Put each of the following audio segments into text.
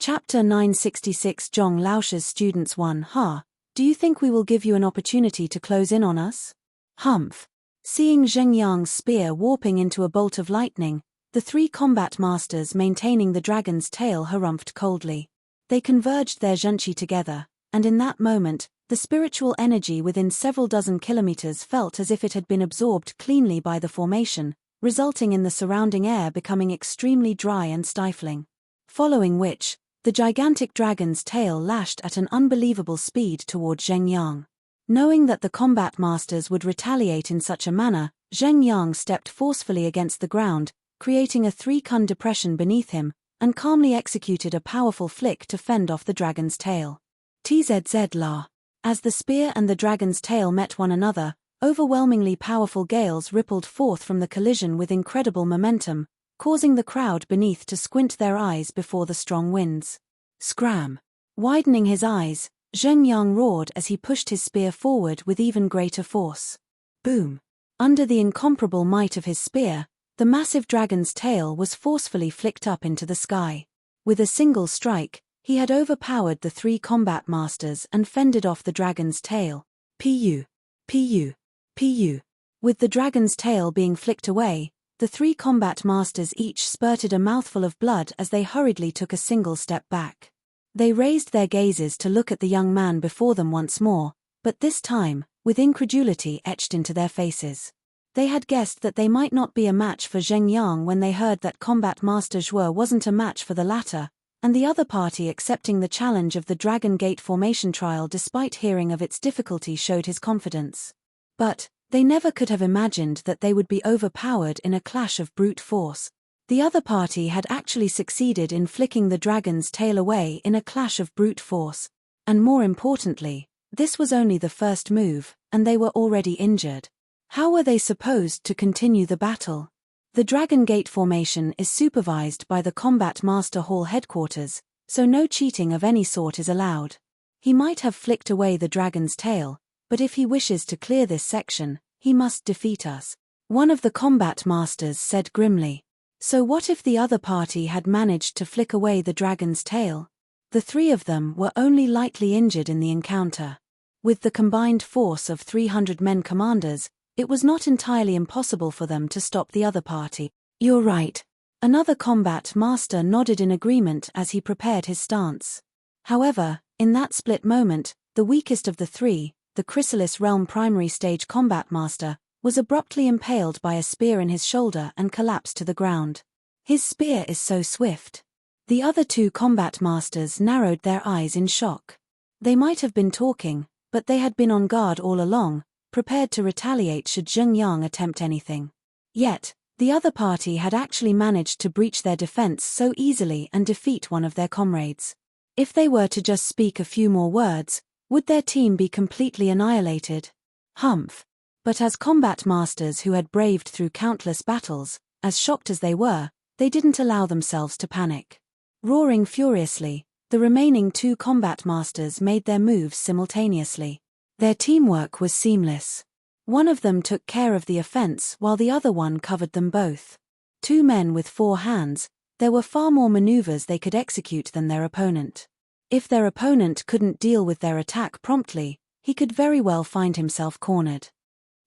Chapter 966 Zhong Laosha's Students 1 Ha, do you think we will give you an opportunity to close in on us? Humph. Seeing Zheng Yang's spear warping into a bolt of lightning, the three combat masters maintaining the dragon's tail harumphed coldly. They converged their zhenqi together, and in that moment, the spiritual energy within several dozen kilometers felt as if it had been absorbed cleanly by the formation, resulting in the surrounding air becoming extremely dry and stifling. Following which, the gigantic dragon's tail lashed at an unbelievable speed toward Zheng Yang. Knowing that the combat masters would retaliate in such a manner, Zheng Yang stepped forcefully against the ground, creating a 3-kun depression beneath him, and calmly executed a powerful flick to fend off the dragon's tail. Tzz la. As the spear and the dragon's tail met one another, overwhelmingly powerful gales rippled forth from the collision with incredible momentum, causing the crowd beneath to squint their eyes before the strong winds. Scram! Widening his eyes, Zheng Yang roared as he pushed his spear forward with even greater force. Boom! Under the incomparable might of his spear, the massive dragon's tail was forcefully flicked up into the sky. With a single strike, he had overpowered the three combat masters and fended off the dragon's tail. Pu! Pu! Pu! With the dragon's tail being flicked away, the three combat masters each spurted a mouthful of blood as they hurriedly took a single step back. They raised their gazes to look at the young man before them once more, but this time, with incredulity etched into their faces. They had guessed that they might not be a match for Zheng Yang when they heard that Combat Master Zhuo wasn't a match for the latter, and the other party accepting the challenge of the Dragon Gate formation trial despite hearing of its difficulty showed his confidence. But they never could have imagined that they would be overpowered in a clash of brute force. The other party had actually succeeded in flicking the dragon's tail away in a clash of brute force. And more importantly, this was only the first move, and they were already injured. How were they supposed to continue the battle? The Dragon Gate formation is supervised by the Combat Master Hall headquarters, so no cheating of any sort is allowed. He might have flicked away the dragon's tail, but if he wishes to clear this section, he must defeat us. One of the combat masters said grimly. So what if the other party had managed to flick away the dragon's tail? The three of them were only lightly injured in the encounter. With the combined force of 300 men commanders, it was not entirely impossible for them to stop the other party. You're right. Another combat master nodded in agreement as he prepared his stance. However, in that split moment, the weakest of the three, the Chrysalis Realm primary stage combat master, was abruptly impaled by a spear in his shoulder and collapsed to the ground. His spear is so swift. The other two combat masters narrowed their eyes in shock. They might have been talking, but they had been on guard all along, prepared to retaliate should Zheng Yang attempt anything. Yet, the other party had actually managed to breach their defense so easily and defeat one of their comrades. If they were to just speak a few more words, would their team be completely annihilated? Humph. But as combat masters who had braved through countless battles, as shocked as they were, they didn't allow themselves to panic. Roaring furiously, the remaining two combat masters made their moves simultaneously. Their teamwork was seamless. One of them took care of the offense while the other one covered them both. Two men with 4 hands, there were far more maneuvers they could execute than their opponent. If their opponent couldn't deal with their attack promptly, he could very well find himself cornered.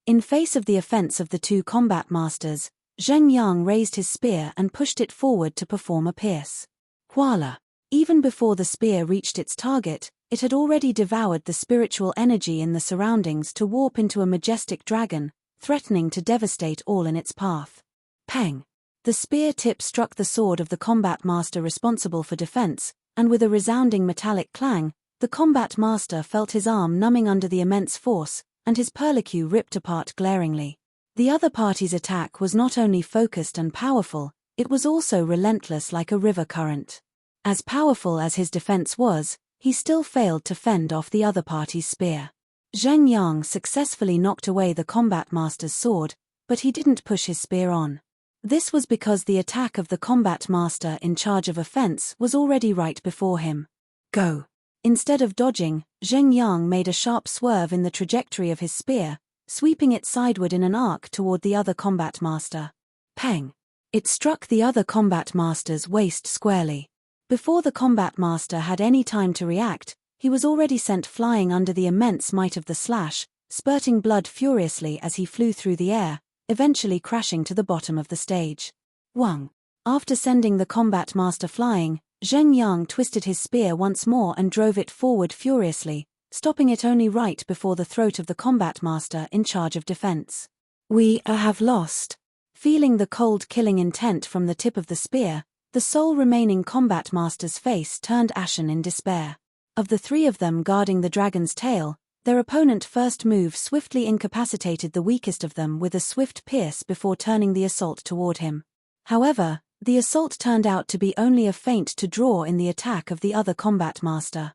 In face of the offense of the two combat masters, Zheng Yang raised his spear and pushed it forward to perform a pierce. Voila! Even before the spear reached its target, it had already devoured the spiritual energy in the surroundings to warp into a majestic dragon, threatening to devastate all in its path. Peng! The spear tip struck the sword of the combat master responsible for defense, and with a resounding metallic clang, the combat master felt his arm numbing under the immense force, and his perlicue ripped apart glaringly. The other party's attack was not only focused and powerful, it was also relentless like a river current. As powerful as his defense was, he still failed to fend off the other party's spear. Zheng Yang successfully knocked away the combat master's sword, but he didn't push his spear on. This was because the attack of the combat master in charge of offense was already right before him. Go! Instead of dodging, Zheng Yang made a sharp swerve in the trajectory of his spear, sweeping it sideward in an arc toward the other combat master. Peng! It struck the other combat master's waist squarely. Before the combat master had any time to react, he was already sent flying under the immense might of the slash, spurting blood furiously as he flew through the air, eventually crashing to the bottom of the stage. Wang. After sending the combat master flying, Zheng Yang twisted his spear once more and drove it forward furiously, stopping it only right before the throat of the combat master in charge of defense. We have lost. Feeling the cold killing intent from the tip of the spear, the sole remaining combat master's face turned ashen in despair. Of the three of them guarding the dragon's tail, their opponent first move swiftly incapacitated the weakest of them with a swift pierce before turning the assault toward him. However, the assault turned out to be only a feint to draw in the attack of the other combat master.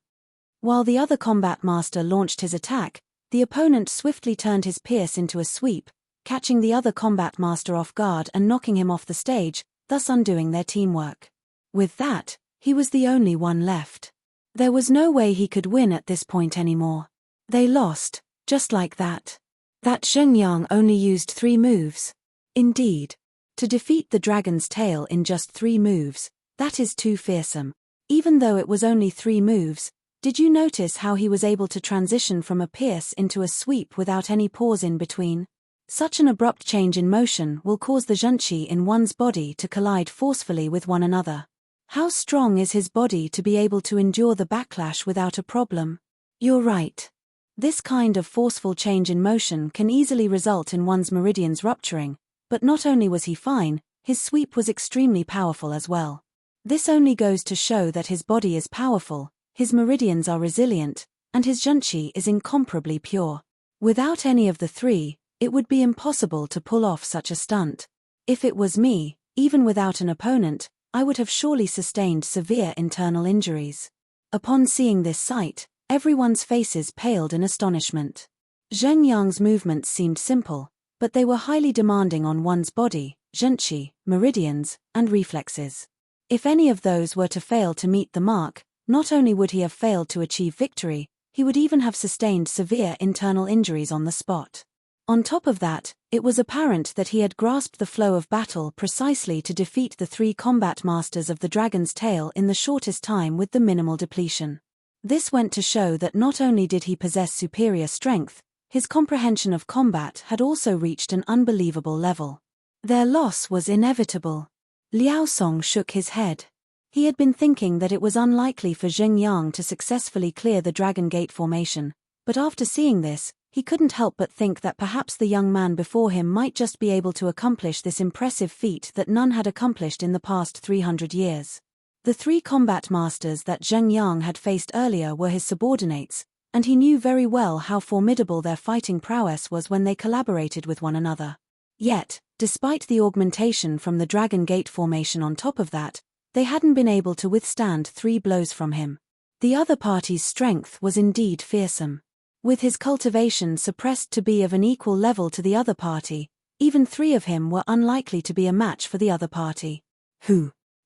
While the other combat master launched his attack, the opponent swiftly turned his pierce into a sweep, catching the other combat master off guard and knocking him off the stage, thus undoing their teamwork. With that, he was the only one left. There was no way he could win at this point anymore. They lost, just like that. That Zheng Yang only used 3 moves. Indeed. To defeat the dragon's tail in just 3 moves, that is too fearsome. Even though it was only 3 moves, did you notice how he was able to transition from a pierce into a sweep without any pause in between? Such an abrupt change in motion will cause the zhenqi in one's body to collide forcefully with one another. How strong is his body to be able to endure the backlash without a problem? You're right. This kind of forceful change in motion can easily result in one's meridians rupturing, but not only was he fine, his sweep was extremely powerful as well. This only goes to show that his body is powerful, his meridians are resilient, and his zhenqi is incomparably pure. Without any of the 3, it would be impossible to pull off such a stunt. If it was me, even without an opponent, I would have surely sustained severe internal injuries. Upon seeing this sight, everyone's faces paled in astonishment. Zheng Yang's movements seemed simple, but they were highly demanding on one's body, zhenqi, meridians, and reflexes. If any of those were to fail to meet the mark, not only would he have failed to achieve victory, he would even have sustained severe internal injuries on the spot. On top of that, it was apparent that he had grasped the flow of battle precisely to defeat the 3 combat masters of the dragon's tail in the shortest time with the minimal depletion. This went to show that not only did he possess superior strength, his comprehension of combat had also reached an unbelievable level. Their loss was inevitable. Liao Song shook his head. He had been thinking that it was unlikely for Zheng Yang to successfully clear the Dragon Gate formation, but after seeing this, he couldn't help but think that perhaps the young man before him might just be able to accomplish this impressive feat that none had accomplished in the past 300 years. The 3 combat masters that Zheng Yang had faced earlier were his subordinates, and he knew very well how formidable their fighting prowess was when they collaborated with one another. Yet, despite the augmentation from the Dragon Gate formation on top of that, they hadn't been able to withstand 3 blows from him. The other party's strength was indeed fearsome. With his cultivation suppressed to be of an equal level to the other party, even 3 of him were unlikely to be a match for the other party.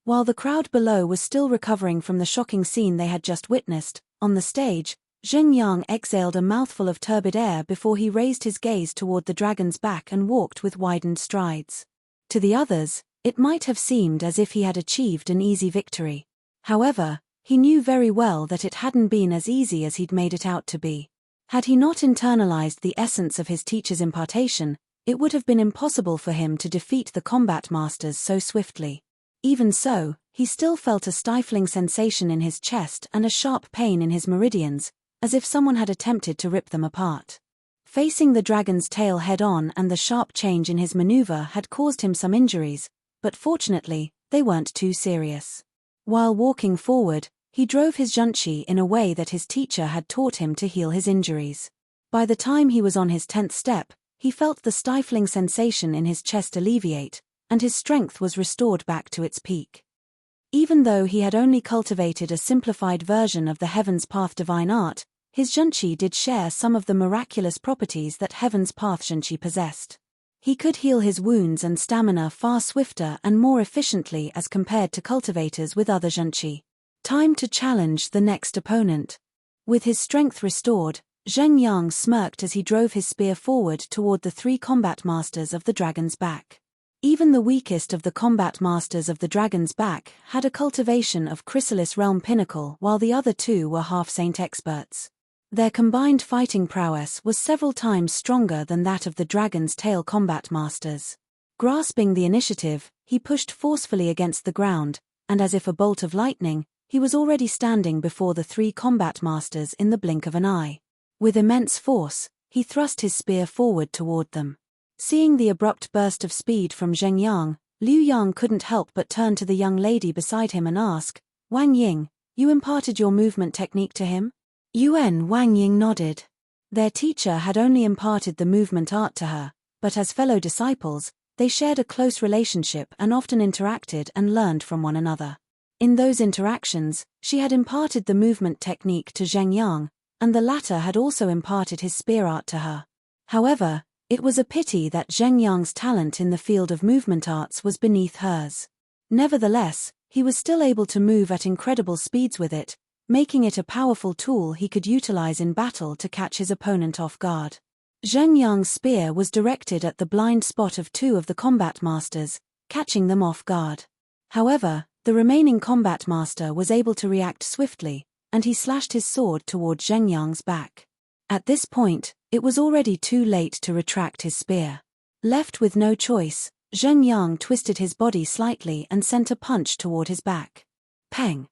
While the crowd below was still recovering from the shocking scene they had just witnessed, on the stage, Zheng Yang exhaled a mouthful of turbid air before he raised his gaze toward the dragon's back and walked with widened strides. To the others, it might have seemed as if he had achieved an easy victory. However, he knew very well that it hadn't been as easy as he'd made it out to be. Had he not internalized the essence of his teacher's impartation, it would have been impossible for him to defeat the combat masters so swiftly. Even so, he still felt a stifling sensation in his chest and a sharp pain in his meridians, as if someone had attempted to rip them apart. Facing the dragon's tail head-on and the sharp change in his maneuver had caused him some injuries, but fortunately, they weren't too serious. While walking forward, he drove his zhenqi in a way that his teacher had taught him to heal his injuries. By the time he was on his 10th step, he felt the stifling sensation in his chest alleviate, and his strength was restored back to its peak. Even though he had only cultivated a simplified version of the Heaven's Path divine art, his zhenqi did share some of the miraculous properties that Heaven's Path zhenqi possessed. He could heal his wounds and stamina far swifter and more efficiently as compared to cultivators with other zhenqi. Time to challenge the next opponent. With his strength restored, Zheng Yang smirked as he drove his spear forward toward the 3 combat masters of the dragon's back. Even the weakest of the combat masters of the Dragon's Back had a cultivation of Chrysalis Realm Pinnacle, while the other two were half-saint experts. Their combined fighting prowess was several times stronger than that of the Dragon's Tail combat masters. Grasping the initiative, he pushed forcefully against the ground, and as if a bolt of lightning, he was already standing before the three combat masters in the blink of an eye. With immense force, he thrust his spear forward toward them. Seeing the abrupt burst of speed from Zheng Yang, Liu Yang couldn't help but turn to the young lady beside him and ask, "Wang Ying, you imparted your movement technique to him?" Wang Ying nodded. Their teacher had only imparted the movement art to her, but as fellow disciples, they shared a close relationship and often interacted and learned from one another. In those interactions, she had imparted the movement technique to Zheng Yang, and the latter had also imparted his spear art to her. However, it was a pity that Zheng Yang's talent in the field of movement arts was beneath hers. Nevertheless, he was still able to move at incredible speeds with it, making it a powerful tool he could utilize in battle to catch his opponent off guard. Zheng Yang's spear was directed at the blind spot of two of the combat masters, catching them off guard. However, the remaining combat master was able to react swiftly, and he slashed his sword toward Zheng Yang's back. At this point, it was already too late to retract his spear. Left with no choice, Zheng Yang twisted his body slightly and sent a punch toward his back. Peng!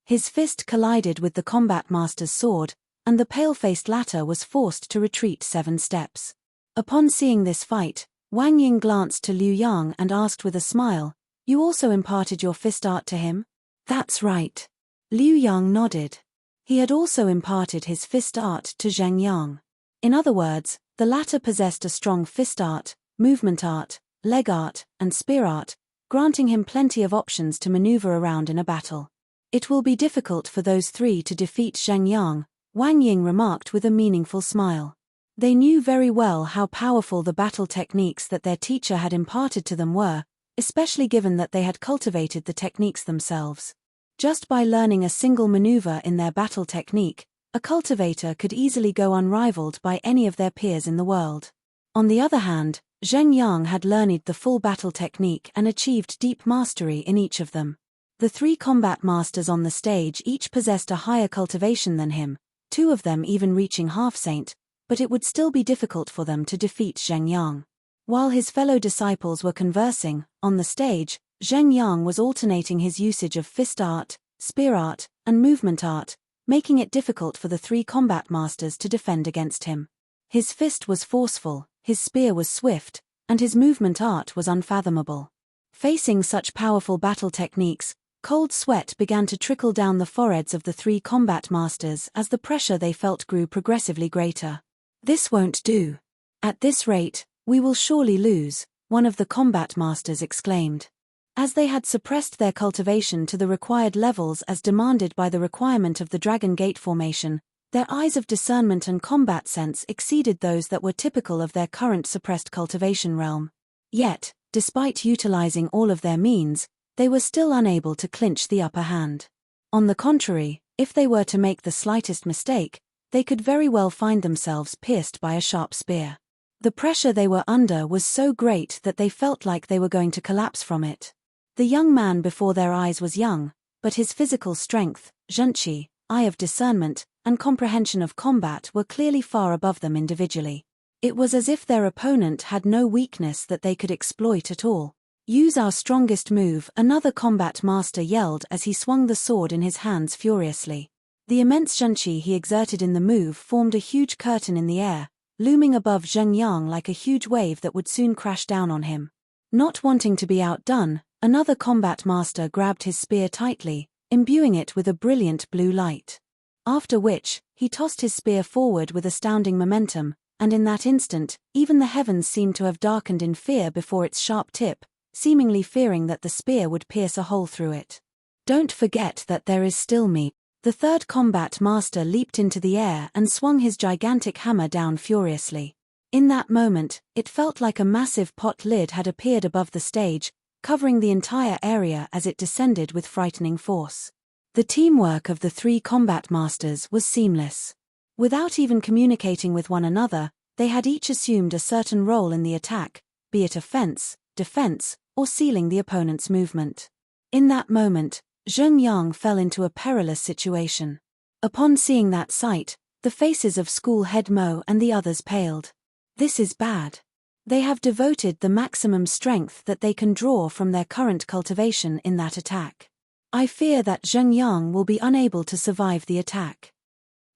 His fist collided with the combat master's sword, and the pale-faced latter was forced to retreat 7 steps. Upon seeing this fight, Wang Ying glanced to Liu Yang and asked with a smile, "You also imparted your fist art to him?" "That's right." Liu Yang nodded. He had also imparted his fist art to Zheng Yang. In other words, the latter possessed a strong fist art, movement art, leg art, and spear art, granting him plenty of options to maneuver around in a battle. "It will be difficult for those three to defeat Zheng Yang," Wang Ying remarked with a meaningful smile. They knew very well how powerful the battle techniques that their teacher had imparted to them were, especially given that they had cultivated the techniques themselves. Just by learning a single maneuver in their battle technique, a cultivator could easily go unrivaled by any of their peers in the world. On the other hand, Zheng Yang had learned the full battle technique and achieved deep mastery in each of them. The three combat masters on the stage each possessed a higher cultivation than him, 2 of them even reaching half-saint, but it would still be difficult for them to defeat Zheng Yang. While his fellow disciples were conversing, on the stage, Zheng Yang was alternating his usage of fist art, spear art, and movement art, making it difficult for the 3 combat masters to defend against him. His fist was forceful, his spear was swift, and his movement art was unfathomable. Facing such powerful battle techniques, cold sweat began to trickle down the foreheads of the 3 combat masters as the pressure they felt grew progressively greater. "This won't do. At this rate, we will surely lose," one of the combat masters exclaimed. As they had suppressed their cultivation to the required levels as demanded by the requirement of the Dragon Gate formation, their eyes of discernment and combat sense exceeded those that were typical of their current suppressed cultivation realm. Yet, despite utilizing all of their means, they were still unable to clinch the upper hand. On the contrary, if they were to make the slightest mistake, they could very well find themselves pierced by a sharp spear. The pressure they were under was so great that they felt like they were going to collapse from it. The young man before their eyes was young, but his physical strength, zhenqi, eye of discernment, and comprehension of combat were clearly far above them individually. It was as if their opponent had no weakness that they could exploit at all. "Use our strongest move," another combat master yelled as he swung the sword in his hands furiously. The immense zhenqi he exerted in the move formed a huge curtain in the air, looming above Zheng Yang like a huge wave that would soon crash down on him. Not wanting to be outdone, another combat master grabbed his spear tightly, imbuing it with a brilliant blue light. After which, he tossed his spear forward with astounding momentum, and in that instant, even the heavens seemed to have darkened in fear before its sharp tip, seemingly fearing that the spear would pierce a hole through it. "Don't forget that there is still me." The third combat master leaped into the air and swung his gigantic hammer down furiously. In that moment, it felt like a massive pot lid had appeared above the stage, covering the entire area as it descended with frightening force. The teamwork of the 3 combat masters was seamless. Without even communicating with one another, they had each assumed a certain role in the attack, be it offense, defense, or sealing the opponent's movement. In that moment, Zheng Yang fell into a perilous situation. Upon seeing that sight, the faces of school head Mo and the others paled. This is bad. They have devoted the maximum strength that they can draw from their current cultivation in that attack. I fear that Zheng Yang will be unable to survive the attack.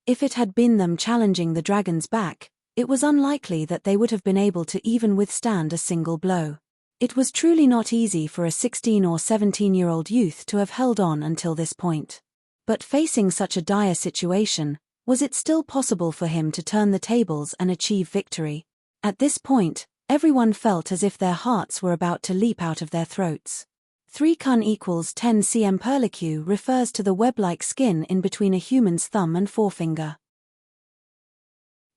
If it had been them challenging the dragon's back, it was unlikely that they would have been able to even withstand a single blow. It was truly not easy for a 16 or 17-year-old youth to have held on until this point. But facing such a dire situation, was it still possible for him to turn the tables and achieve victory? At this point, everyone felt as if their hearts were about to leap out of their throats. 3 kun equals 10 cm perlicue refers to the web-like skin in between a human's thumb and forefinger.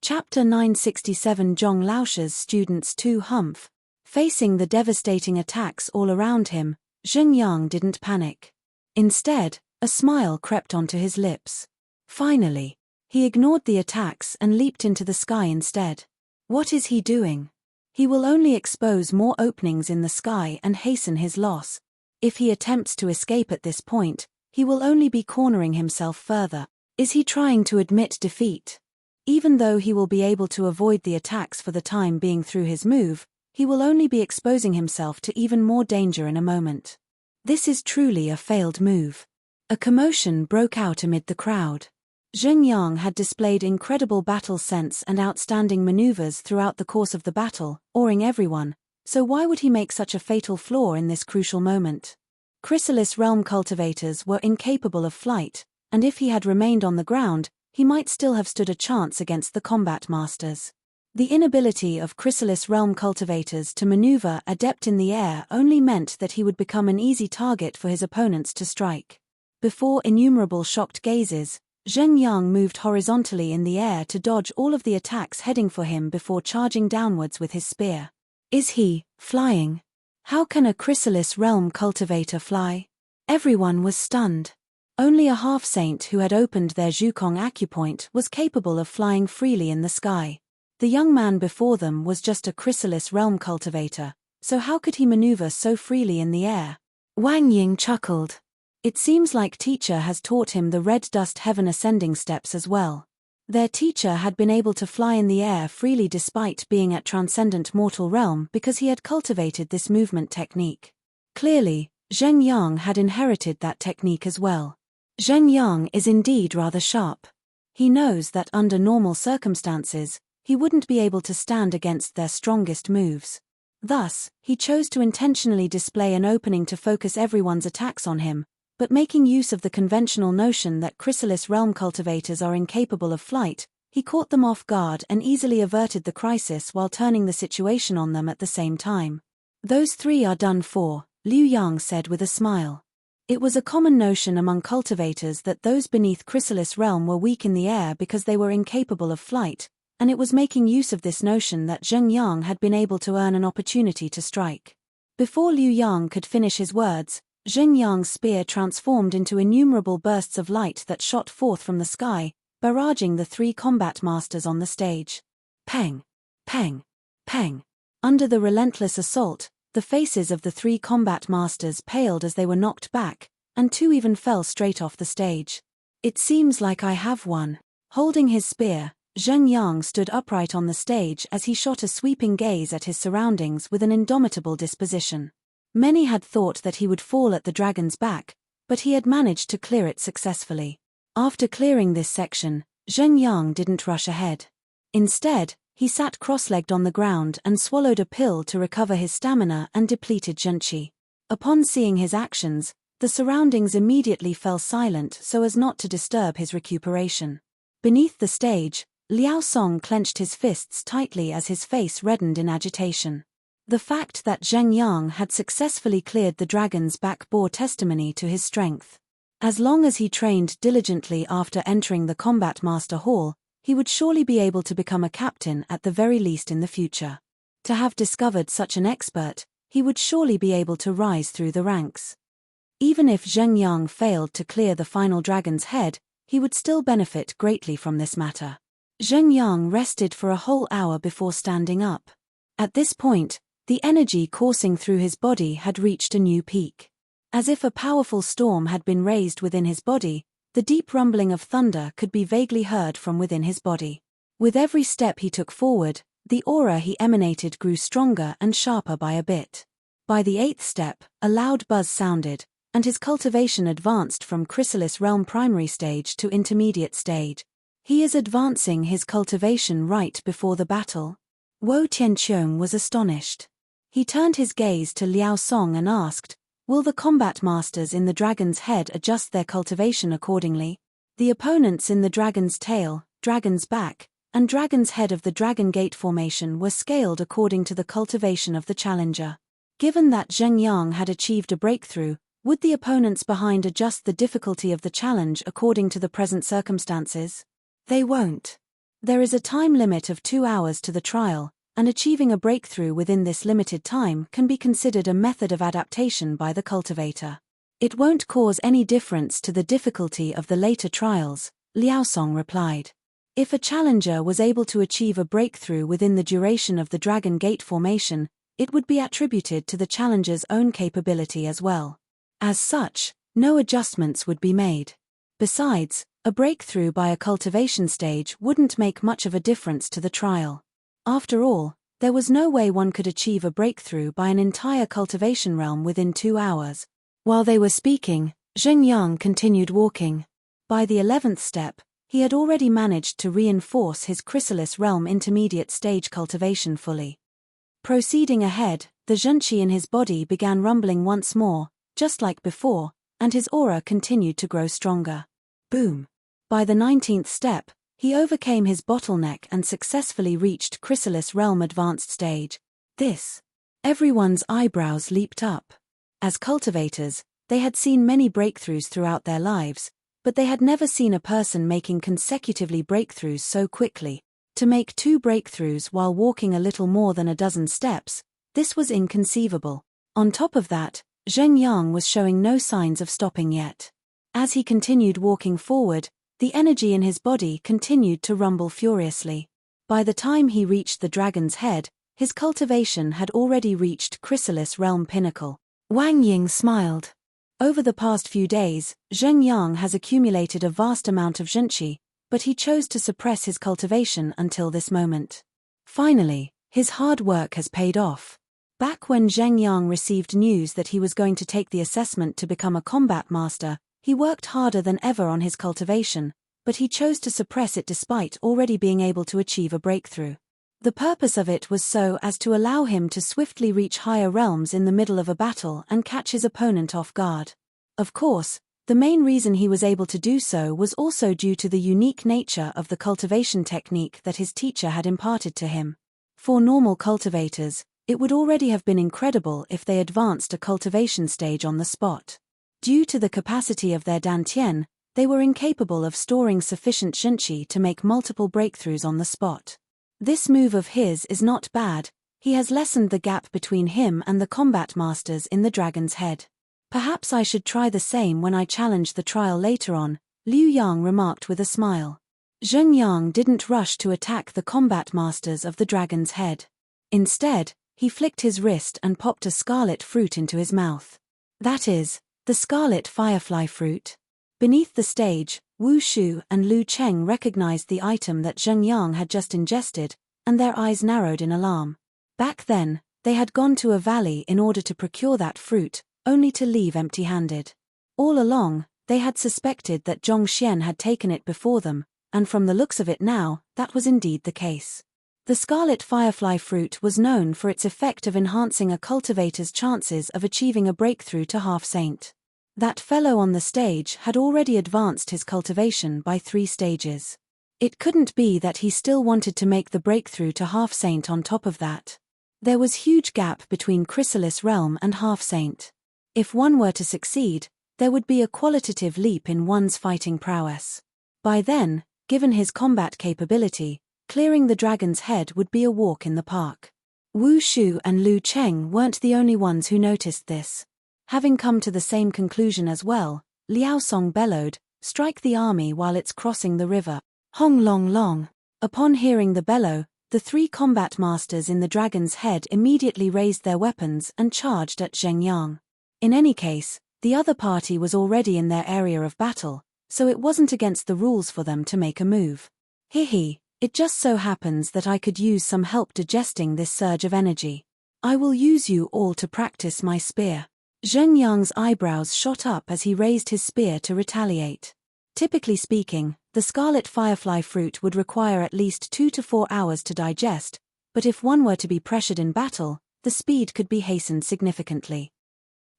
Chapter 967 Zhong Laosh's students 2 Humph. Facing the devastating attacks all around him, Zheng Yang didn't panic. Instead, a smile crept onto his lips. Finally, he ignored the attacks and leaped into the sky instead. What is he doing? He will only expose more openings in the sky and hasten his loss. If he attempts to escape at this point, he will only be cornering himself further. Is he trying to admit defeat? Even though he will be able to avoid the attacks for the time being through his move, he will only be exposing himself to even more danger in a moment. This is truly a failed move. A commotion broke out amid the crowd. Zheng Yang had displayed incredible battle sense and outstanding maneuvers throughout the course of the battle, awing everyone, so why would he make such a fatal flaw in this crucial moment? Chrysalis realm cultivators were incapable of flight, and if he had remained on the ground, he might still have stood a chance against the combat masters. The inability of Chrysalis realm cultivators to maneuver adept in the air only meant that he would become an easy target for his opponents to strike. Before innumerable shocked gazes, Zheng Yang moved horizontally in the air to dodge all of the attacks heading for him before charging downwards with his spear. Is he flying? How can a Chrysalis realm cultivator fly? Everyone was stunned. Only a half-saint who had opened their Zhukong acupoint was capable of flying freely in the sky. The young man before them was just a Chrysalis realm cultivator, so how could he maneuver so freely in the air? Wang Ying chuckled. It seems like teacher has taught him the red dust heaven ascending steps as well. Their teacher had been able to fly in the air freely despite being at transcendent mortal realm because he had cultivated this movement technique. Clearly, Zheng Yang had inherited that technique as well. Zheng Yang is indeed rather sharp. He knows that under normal circumstances, he wouldn't be able to stand against their strongest moves. Thus, he chose to intentionally display an opening to focus everyone's attacks on him, but making use of the conventional notion that Chrysalis realm cultivators are incapable of flight, he caught them off guard and easily averted the crisis while turning the situation on them at the same time. Those 3 are done for, Liu Yang said with a smile. It was a common notion among cultivators that those beneath Chrysalis realm were weak in the air because they were incapable of flight, and it was making use of this notion that Zheng Yang had been able to earn an opportunity to strike. Before Liu Yang could finish his words, Zheng Yang's spear transformed into innumerable bursts of light that shot forth from the sky, barraging the 3 combat masters on the stage. Peng! Peng! Peng! Under the relentless assault, the faces of the 3 combat masters paled as they were knocked back, and 2 even fell straight off the stage. It seems like I have won. Holding his spear, Zheng Yang stood upright on the stage as he shot a sweeping gaze at his surroundings with an indomitable disposition. Many had thought that he would fall at the dragon's back, but he had managed to clear it successfully. After clearing this section, Zheng Yang didn't rush ahead. Instead, he sat cross-legged on the ground and swallowed a pill to recover his stamina and depleted Zhenqi. Upon seeing his actions, the surroundings immediately fell silent so as not to disturb his recuperation. Beneath the stage, Liao Song clenched his fists tightly as his face reddened in agitation. The fact that Zheng Yang had successfully cleared the dragon's back bore testimony to his strength. As long as he trained diligently after entering the Combat Master Hall, he would surely be able to become a captain at the very least in the future. To have discovered such an expert, he would surely be able to rise through the ranks. Even if Zheng Yang failed to clear the final dragon's head, he would still benefit greatly from this matter. Zheng Yang rested for a whole hour before standing up. At this point, The energy coursing through his body had reached a new peak. As if a powerful storm had been raised within his body, the deep rumbling of thunder could be vaguely heard from within his body. With every step he took forward, the aura he emanated grew stronger and sharper by a bit. By the 8th step, a loud buzz sounded, and his cultivation advanced from chrysalis realm primary stage to intermediate stage. He is advancing his cultivation right before the battle? Wo Tianqiong was astonished. He turned his gaze to Liao Song and asked, "Will the combat masters in the dragon's head adjust their cultivation accordingly?" The opponents in the dragon's tail, dragon's back, and dragon's head of the Dragon Gate formation were scaled according to the cultivation of the challenger. Given that Zheng Yang had achieved a breakthrough, would the opponents behind adjust the difficulty of the challenge according to the present circumstances? They won't. There is a time limit of 2 hours to the trial, and achieving a breakthrough within this limited time can be considered a method of adaptation by the cultivator. It won't cause any difference to the difficulty of the later trials, Liao Song replied. If a challenger was able to achieve a breakthrough within the duration of the Dragon Gate formation, it would be attributed to the challenger's own capability as well. As such, no adjustments would be made. Besides, a breakthrough by a cultivation stage wouldn't make much of a difference to the trial. After all, there was no way one could achieve a breakthrough by an entire cultivation realm within 2 hours. While they were speaking, Zheng Yang continued walking. By the 11th step, he had already managed to reinforce his chrysalis realm intermediate stage cultivation fully. Proceeding ahead, the zhenqi in his body began rumbling once more, just like before, and his aura continued to grow stronger. Boom! By the 19th step, he overcame his bottleneck and successfully reached chrysalis realm advanced stage. Everyone's eyebrows leaped up. As cultivators, they had seen many breakthroughs throughout their lives, but they had never seen a person making consecutively breakthroughs so quickly. To make 2 breakthroughs while walking a little more than a dozen steps, this was inconceivable. On top of that, Zheng Yang was showing no signs of stopping yet. As he continued walking forward, the energy in his body continued to rumble furiously. By the time he reached the dragon's head, his cultivation had already reached chrysalis realm pinnacle. Wang Ying smiled. Over the past few days, Zheng Yang has accumulated a vast amount of zhenqi, but he chose to suppress his cultivation until this moment. Finally, his hard work has paid off. Back when Zheng Yang received news that he was going to take the assessment to become a combat master, he worked harder than ever on his cultivation, but he chose to suppress it despite already being able to achieve a breakthrough. The purpose of it was so as to allow him to swiftly reach higher realms in the middle of a battle and catch his opponent off guard. Of course, the main reason he was able to do so was also due to the unique nature of the cultivation technique that his teacher had imparted to him. For normal cultivators, it would already have been incredible if they advanced a cultivation stage on the spot. Due to the capacity of their dantian, they were incapable of storing sufficient zhenqi to make multiple breakthroughs on the spot. This move of his is not bad. He has lessened the gap between him and the combat masters in the dragon's head. Perhaps I should try the same when I challenge the trial later on, Liu Yang remarked with a smile. Zheng Yang didn't rush to attack the combat masters of the dragon's head. Instead, he flicked his wrist and popped a scarlet fruit into his mouth. That is, the scarlet firefly fruit. Beneath the stage, Wu Shu and Lu Cheng recognized the item that Zheng Yang had just ingested, and their eyes narrowed in alarm. Back then, they had gone to a valley in order to procure that fruit, only to leave empty-handed. All along, they had suspected that Zhong Xian had taken it before them, and from the looks of it now, that was indeed the case. The scarlet firefly fruit was known for its effect of enhancing a cultivator's chances of achieving a breakthrough to half-saint. That fellow on the stage had already advanced his cultivation by 3 stages. It couldn't be that he still wanted to make the breakthrough to half-saint on top of that. There was huge gap between chrysalis realm and half-saint. If one were to succeed, there would be a qualitative leap in one's fighting prowess. By then, given his combat capability, clearing the dragon's head would be a walk in the park. Wu Shu and Lu Cheng weren't the only ones who noticed this. Having come to the same conclusion as well, Liao Song bellowed, "Strike the army while it's crossing the river." Hong long long. Upon hearing the bellow, The three combat masters in the dragon's head immediately raised their weapons and charged at Zheng Yang. In any case, the other party was already in their area of battle, so it wasn't against the rules for them to make a move. It just so happens that I could use some help digesting this surge of energy. I will use you all to practice my spear. Zheng Yang's eyebrows shot up as he raised his spear to retaliate. Typically speaking, the scarlet firefly fruit would require at least 2 to 4 hours to digest, but if one were to be pressured in battle, the speed could be hastened significantly.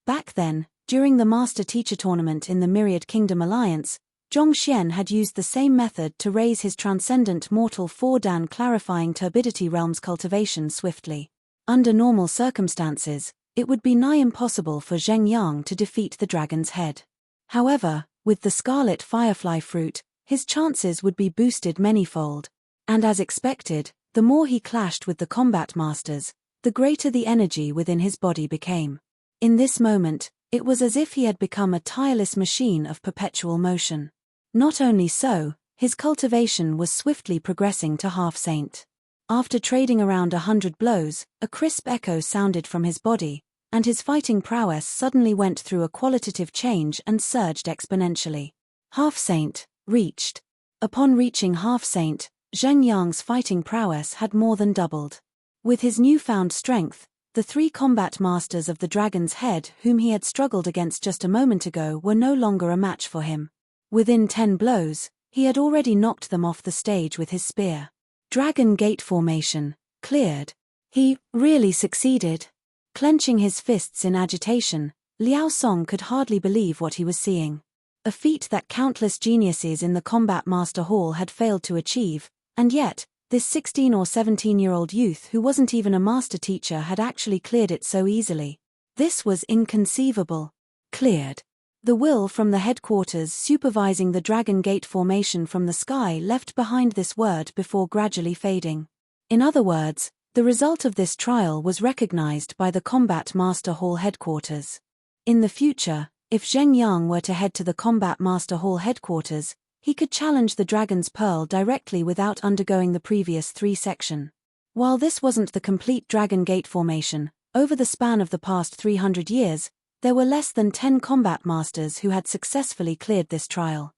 Back then, during the Master-Teacher Tournament in the Myriad Kingdom Alliance, Zhongxian had used the same method to raise his transcendent mortal 4-dan clarifying turbidity realms cultivation swiftly. Under normal circumstances, it would be nigh impossible for Zheng Yang to defeat the dragon's head. However, with the scarlet firefly fruit, his chances would be boosted manyfold. And as expected, the more he clashed with the combat masters, the greater the energy within his body became. In this moment, it was as if he had become a tireless machine of perpetual motion. Not only so, his cultivation was swiftly progressing to half-saint. After trading around 100 blows, a crisp echo sounded from his body, and his fighting prowess suddenly went through a qualitative change and surged exponentially. Half-saint, reached. Upon reaching half-saint, Zheng Yang's fighting prowess had more than doubled. With his newfound strength, the three combat masters of the dragon's head whom he had struggled against just a moment ago were no longer a match for him. Within 10 blows, he had already knocked them off the stage with his spear. Dragon Gate formation, cleared. He really succeeded. Clenching his fists in agitation, Liao Song could hardly believe what he was seeing. A feat that countless geniuses in the Combat Master Hall had failed to achieve, and yet, this 16 or 17-year-old youth who wasn't even a master teacher had actually cleared it so easily. This was inconceivable. Cleared. The will from the headquarters supervising the Dragon Gate formation from the sky left behind this word before gradually fading. In other words, the result of this trial was recognized by the Combat Master Hall headquarters. In the future, if Zheng Yang were to head to the Combat Master Hall headquarters, he could challenge the Dragon's Pearl directly without undergoing the previous 3 section. While this wasn't the complete Dragon Gate formation, over the span of the past 300 years, there were less than 10 combat masters who had successfully cleared this trial.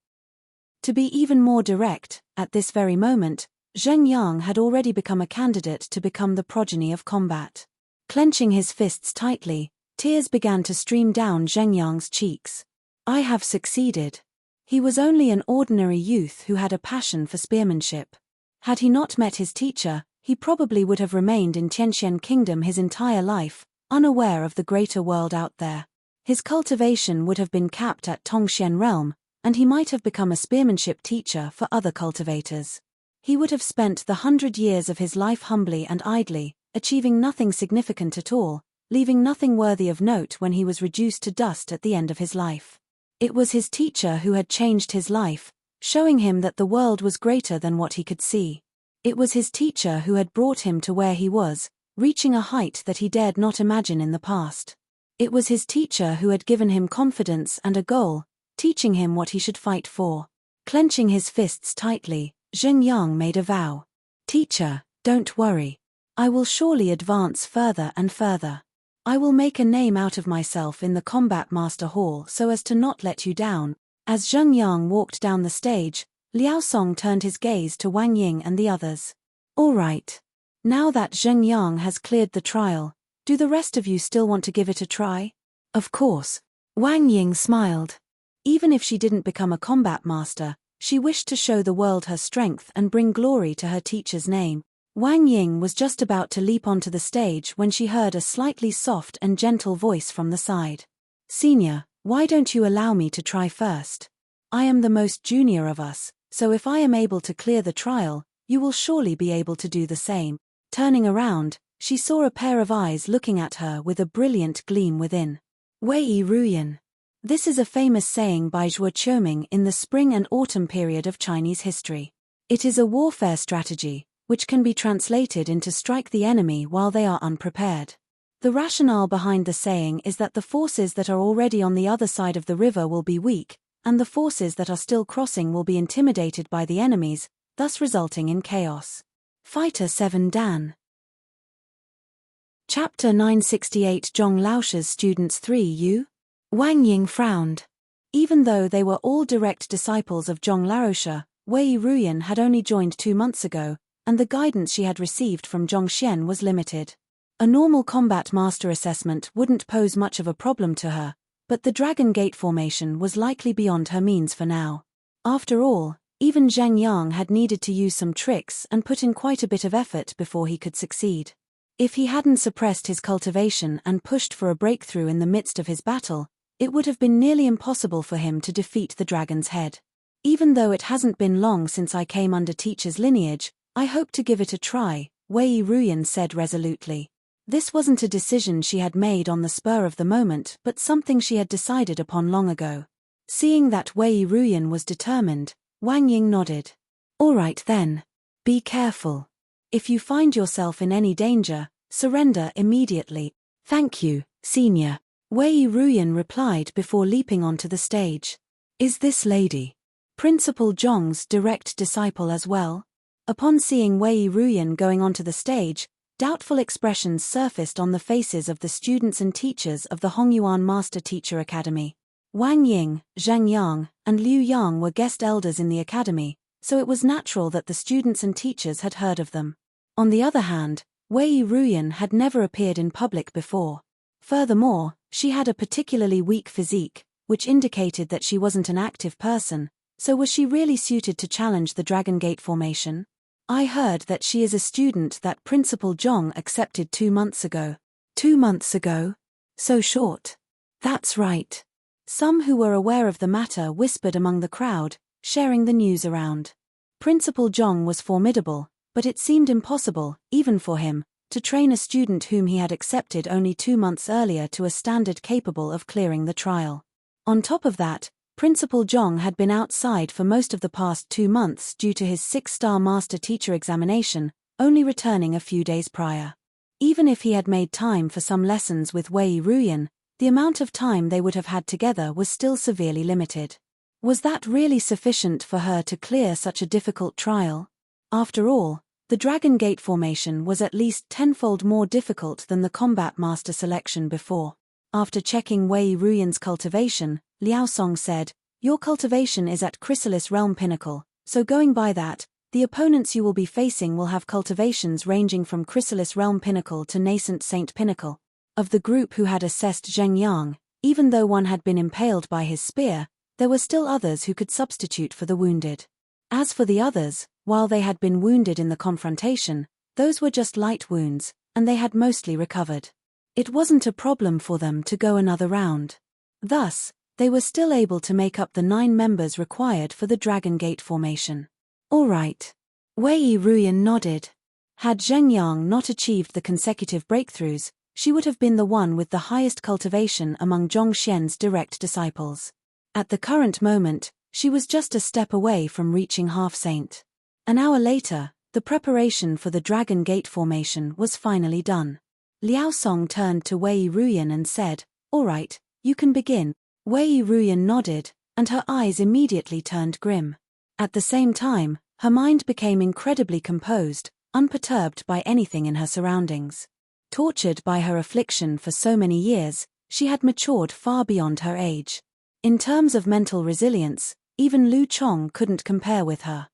To be even more direct, at this very moment, Zheng Yang had already become a candidate to become the progeny of combat. Clenching his fists tightly, tears began to stream down Zheng Yang's cheeks. I have succeeded. He was only an ordinary youth who had a passion for spearmanship. Had he not met his teacher, he probably would have remained in Tianxian Kingdom his entire life, unaware of the greater world out there. His cultivation would have been capped at Tongxian realm, and he might have become a spearmanship teacher for other cultivators. He would have spent the 100 years of his life humbly and idly, achieving nothing significant at all, leaving nothing worthy of note when he was reduced to dust at the end of his life. It was his teacher who had changed his life, showing him that the world was greater than what he could see. It was his teacher who had brought him to where he was, reaching a height that he dared not imagine in the past. It was his teacher who had given him confidence and a goal, teaching him what he should fight for. Clenching his fists tightly, Zheng Yang made a vow. Teacher, don't worry. I will surely advance further and further. I will make a name out of myself in the Combat Master Hall so as to not let you down. As Zheng Yang walked down the stage, Liao Song turned his gaze to Wang Ying and the others. All right. Now that Zheng Yang has cleared the trial, do the rest of you still want to give it a try? Of course. Wang Ying smiled. Even if she didn't become a combat master, she wished to show the world her strength and bring glory to her teacher's name. Wang Ying was just about to leap onto the stage when she heard a slightly soft and gentle voice from the side. Senior, why don't you allow me to try first? I am the most junior of us, so if I am able to clear the trial, you will surely be able to do the same. Turning around, she saw a pair of eyes looking at her with a brilliant gleam within. Wei Ruyan. This is a famous saying by Zhuo Qiuming in the spring and autumn period of Chinese history. It is a warfare strategy, which can be translated into strike the enemy while they are unprepared. The rationale behind the saying is that the forces that are already on the other side of the river will be weak, and the forces that are still crossing will be intimidated by the enemies, thus resulting in chaos. Fighter 7 Dan. Chapter 968 Zhong Laosha's Students 3 U? Wang Ying frowned. Even though they were all direct disciples of Zhong Laosha, Wei Ruyan had only joined 2 months ago, and the guidance she had received from Zhong Xian was limited. A normal combat master assessment wouldn't pose much of a problem to her, but the Dragon Gate formation was likely beyond her means for now. After all, even Zheng Yang had needed to use some tricks and put in quite a bit of effort before he could succeed. If he hadn't suppressed his cultivation and pushed for a breakthrough in the midst of his battle, it would have been nearly impossible for him to defeat the dragon's head. Even though it hasn't been long since I came under teacher's lineage, I hope to give it a try, Wei Ruyan said resolutely. This wasn't a decision she had made on the spur of the moment, but something she had decided upon long ago. Seeing that Wei Ruyan was determined, Wang Ying nodded. All right then. Be careful. If you find yourself in any danger, surrender immediately. Thank you, Senior. Wei Ruyan replied before leaping onto the stage. Is this lady Principal Zhong's direct disciple as well? Upon seeing Wei Ruyan going onto the stage, doubtful expressions surfaced on the faces of the students and teachers of the Hongyuan Master Teacher Academy. Wang Ying, Zheng Yang, and Liu Yang were guest elders in the academy, so it was natural that the students and teachers had heard of them. On the other hand, Wei Ruyan had never appeared in public before. Furthermore, she had a particularly weak physique, which indicated that she wasn't an active person, so was she really suited to challenge the Dragon Gate formation? I heard that she is a student that Principal Zhong accepted 2 months ago. 2 months ago? So short. That's right. Some who were aware of the matter whispered among the crowd, sharing the news around. Principal Zhong was formidable, but it seemed impossible, even for him, to train a student whom he had accepted only 2 months earlier to a standard capable of clearing the trial. On top of that, Principal Zhong had been outside for most of the past 2 months due to his 6-star master teacher examination, only returning a few days prior. Even if he had made time for some lessons with Wei Ruyan, the amount of time they would have had together was still severely limited. Was that really sufficient for her to clear such a difficult trial? After all, the Dragon Gate formation was at least 10-fold more difficult than the combat master selection before. After checking Wei Ruyan's cultivation, Liao Song said, "Your cultivation is at Chrysalis Realm Pinnacle, so going by that, the opponents you will be facing will have cultivations ranging from Chrysalis Realm Pinnacle to Nascent Saint Pinnacle." Of the group who had assessed Zheng Yang, even though one had been impaled by his spear, there were still others who could substitute for the wounded. As for the others, while they had been wounded in the confrontation, those were just light wounds, and they had mostly recovered. It wasn't a problem for them to go another round. Thus, they were still able to make up the 9 members required for the Dragon Gate formation. All right. Wei Ruyan nodded. Had Zheng Yang not achieved the consecutive breakthroughs, she would have been the one with the highest cultivation among Zhong Xian's direct disciples. At the current moment, she was just a step away from reaching half-saint. An hour later, the preparation for the Dragon Gate formation was finally done. Liao Song turned to Wei Ruyan and said, "All right, you can begin." Wei Ruyan nodded, and her eyes immediately turned grim. At the same time, her mind became incredibly composed, unperturbed by anything in her surroundings. Tortured by her affliction for so many years, she had matured far beyond her age. In terms of mental resilience, even Lu Chong couldn't compare with her.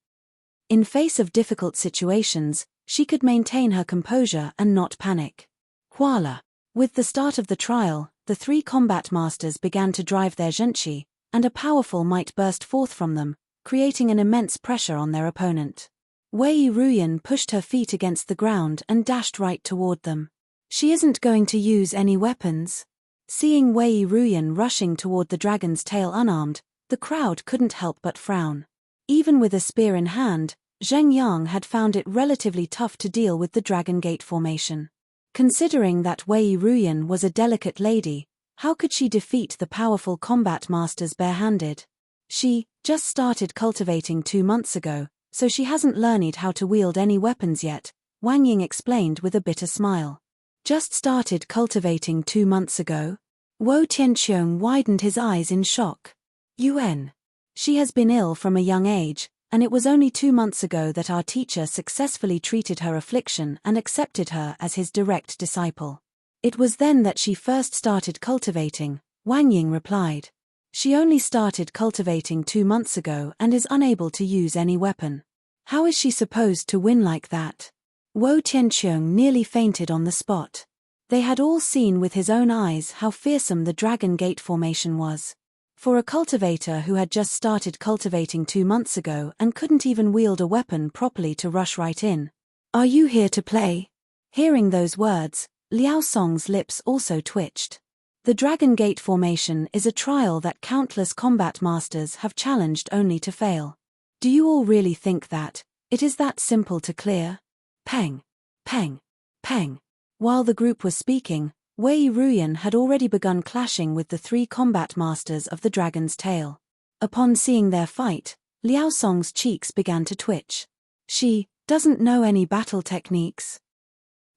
In face of difficult situations, she could maintain her composure and not panic. Voila! With the start of the trial, the 3 combat masters began to drive their zhenqi, and a powerful might burst forth from them, creating an immense pressure on their opponent. Wei Ruyan pushed her feet against the ground and dashed right toward them. She isn't going to use any weapons. Seeing Wei Ruyan rushing toward the dragon's tail unarmed, the crowd couldn't help but frown. Even with a spear in hand, Zheng Yang had found it relatively tough to deal with the Dragon Gate formation. Considering that Wei Ruyan was a delicate lady, how could she defeat the powerful combat masters barehanded? She just started cultivating 2 months ago, so she hasn't learned how to wield any weapons yet, Wang Ying explained with a bitter smile. Just started cultivating 2 months ago? Wo Tianqiong widened his eyes in shock. Yuan. She has been ill from a young age, And it was only 2 months ago that our teacher successfully treated her affliction and accepted her as his direct disciple. It was then that she first started cultivating, Wang Ying replied. She only started cultivating 2 months ago and is unable to use any weapon. How is she supposed to win like that? Wo Tianqiong nearly fainted on the spot. They had all seen with his own eyes how fearsome the Dragon Gate formation was. For a cultivator who had just started cultivating 2 months ago and couldn't even wield a weapon properly to rush right in. Are you here to play? Hearing those words, Liao Song's lips also twitched. The Dragon Gate formation is a trial that countless combat masters have challenged only to fail. Do you all really think that it is that simple to clear? Peng, peng, peng. While the group was speaking, Wei Ruyan had already begun clashing with the 3 combat masters of the Dragon's Tail. Upon seeing their fight, Liao Song's cheeks began to twitch. She doesn't know any battle techniques.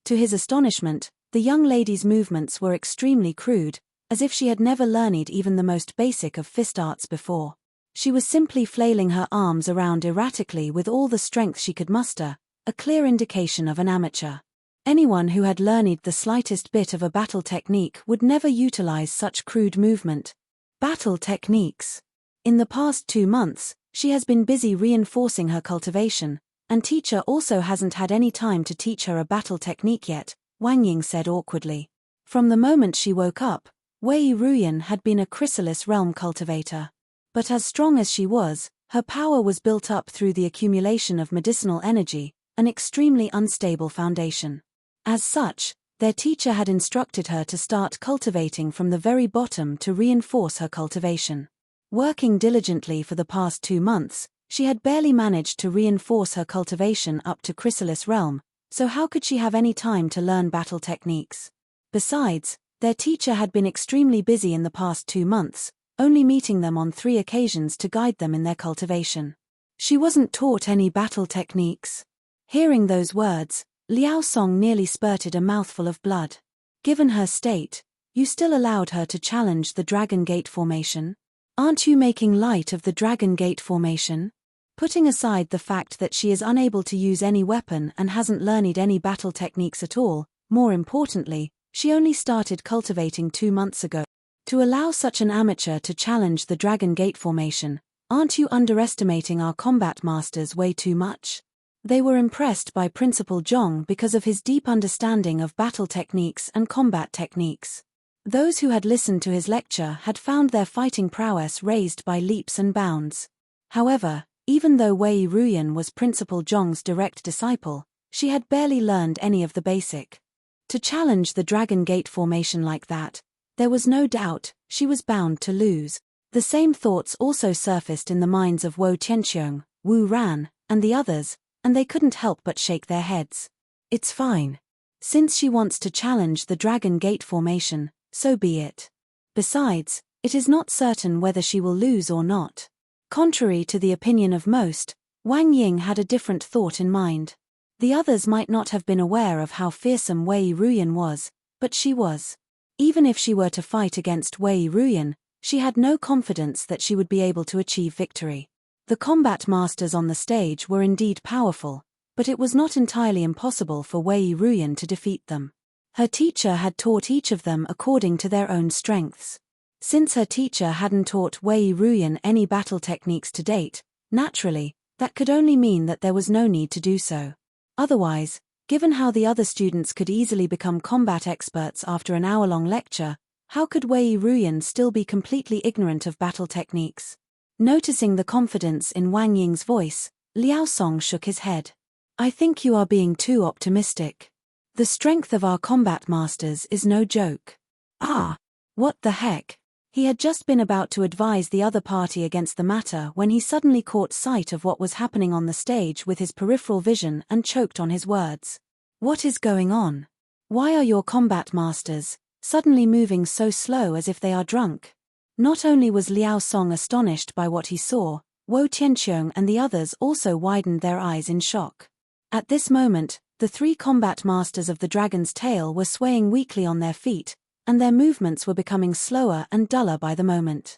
To his astonishment, the young lady's movements were extremely crude, as if she had never learned even the most basic of fist arts before. She was simply flailing her arms around erratically with all the strength she could muster, a clear indication of an amateur. Anyone who had learned the slightest bit of a battle technique would never utilize such crude movement. Battle techniques. In the past 2 months, she has been busy reinforcing her cultivation, and teacher also hasn't had any time to teach her a battle technique yet, Wang Ying said awkwardly. From the moment she woke up, Wei Ruyan had been a chrysalis realm cultivator. But as strong as she was, her power was built up through the accumulation of medicinal energy, an extremely unstable foundation. As such, their teacher had instructed her to start cultivating from the very bottom to reinforce her cultivation. Working diligently for the past 2 months, she had barely managed to reinforce her cultivation up to chrysalis realm, so how could she have any time to learn battle techniques? Besides, their teacher had been extremely busy in the past 2 months, only meeting them on 3 occasions to guide them in their cultivation. She wasn't taught any battle techniques. Hearing those words, Liao Song nearly spurted a mouthful of blood. Given her state, you still allowed her to challenge the Dragon Gate formation? Aren't you making light of the Dragon Gate formation? Putting aside the fact that she is unable to use any weapon and hasn't learned any battle techniques at all, more importantly, she only started cultivating 2 months ago. To allow such an amateur to challenge the Dragon Gate formation, aren't you underestimating our combat masters way too much? They were impressed by Principal Zhong because of his deep understanding of battle techniques and combat techniques. Those who had listened to his lecture had found their fighting prowess raised by leaps and bounds. However, even though Wei Ruyan was Principal Zhong's direct disciple, she had barely learned any of the basic. To challenge the Dragon Gate formation like that, there was no doubt she was bound to lose. The same thoughts also surfaced in the minds of Wo Tianqiong, Wu Ran, and the others, and they couldn't help but shake their heads. It's fine. Since she wants to challenge the Dragon Gate formation, so be it. Besides, it is not certain whether she will lose or not. Contrary to the opinion of most, Wang Ying had a different thought in mind. The others might not have been aware of how fearsome Wei Ruyan was, but she was. Even if she were to fight against Wei Ruyan, she had no confidence that she would be able to achieve victory. The combat masters on the stage were indeed powerful, but it was not entirely impossible for Wei Ruyan to defeat them. Her teacher had taught each of them according to their own strengths. Since her teacher hadn't taught Wei Ruyan any battle techniques to date, naturally, that could only mean that there was no need to do so. Otherwise, given how the other students could easily become combat experts after an hour-long lecture, how could Wei Ruyan still be completely ignorant of battle techniques? Noticing the confidence in Wang Ying's voice, Liao Song shook his head. I think you are being too optimistic. The strength of our combat masters is no joke. Ah! What the heck? He had just been about to advise the other party against the matter when he suddenly caught sight of what was happening on the stage with his peripheral vision and choked on his words. What is going on? Why are your combat masters suddenly moving so slow as if they are drunk? Not only was Liao Song astonished by what he saw, Wo Tianqiong and the others also widened their eyes in shock. At this moment, the 3 combat masters of the Dragon's Tail were swaying weakly on their feet, and their movements were becoming slower and duller by the moment.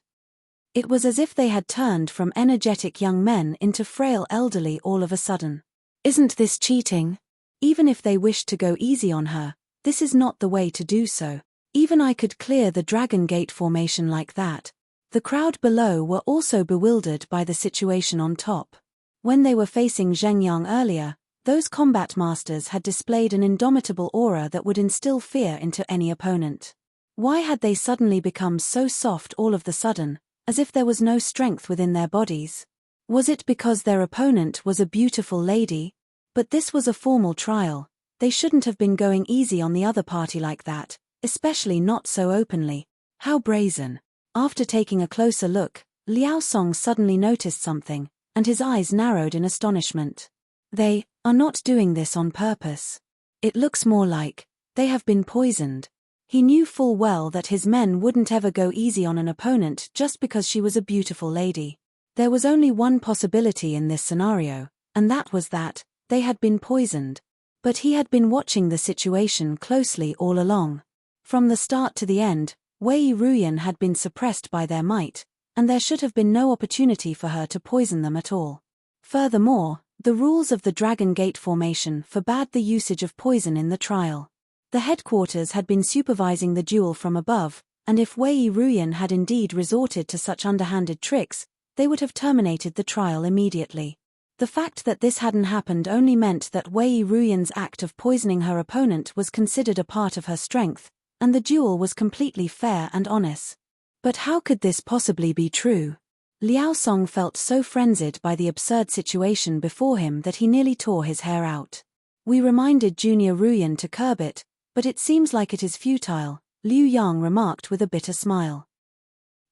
It was as if they had turned from energetic young men into frail elderly all of a sudden. Isn't this cheating? Even if they wished to go easy on her, this is not the way to do so. Even I could clear the Dragon Gate formation like that. The crowd below were also bewildered by the situation on top. When they were facing Zheng Yang earlier, those combat masters had displayed an indomitable aura that would instill fear into any opponent. Why had they suddenly become so soft all of the sudden, as if there was no strength within their bodies? Was it because their opponent was a beautiful lady? But this was a formal trial. They shouldn't have been going easy on the other party like that, especially not so openly. How brazen. After taking a closer look, Liao Song suddenly noticed something, and his eyes narrowed in astonishment. They are not doing this on purpose. It looks more like they have been poisoned. He knew full well that his men wouldn't ever go easy on an opponent just because she was a beautiful lady. There was only one possibility in this scenario, and that was that they had been poisoned. But he had been watching the situation closely all along. From the start to the end, Wei Ruyan had been suppressed by their might, and there should have been no opportunity for her to poison them at all. Furthermore, the rules of the Dragon Gate formation forbade the usage of poison in the trial. The headquarters had been supervising the duel from above, and if Wei Ruyan had indeed resorted to such underhanded tricks, they would have terminated the trial immediately. The fact that this hadn't happened only meant that Wei Ruyan's act of poisoning her opponent was considered a part of her strength, and the duel was completely fair and honest. But how could this possibly be true? Liao Song felt so frenzied by the absurd situation before him that he nearly tore his hair out. We reminded Junior Ruyan to curb it, but it seems like it is futile, Liu Yang remarked with a bitter smile.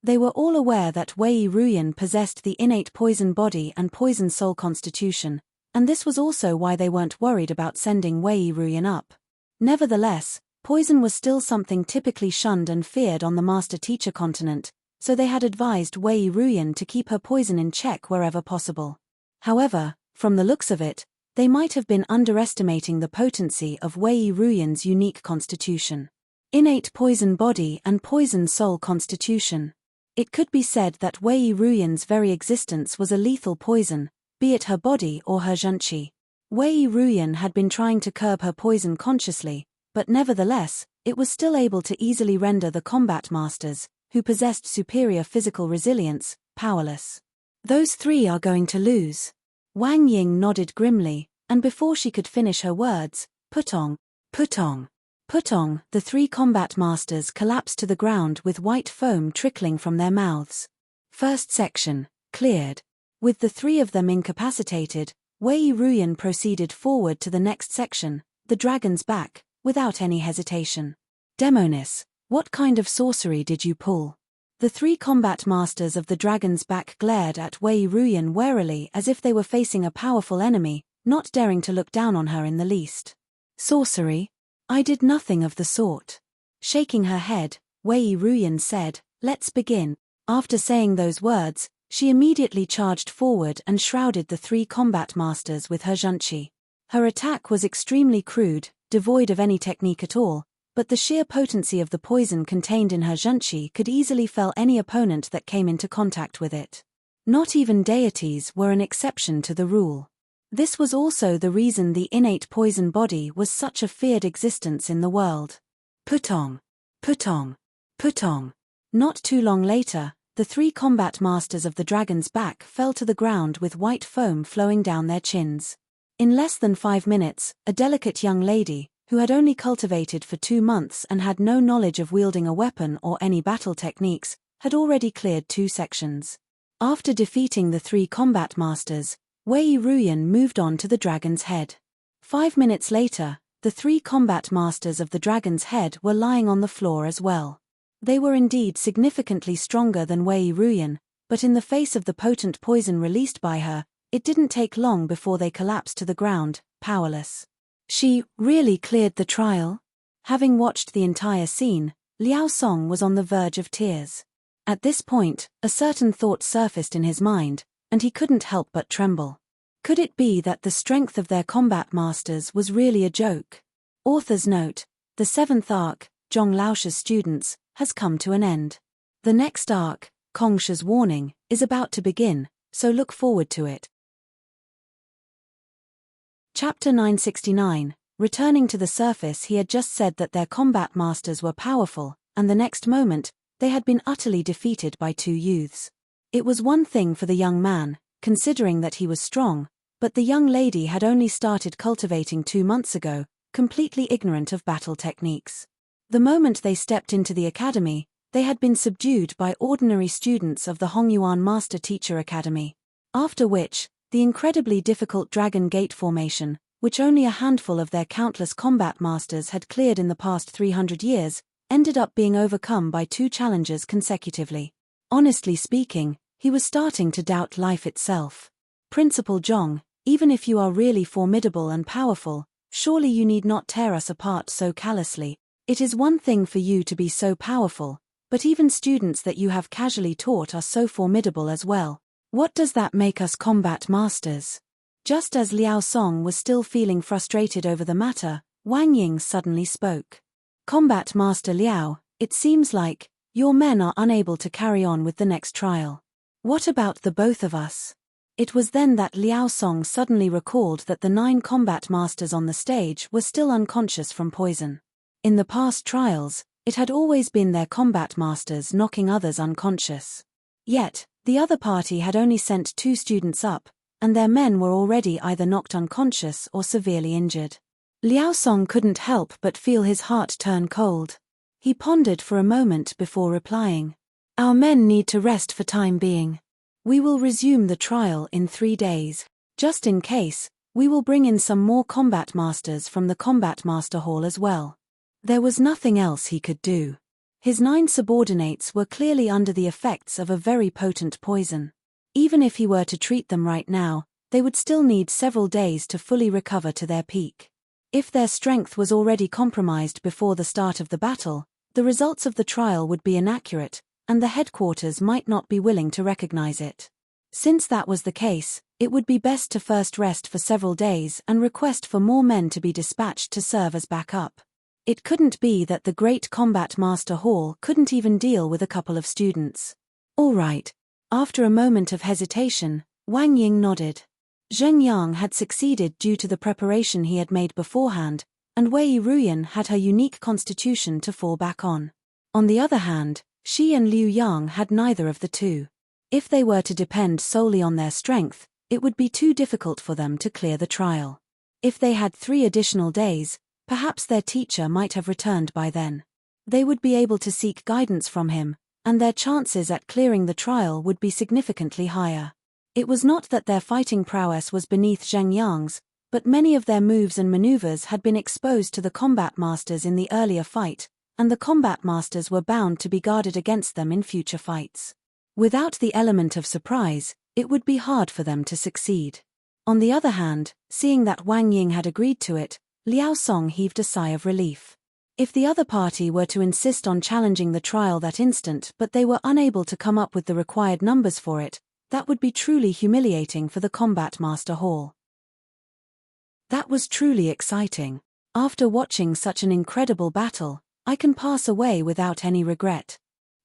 They were all aware that Wei Ruyan possessed the innate poison body and poison soul constitution, and this was also why they weren't worried about sending Wei Ruyan up. Nevertheless, poison was still something typically shunned and feared on the master-teacher continent, so they had advised Wei Ruyan to keep her poison in check wherever possible. However, from the looks of it, they might have been underestimating the potency of Wei Ruyan's unique constitution. Innate poison body and poison soul constitution. It could be said that Wei Ruyan's very existence was a lethal poison, be it her body or her zhenqi. Wei Ruyan had been trying to curb her poison consciously, but nevertheless, it was still able to easily render the combat masters, who possessed superior physical resilience, powerless. Those three are going to lose. Wang Ying nodded grimly, and before she could finish her words, Putong, Putong, Putong, the three combat masters collapsed to the ground with white foam trickling from their mouths. First section, cleared. With the three of them incapacitated, Wei Ruyan proceeded forward to the next section, the dragon's back, without any hesitation. Demonis, what kind of sorcery did you pull? The three combat masters of the dragon's back glared at Wei Ruyan warily as if they were facing a powerful enemy, not daring to look down on her in the least. Sorcery? I did nothing of the sort. Shaking her head, Wei Ruyan said, let's begin. After saying those words, she immediately charged forward and shrouded the three combat masters with her zhenqi. Her attack was extremely crude, devoid of any technique at all, but the sheer potency of the poison contained in her zhenqi could easily fell any opponent that came into contact with it. Not even deities were an exception to the rule. This was also the reason the innate poison body was such a feared existence in the world. Putong, Putong, Putong. Not too long later, the three combat masters of the dragon's back fell to the ground with white foam flowing down their chins. In less than 5 minutes, a delicate young lady, who had only cultivated for 2 months and had no knowledge of wielding a weapon or any battle techniques, had already cleared 2 sections. After defeating the 3 combat masters, Wei Ruyan moved on to the dragon's head. 5 minutes later, the 3 combat masters of the dragon's head were lying on the floor as well. They were indeed significantly stronger than Wei Ruyan, but in the face of the potent poison released by her, it didn't take long before they collapsed to the ground, powerless. She really cleared the trial? Having watched the entire scene, Liao Song was on the verge of tears. At this point, a certain thought surfaced in his mind, and he couldn't help but tremble. Could it be that the strength of their combat masters was really a joke? Author's note: the 7th arc, Zhong Laosh's students, has come to an end. The next arc, Kongsha's warning, is about to begin, so look forward to it. Chapter 969. Returning to the surface, he had just said that their combat masters were powerful, and the next moment, they had been utterly defeated by two youths. It was one thing for the young man, considering that he was strong, but the young lady had only started cultivating 2 months ago, completely ignorant of battle techniques. The moment they stepped into the academy, they had been subdued by ordinary students of the Hongyuan Master Teacher Academy. After which, the incredibly difficult Dragon Gate formation, which only a handful of their countless combat masters had cleared in the past 300 years, ended up being overcome by 2 challengers consecutively. Honestly speaking, he was starting to doubt life itself. Principal Zhong, even if you are really formidable and powerful, surely you need not tear us apart so callously. It is one thing for you to be so powerful, but even students that you have casually taught are so formidable as well. What does that make us combat masters? Just as Liao Song was still feeling frustrated over the matter, Wang Ying suddenly spoke. Combat Master Liao, it seems like your men are unable to carry on with the next trial. What about the both of us? It was then that Liao Song suddenly recalled that the 9 combat masters on the stage were still unconscious from poison. In the past trials, it had always been their combat masters knocking others unconscious. Yet, the other party had only sent 2 students up, and their men were already either knocked unconscious or severely injured. Liao Song couldn't help but feel his heart turn cold. He pondered for a moment before replying. Our men need to rest for time being. We will resume the trial in 3 days. Just in case, we will bring in some more combat masters from the Combat Master Hall as well. There was nothing else he could do. His 9 subordinates were clearly under the effects of a very potent poison. Even if he were to treat them right now, they would still need several days to fully recover to their peak. If their strength was already compromised before the start of the battle, the results of the trial would be inaccurate, and the headquarters might not be willing to recognize it. Since that was the case, it would be best to first rest for several days and request for more men to be dispatched to serve as backup. It couldn't be that the Great Combat Master Hall couldn't even deal with a couple of students. All right. After a moment of hesitation, Wang Ying nodded. Zheng Yang had succeeded due to the preparation he had made beforehand, and Wei Ruyan had her unique constitution to fall back on. On the other hand, Shi and Liu Yang had neither of the two. If they were to depend solely on their strength, it would be too difficult for them to clear the trial. If they had 3 additional days, perhaps their teacher might have returned by then. They would be able to seek guidance from him, and their chances at clearing the trial would be significantly higher. It was not that their fighting prowess was beneath Zheng Yang's, but many of their moves and maneuvers had been exposed to the combat masters in the earlier fight, and the combat masters were bound to be guarded against them in future fights. Without the element of surprise, it would be hard for them to succeed. On the other hand, seeing that Wang Ying had agreed to it, Liao Song heaved a sigh of relief. If the other party were to insist on challenging the trial that instant but they were unable to come up with the required numbers for it, that would be truly humiliating for the Combat Master Hall. That was truly exciting. After watching such an incredible battle, I can pass away without any regret.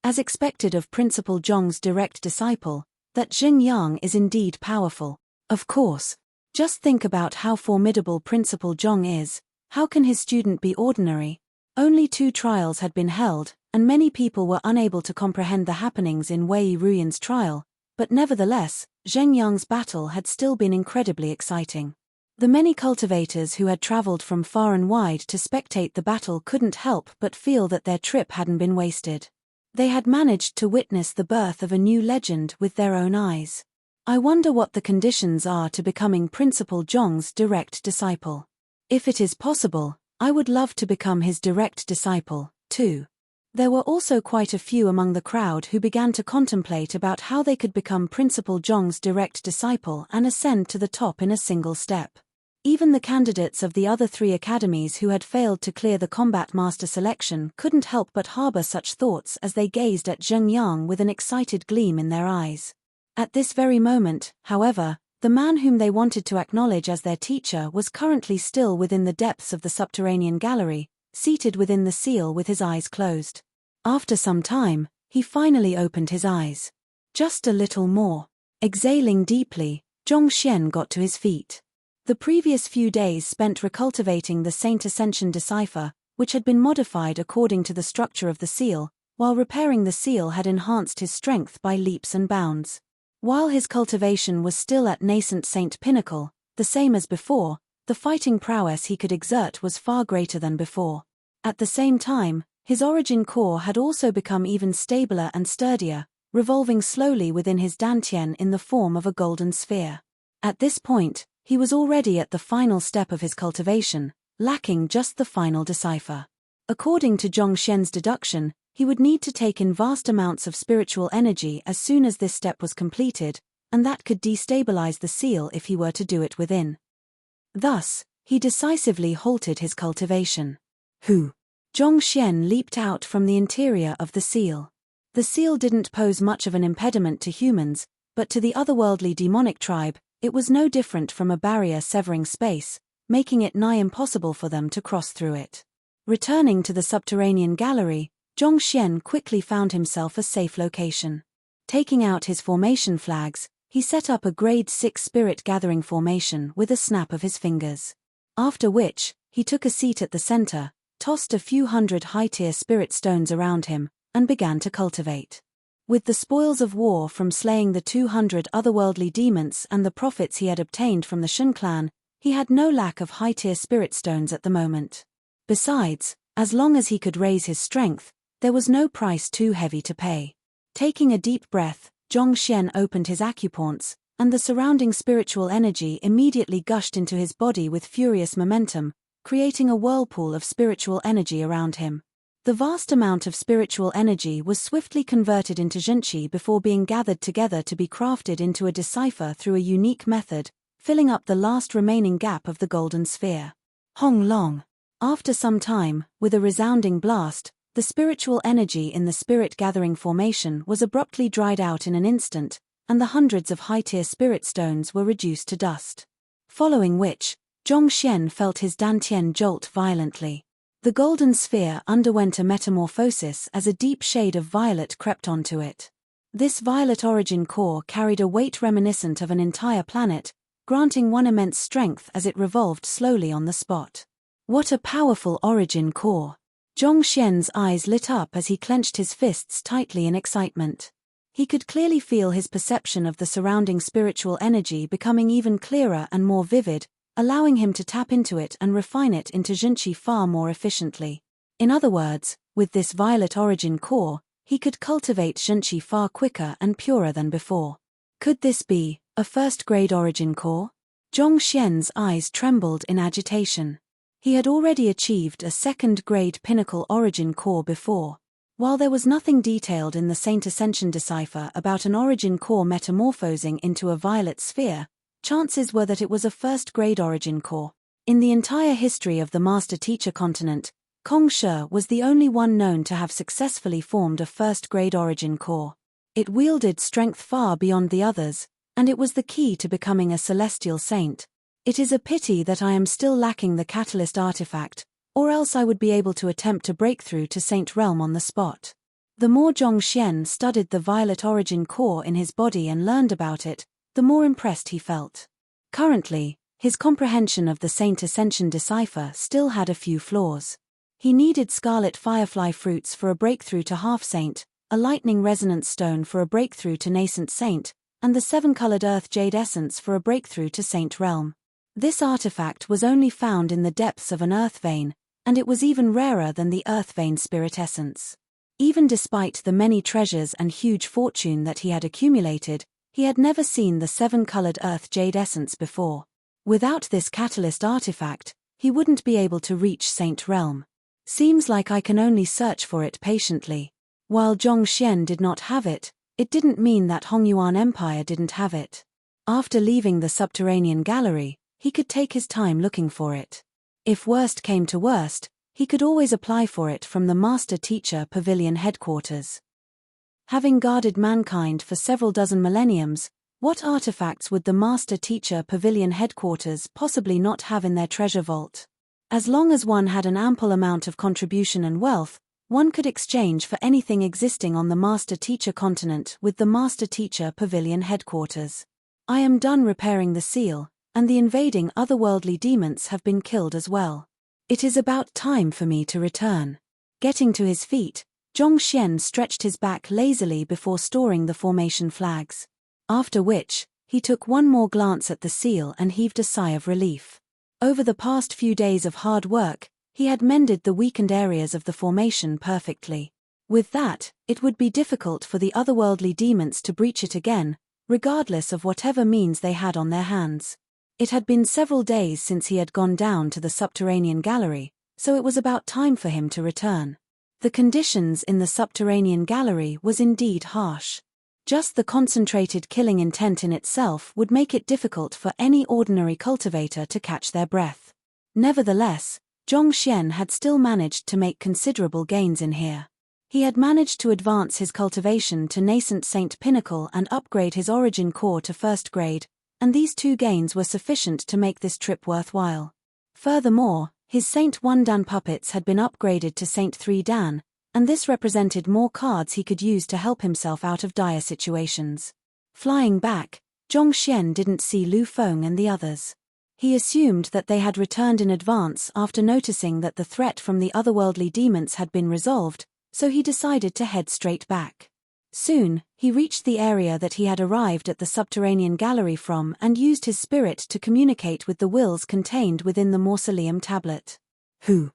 As expected of Principal Zhong's direct disciple, that Zheng Yang is indeed powerful. Of course. Just think about how formidable Principal Zhong is. How can his student be ordinary? Only 2 trials had been held, and many people were unable to comprehend the happenings in Wei Ruyan's trial, but nevertheless, Zheng Yang's battle had still been incredibly exciting. The many cultivators who had traveled from far and wide to spectate the battle couldn't help but feel that their trip hadn't been wasted. They had managed to witness the birth of a new legend with their own eyes. I wonder what the conditions are to becoming Principal Zhong's direct disciple. If it is possible, I would love to become his direct disciple, too. There were also quite a few among the crowd who began to contemplate about how they could become Principal Zhong's direct disciple and ascend to the top in a single step. Even the candidates of the other 3 academies who had failed to clear the combat master selection couldn't help but harbor such thoughts as they gazed at Zheng Yang with an excited gleam in their eyes. At this very moment, however, the man whom they wanted to acknowledge as their teacher was currently still within the depths of the subterranean gallery, seated within the seal with his eyes closed. After some time, he finally opened his eyes. Just a little more. Exhaling deeply, Zhongxian got to his feet. The previous few days spent recultivating the Saint Ascension decipher, which had been modified according to the structure of the seal, while repairing the seal had enhanced his strength by leaps and bounds. While his cultivation was still at nascent saint pinnacle, the same as before, the fighting prowess he could exert was far greater than before. At the same time, his origin core had also become even stabler and sturdier, revolving slowly within his dantian in the form of a golden sphere. At this point, he was already at the final step of his cultivation, lacking just the final decipher. According to Zhongxian's deduction, he would need to take in vast amounts of spiritual energy as soon as this step was completed, and that could destabilize the seal if he were to do it within. Thus, he decisively halted his cultivation. Who? Zhongxian leaped out from the interior of the seal. The seal didn't pose much of an impediment to humans, but to the otherworldly demonic tribe, it was no different from a barrier severing space, making it nigh impossible for them to cross through it. Returning to the subterranean gallery, Zhongxian quickly found himself a safe location. Taking out his formation flags, he set up a grade 6 spirit gathering formation with a snap of his fingers. After which, he took a seat at the center, tossed a few hundred high-tier spirit stones around him, and began to cultivate. With the spoils of war from slaying the 200 otherworldly demons and the profits he had obtained from the Shun clan, he had no lack of high-tier spirit stones at the moment. Besides, as long as he could raise his strength, there was no price too heavy to pay. Taking a deep breath, Zhongxian opened his acupoints, and the surrounding spiritual energy immediately gushed into his body with furious momentum, creating a whirlpool of spiritual energy around him. The vast amount of spiritual energy was swiftly converted into zhenqi before being gathered together to be crafted into a decipher through a unique method, filling up the last remaining gap of the golden sphere. Hong Long. After some time, with a resounding blast, the spiritual energy in the spirit gathering formation was abruptly dried out in an instant, and the hundreds of high-tier spirit stones were reduced to dust. Following which, Zhongxian felt his dantian jolt violently. The golden sphere underwent a metamorphosis as a deep shade of violet crept onto it. This violet origin core carried a weight reminiscent of an entire planet, granting one immense strength as it revolved slowly on the spot. What a powerful origin core! Zhongxian's eyes lit up as he clenched his fists tightly in excitement. He could clearly feel his perception of the surrounding spiritual energy becoming even clearer and more vivid, allowing him to tap into it and refine it into zhenqi far more efficiently. In other words, with this violet origin core, he could cultivate zhenqi far quicker and purer than before. Could this be a first-grade origin core? Zhongxian's eyes trembled in agitation. He had already achieved a second-grade pinnacle origin core before. While there was nothing detailed in the Saint Ascension decipher about an origin core metamorphosing into a violet sphere, chances were that it was a first-grade origin core. In the entire history of the Master-Teacher continent, Kong Shi was the only one known to have successfully formed a first-grade origin core. It wielded strength far beyond the others, and it was the key to becoming a celestial saint. It is a pity that I am still lacking the catalyst artifact, or else I would be able to attempt a breakthrough to Saint Realm on the spot. The more Zhongxian studied the violet origin core in his body and learned about it, the more impressed he felt. Currently, his comprehension of the Saint Ascension decipher still had a few flaws. He needed scarlet firefly fruits for a breakthrough to half-saint, a lightning resonance stone for a breakthrough to nascent saint, and the 7-colored earth jade essence for a breakthrough to Saint Realm. This artifact was only found in the depths of an earth vein, and it was even rarer than the earth vein spirit essence. Even despite the many treasures and huge fortune that he had accumulated, he had never seen the 7-colored earth jade essence before. Without this catalyst artifact, he wouldn't be able to reach Saint Realm. Seems like I can only search for it patiently. While Zhongxian did not have it, it didn't mean that Hongyuan Empire didn't have it. After leaving the subterranean gallery, he could take his time looking for it. If worst came to worst, he could always apply for it from the Master-Teacher Pavilion headquarters. Having guarded mankind for several dozen millenniums, what artifacts would the Master-Teacher Pavilion headquarters possibly not have in their treasure vault? As long as one had an ample amount of contribution and wealth, one could exchange for anything existing on the Master-Teacher continent with the Master-Teacher Pavilion headquarters. I am done repairing the seal, and the invading otherworldly demons have been killed as well. It is about time for me to return. Getting to his feet, Zhongxian stretched his back lazily before storing the formation flags. After which, he took one more glance at the seal and heaved a sigh of relief. Over the past few days of hard work, he had mended the weakened areas of the formation perfectly. With that, it would be difficult for the otherworldly demons to breach it again, regardless of whatever means they had on their hands. It had been several days since he had gone down to the subterranean gallery, so it was about time for him to return. The conditions in the subterranean gallery was indeed harsh. Just the concentrated killing intent in itself would make it difficult for any ordinary cultivator to catch their breath. Nevertheless, Zhongxian had still managed to make considerable gains in here. He had managed to advance his cultivation to nascent Saint Pinnacle and upgrade his origin core to first grade, and these two gains were sufficient to make this trip worthwhile. Furthermore, his Saint 1 Dan puppets had been upgraded to Saint 3 Dan, and this represented more cards he could use to help himself out of dire situations. Flying back, Zhongxian didn't see Lu Feng and the others. He assumed that they had returned in advance after noticing that the threat from the otherworldly demons had been resolved, so he decided to head straight back. Soon, he reached the area that he had arrived at the subterranean gallery from and used his spirit to communicate with the wills contained within the mausoleum tablet. Who?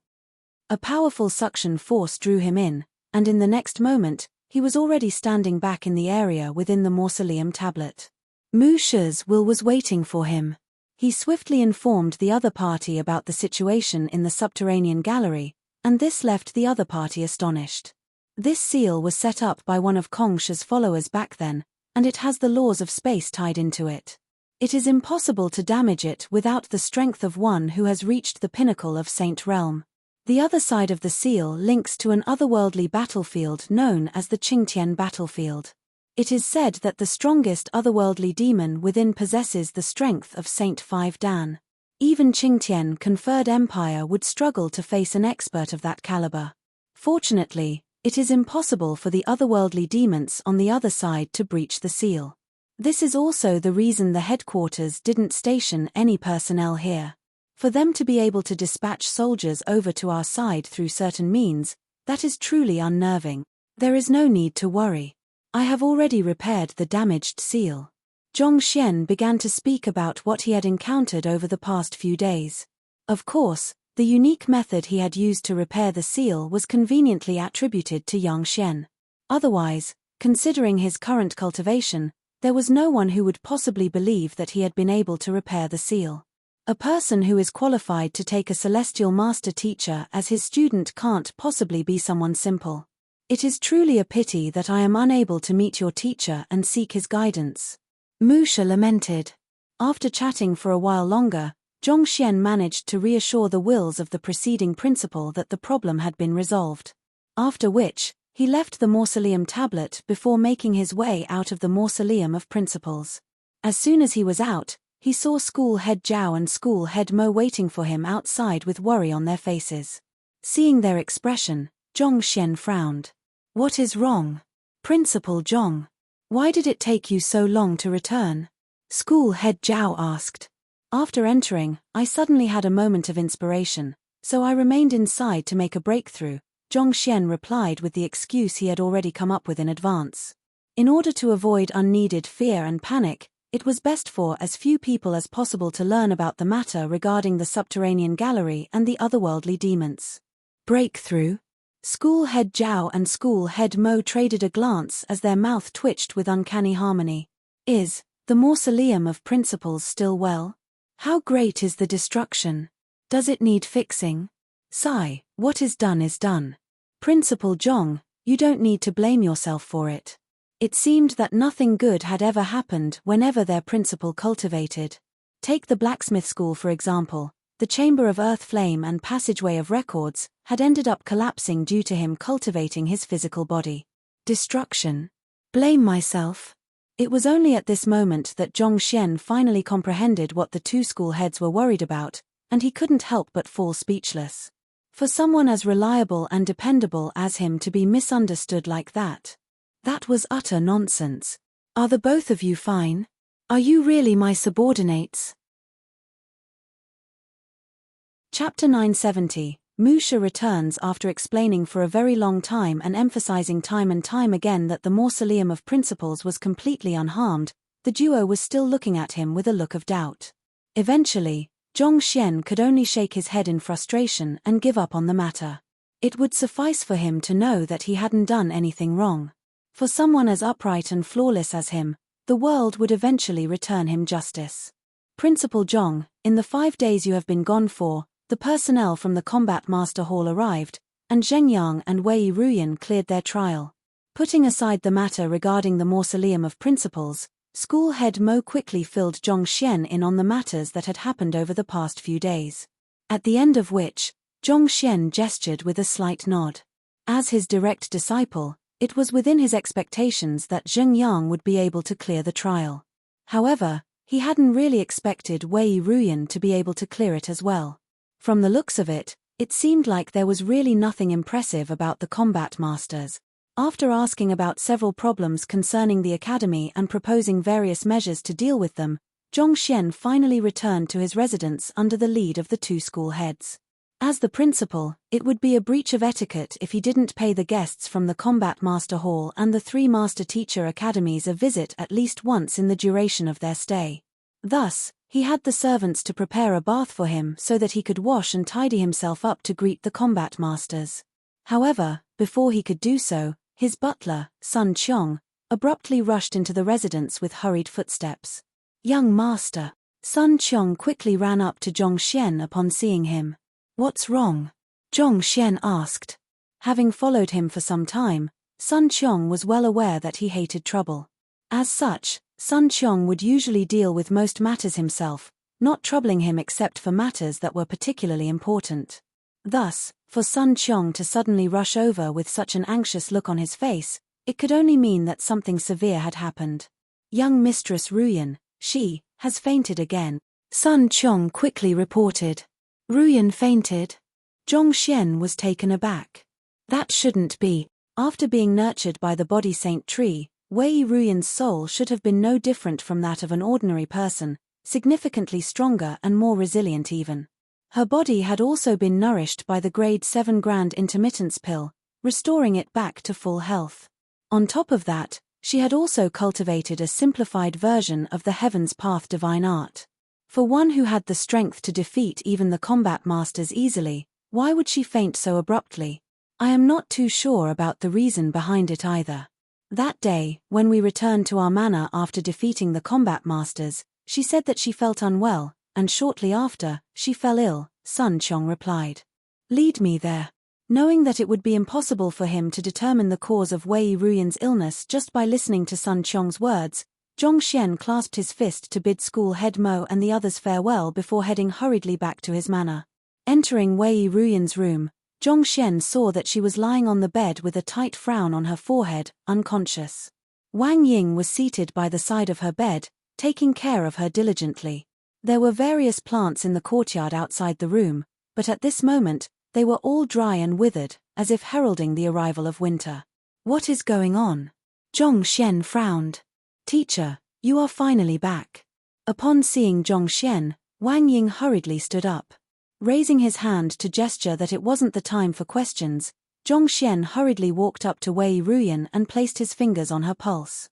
A powerful suction force drew him in, and in the next moment, he was already standing back in the area within the mausoleum tablet. Mu Shi's will was waiting for him. He swiftly informed the other party about the situation in the subterranean gallery, and this left the other party astonished. This seal was set up by one of Kong Shi's followers back then, and it has the laws of space tied into it. It is impossible to damage it without the strength of one who has reached the pinnacle of Saint Realm. The other side of the seal links to an otherworldly battlefield known as the Qingtian battlefield. It is said that the strongest otherworldly demon within possesses the strength of Saint 5 Dan. Even Qingtian conferred empire would struggle to face an expert of that caliber. Fortunately, it is impossible for the otherworldly demons on the other side to breach the seal. This is also the reason the headquarters didn't station any personnel here. For them to be able to dispatch soldiers over to our side through certain means, that is truly unnerving. There is no need to worry. I have already repaired the damaged seal. Zhongxian began to speak about what he had encountered over the past few days. Of course, the unique method he had used to repair the seal was conveniently attributed to Yang Xian. Otherwise, considering his current cultivation, there was no one who would possibly believe that he had been able to repair the seal. A person who is qualified to take a celestial master teacher as his student can't possibly be someone simple. It is truly a pity that I am unable to meet your teacher and seek his guidance. Mu Shi lamented. After chatting for a while longer, Zhongxian managed to reassure the wills of the preceding principal that the problem had been resolved. After which, he left the mausoleum tablet before making his way out of the mausoleum of principals. As soon as he was out, he saw school head Zhao and school head Mo waiting for him outside with worry on their faces. Seeing their expression, Zhongxian frowned. What is wrong? Principal Zhong. Why did it take you so long to return? School head Zhao asked. After entering, I suddenly had a moment of inspiration, so I remained inside to make a breakthrough, Zhongxian replied with the excuse he had already come up with in advance. In order to avoid unneeded fear and panic, it was best for as few people as possible to learn about the matter regarding the subterranean gallery and the otherworldly demons. Breakthrough? School head Zhao and school head Mo traded a glance as their mouth twitched with uncanny harmony. Is the mausoleum of principals still well? How great is the destruction? Does it need fixing? Sigh, what is done is done. Principal Zhong, you don't need to blame yourself for it. It seemed that nothing good had ever happened whenever their principal cultivated. Take the blacksmith school for example. The Chamber of Earth Flame and Passageway of Records had ended up collapsing due to him cultivating his physical body. Destruction. Blame myself. It was only at this moment that Zhongxian finally comprehended what the two school heads were worried about, and he couldn't help but fall speechless. For someone as reliable and dependable as him to be misunderstood like that. That was utter nonsense. Are the both of you fine? Are you really my subordinates? Chapter 970. Musha returns after explaining for a very long time and emphasizing time and time again that the mausoleum of principles was completely unharmed. The duo was still looking at him with a look of doubt. Eventually, Zhongxian could only shake his head in frustration and give up on the matter. It would suffice for him to know that he hadn't done anything wrong. For someone as upright and flawless as him, the world would eventually return him justice. Principal Zhong, in the 5 days you have been gone for, the personnel from the Combat Master Hall arrived, and Zhengyang and Wei Ruyan cleared their trial. Putting aside the matter regarding the Mausoleum of Principles, School Head Mo quickly filled Zhongxian in on the matters that had happened over the past few days. At the end of which, Zhongxian gestured with a slight nod. As his direct disciple, it was within his expectations that Zhengyang would be able to clear the trial. However, he hadn't really expected Wei Ruyan to be able to clear it as well. From the looks of it, it seemed like there was really nothing impressive about the combat masters. After asking about several problems concerning the academy and proposing various measures to deal with them, Zhongxian finally returned to his residence under the lead of the 2 school heads. As the principal, it would be a breach of etiquette if he didn't pay the guests from the Combat Master Hall and the 3 Master Teacher Academies a visit at least once in the duration of their stay. Thus, he had the servants to prepare a bath for him so that he could wash and tidy himself up to greet the combat masters. However, before he could do so, his butler, Sun Qiong, abruptly rushed into the residence with hurried footsteps. "Young master." Sun Qiong quickly ran up to Zhongxian upon seeing him. "What's wrong?" Zhongxian asked. Having followed him for some time, Sun Qiong was well aware that he hated trouble. As such, Sun Qiong would usually deal with most matters himself, not troubling him except for matters that were particularly important. Thus, for Sun Qiong to suddenly rush over with such an anxious look on his face, it could only mean that something severe had happened. "Young Mistress Ruyan, she has fainted again," Sun Qiong quickly reported. "Ruyan fainted?" Zhongxian was taken aback. That shouldn't be. After being nurtured by the body saint tree, Wei Ruyan's soul should have been no different from that of an ordinary person, significantly stronger and more resilient even. Her body had also been nourished by the grade 7 grand intermittence pill, restoring it back to full health. On top of that, she had also cultivated a simplified version of the Heaven's Path divine art. For one who had the strength to defeat even the combat masters easily, why would she faint so abruptly? I am not too sure about the reason behind it either. That day, when we returned to our manor after defeating the combat masters, she said that she felt unwell, and shortly after, she fell ill, Sun Qiong replied. "Lead me there." Knowing that it would be impossible for him to determine the cause of Wei Ruyan's illness just by listening to Sun Qiong's words, Zhongxian clasped his fist to bid school head Mo and the others farewell before heading hurriedly back to his manor. Entering Wei Ruyan's room, Zhongxian saw that she was lying on the bed with a tight frown on her forehead, unconscious. Wang Ying was seated by the side of her bed, taking care of her diligently. There were various plants in the courtyard outside the room, but at this moment, they were all dry and withered, as if heralding the arrival of winter. "What is going on?" Zhongxian frowned. "Teacher, you are finally back." Upon seeing Zhongxian, Wang Ying hurriedly stood up. Raising his hand to gesture that it wasn't the time for questions, Zhongxian hurriedly walked up to Wei Ruyan and placed his fingers on her pulse.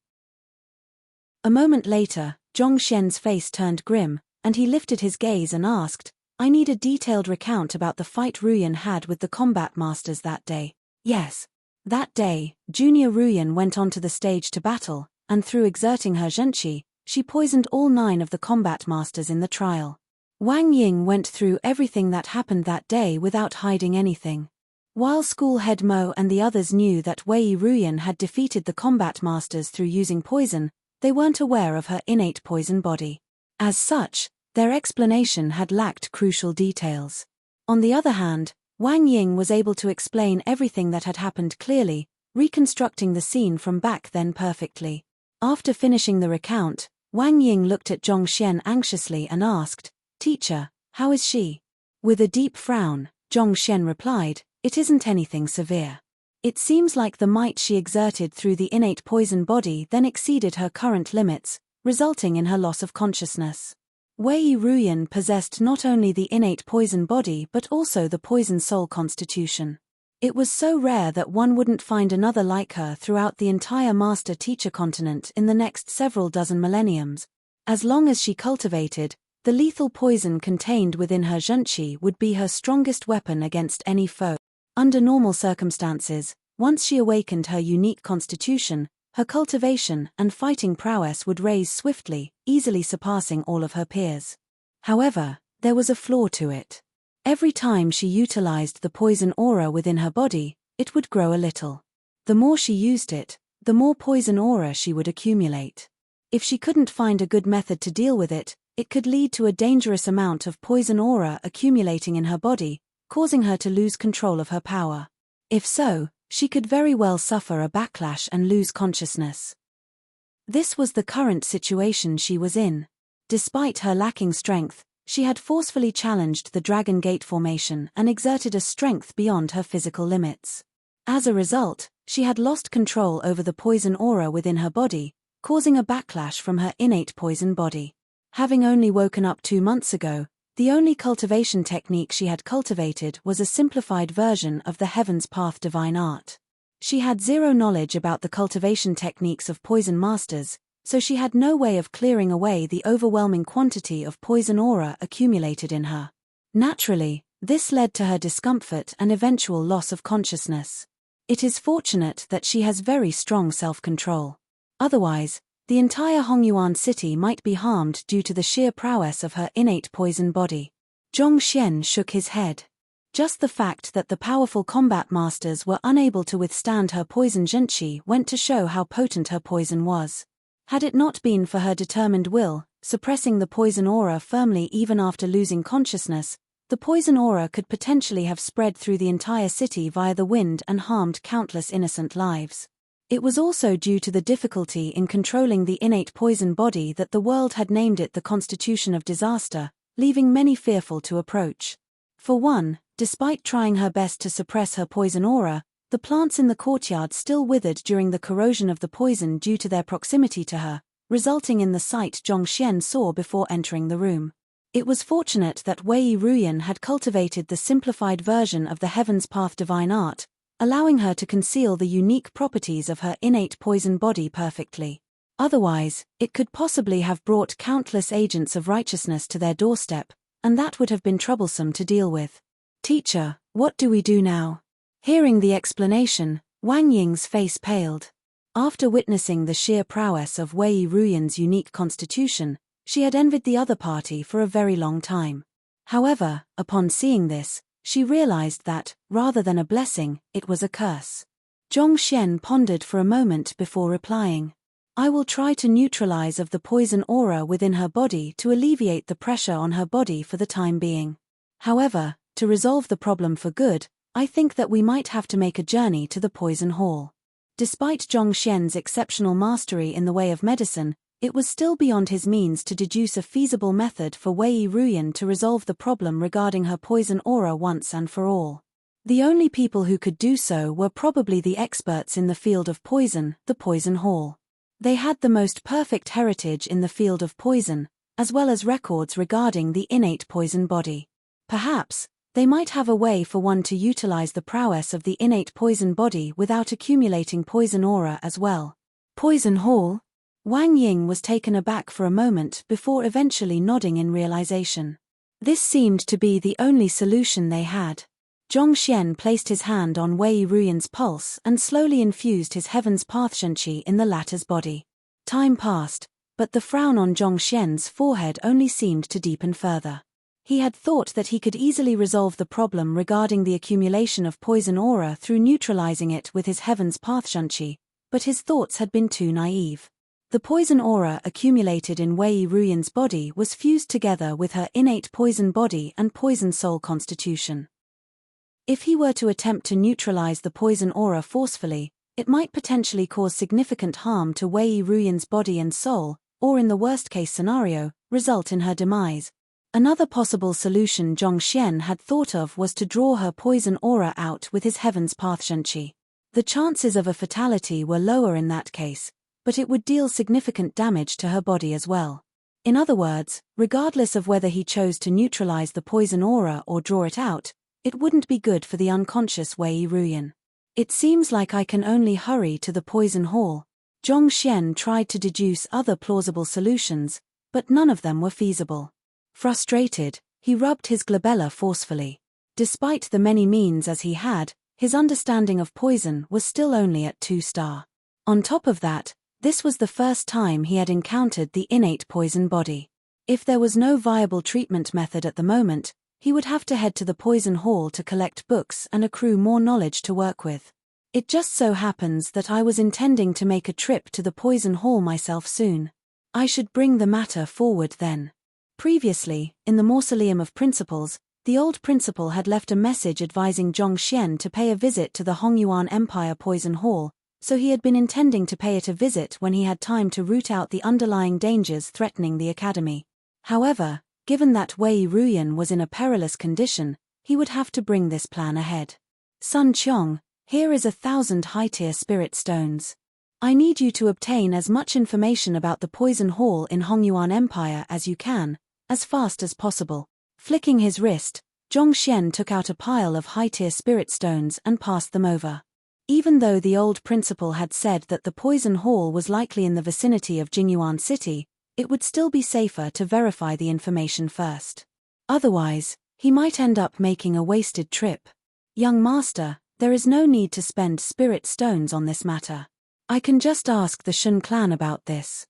A moment later, Zhongxian's face turned grim, and he lifted his gaze and asked, "I need a detailed recount about the fight Ruyan had with the combat masters that day." "Yes." That day, Junior Ruyan went onto the stage to battle, and through exerting her zhenqi, she poisoned all 9 of the combat masters in the trial. Wang Ying went through everything that happened that day without hiding anything. While school head Mo and the others knew that Wei Ruyan had defeated the combat masters through using poison, they weren't aware of her innate poison body. As such, their explanation had lacked crucial details. On the other hand, Wang Ying was able to explain everything that had happened clearly, reconstructing the scene from back then perfectly. After finishing the recount, Wang Ying looked at Zhongxian anxiously and asked, "Teacher, how is she?" With a deep frown, Zhongxian replied, "It isn't anything severe. It seems like the might she exerted through the innate poison body then exceeded her current limits, resulting in her loss of consciousness." Wei Ruyan possessed not only the innate poison body but also the poison soul constitution. It was so rare that one wouldn't find another like her throughout the entire master-teacher continent in the next several dozen millenniums. As long as she cultivated, the lethal poison contained within her zhenqi would be her strongest weapon against any foe. Under normal circumstances, once she awakened her unique constitution, her cultivation and fighting prowess would rise swiftly, easily surpassing all of her peers. However, there was a flaw to it. Every time she utilized the poison aura within her body, it would grow a little. The more she used it, the more poison aura she would accumulate. If she couldn't find a good method to deal with it, it could lead to a dangerous amount of poison aura accumulating in her body, causing her to lose control of her power. If so, she could very well suffer a backlash and lose consciousness. This was the current situation she was in. Despite her lacking strength, she had forcefully challenged the Dragon Gate formation and exerted a strength beyond her physical limits. As a result, she had lost control over the poison aura within her body, causing a backlash from her innate poison body. Having only woken up 2 months ago, the only cultivation technique she had cultivated was a simplified version of the Heaven's Path divine art. She had zero knowledge about the cultivation techniques of poison masters, so she had no way of clearing away the overwhelming quantity of poison aura accumulated in her. Naturally, this led to her discomfort and eventual loss of consciousness. It is fortunate that she has very strong self-control. Otherwise, the entire Hongyuan city might be harmed due to the sheer prowess of her innate poison body. Zhongxian shook his head. Just the fact that the powerful combat masters were unable to withstand her poison zhenqi went to show how potent her poison was. Had it not been for her determined will, suppressing the poison aura firmly even after losing consciousness, the poison aura could potentially have spread through the entire city via the wind and harmed countless innocent lives. It was also due to the difficulty in controlling the innate poison body that the world had named it the Constitution of Disaster, leaving many fearful to approach. For one, despite trying her best to suppress her poison aura, the plants in the courtyard still withered during the corrosion of the poison due to their proximity to her, resulting in the sight Zhongxian saw before entering the room. It was fortunate that Wei Ruyan had cultivated the simplified version of the Heaven's Path divine art, allowing her to conceal the unique properties of her innate poison body perfectly. Otherwise, it could possibly have brought countless agents of righteousness to their doorstep, and that would have been troublesome to deal with. "Teacher, what do we do now?" Hearing the explanation, Wang Ying's face paled. After witnessing the sheer prowess of Wei Ruyan's unique constitution, she had envied the other party for a very long time. However, upon seeing this, she realized that, rather than a blessing, it was a curse. Zhongxian pondered for a moment before replying. "I will try to neutralize of the poison aura within her body to alleviate the pressure on her body for the time being. However, to resolve the problem for good, I think that we might have to make a journey to the poison hall." Despite Zhongxian's exceptional mastery in the way of medicine, it was still beyond his means to deduce a feasible method for Wei Ruyan to resolve the problem regarding her poison aura once and for all. The only people who could do so were probably the experts in the field of poison, the poison hall. They had the most perfect heritage in the field of poison, as well as records regarding the innate poison body. Perhaps, they might have a way for one to utilize the prowess of the innate poison body without accumulating poison aura as well. Poison hall? Wang Ying was taken aback for a moment before eventually nodding in realization. This seemed to be the only solution they had. Zhongxian placed his hand on Wei Ruyan's pulse and slowly infused his Heaven's Path Shenqi in the latter's body. Time passed, but the frown on Zhongxian's forehead only seemed to deepen further. He had thought that he could easily resolve the problem regarding the accumulation of poison aura through neutralizing it with his Heaven's Path Shenqi, but his thoughts had been too naive. The poison aura accumulated in Wei Ruyan's body was fused together with her innate poison body and poison soul constitution. If he were to attempt to neutralize the poison aura forcefully, it might potentially cause significant harm to Wei Ruyan's body and soul, or in the worst-case scenario, result in her demise. Another possible solution Zhongxian had thought of was to draw her poison aura out with his Heaven's Path Shenqi. The chances of a fatality were lower in that case, but it would deal significant damage to her body as well. In other words, regardless of whether he chose to neutralize the poison aura or draw it out, it wouldn't be good for the unconscious Wei Ruyan. It seems like I can only hurry to the poison hall. Zhongxian tried to deduce other plausible solutions, but none of them were feasible. Frustrated, he rubbed his glabella forcefully. Despite the many means as he had, his understanding of poison was still only at 2-star. On top of that, this was the first time he had encountered the innate poison body. If there was no viable treatment method at the moment, he would have to head to the poison hall to collect books and accrue more knowledge to work with. It just so happens that I was intending to make a trip to the poison hall myself soon. I should bring the matter forward then. Previously, in the Mausoleum of Principles, the old principal had left a message advising Zhongxian to pay a visit to the Hongyuan Empire Poison Hall, so he had been intending to pay it a visit when he had time to root out the underlying dangers threatening the academy. However, given that Wei Ruyan was in a perilous condition, he would have to bring this plan ahead. Sun Qiong, here is 1,000 high-tier spirit stones. I need you to obtain as much information about the poison hall in Hongyuan Empire as you can, as fast as possible. Flicking his wrist, Zhongxian took out a pile of high-tier spirit stones and passed them over. Even though the old principal had said that the poison hall was likely in the vicinity of Jingyuan City, it would still be safer to verify the information first. Otherwise, he might end up making a wasted trip. Young master, there is no need to spend spirit stones on this matter. I can just ask the Shun clan about this.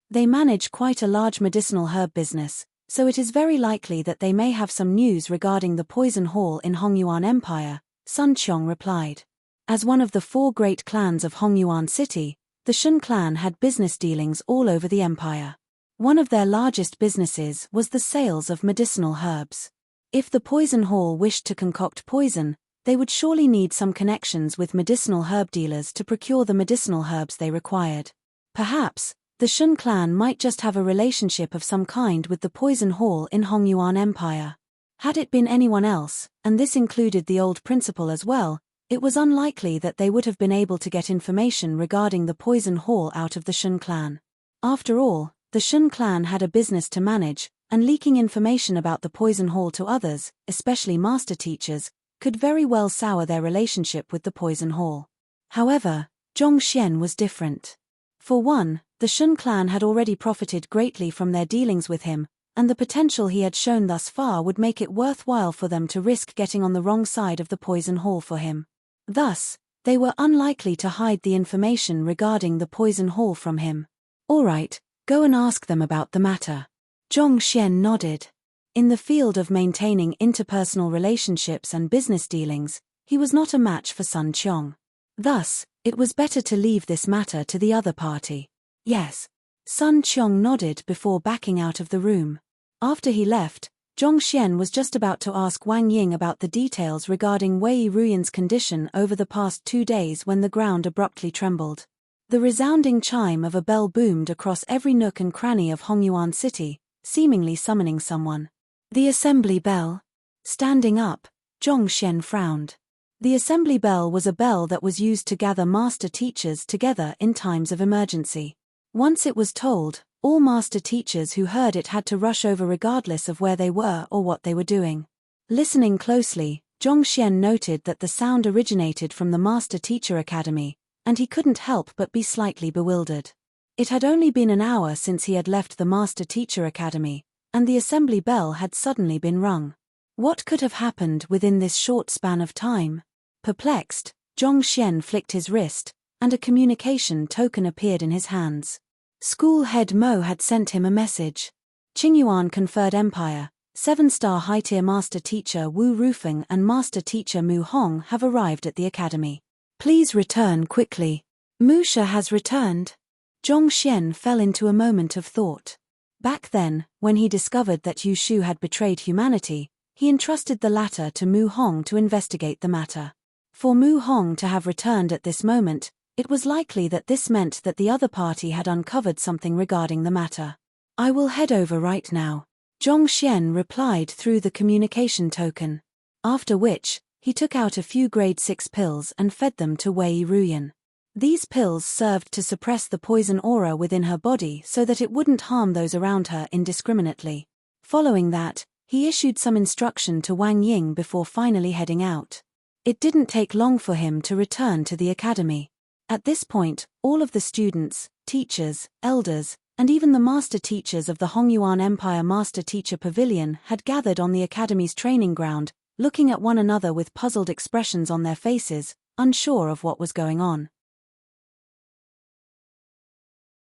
They manage quite a large medicinal herb business, so it is very likely that they may have some news regarding the poison hall in Hongyuan Empire, Sun Qiong replied. As one of the 4 great clans of Hongyuan City, the Shun clan had business dealings all over the empire. One of their largest businesses was the sales of medicinal herbs. If the poison hall wished to concoct poison, they would surely need some connections with medicinal herb dealers to procure the medicinal herbs they required. Perhaps, the Shun clan might just have a relationship of some kind with the poison hall in Hongyuan Empire. Had it been anyone else, and this included the old principal as well, it was unlikely that they would have been able to get information regarding the poison hall out of the Shun clan. After all, the Shun clan had a business to manage, and leaking information about the poison hall to others, especially master teachers, could very well sour their relationship with the poison hall. However, Zhongxian was different. For one, the Shun clan had already profited greatly from their dealings with him, and the potential he had shown thus far would make it worthwhile for them to risk getting on the wrong side of the poison hall for him. Thus, they were unlikely to hide the information regarding the poison hall from him. All right, go and ask them about the matter. Zhongxian nodded. In the field of maintaining interpersonal relationships and business dealings, he was not a match for Sun Qiong. Thus, it was better to leave this matter to the other party. Yes. Sun Qiong nodded before backing out of the room. After he left, Zhongxian was just about to ask Wang Ying about the details regarding Wei Ruyan's condition over the past 2 days when the ground abruptly trembled. The resounding chime of a bell boomed across every nook and cranny of Hongyuan City, seemingly summoning someone. The assembly bell. Standing up, Zhongxian frowned. The assembly bell was a bell that was used to gather master teachers together in times of emergency. Once it was tolled, all master teachers who heard it had to rush over regardless of where they were or what they were doing. Listening closely, Zhongxian noted that the sound originated from the Master Teacher Academy, and he couldn't help but be slightly bewildered. It had only been an hour since he had left the Master Teacher Academy, and the assembly bell had suddenly been rung. What could have happened within this short span of time? Perplexed, Zhongxian flicked his wrist, and a communication token appeared in his hands. School head Mo had sent him a message. Qingyuan conferred Empire, 7-star high-tier Master Teacher Wu Rufeng and Master Teacher Mu Hong have arrived at the academy. Please return quickly. Musha has returned. Zhongxian fell into a moment of thought. Back then, when he discovered that Yu Shu had betrayed humanity, he entrusted the latter to Mu Hong to investigate the matter. For Mu Hong to have returned at this moment, it was likely that this meant that the other party had uncovered something regarding the matter. I will head over right now. Zhongxian replied through the communication token. After which, he took out a few grade 6 pills and fed them to Wei Ruyan. These pills served to suppress the poison aura within her body so that it wouldn't harm those around her indiscriminately. Following that, he issued some instruction to Wang Ying before finally heading out. It didn't take long for him to return to the academy. At this point, all of the students, teachers, elders, and even the master teachers of the Hongyuan Empire Master Teacher Pavilion had gathered on the academy's training ground, looking at one another with puzzled expressions on their faces, unsure of what was going on.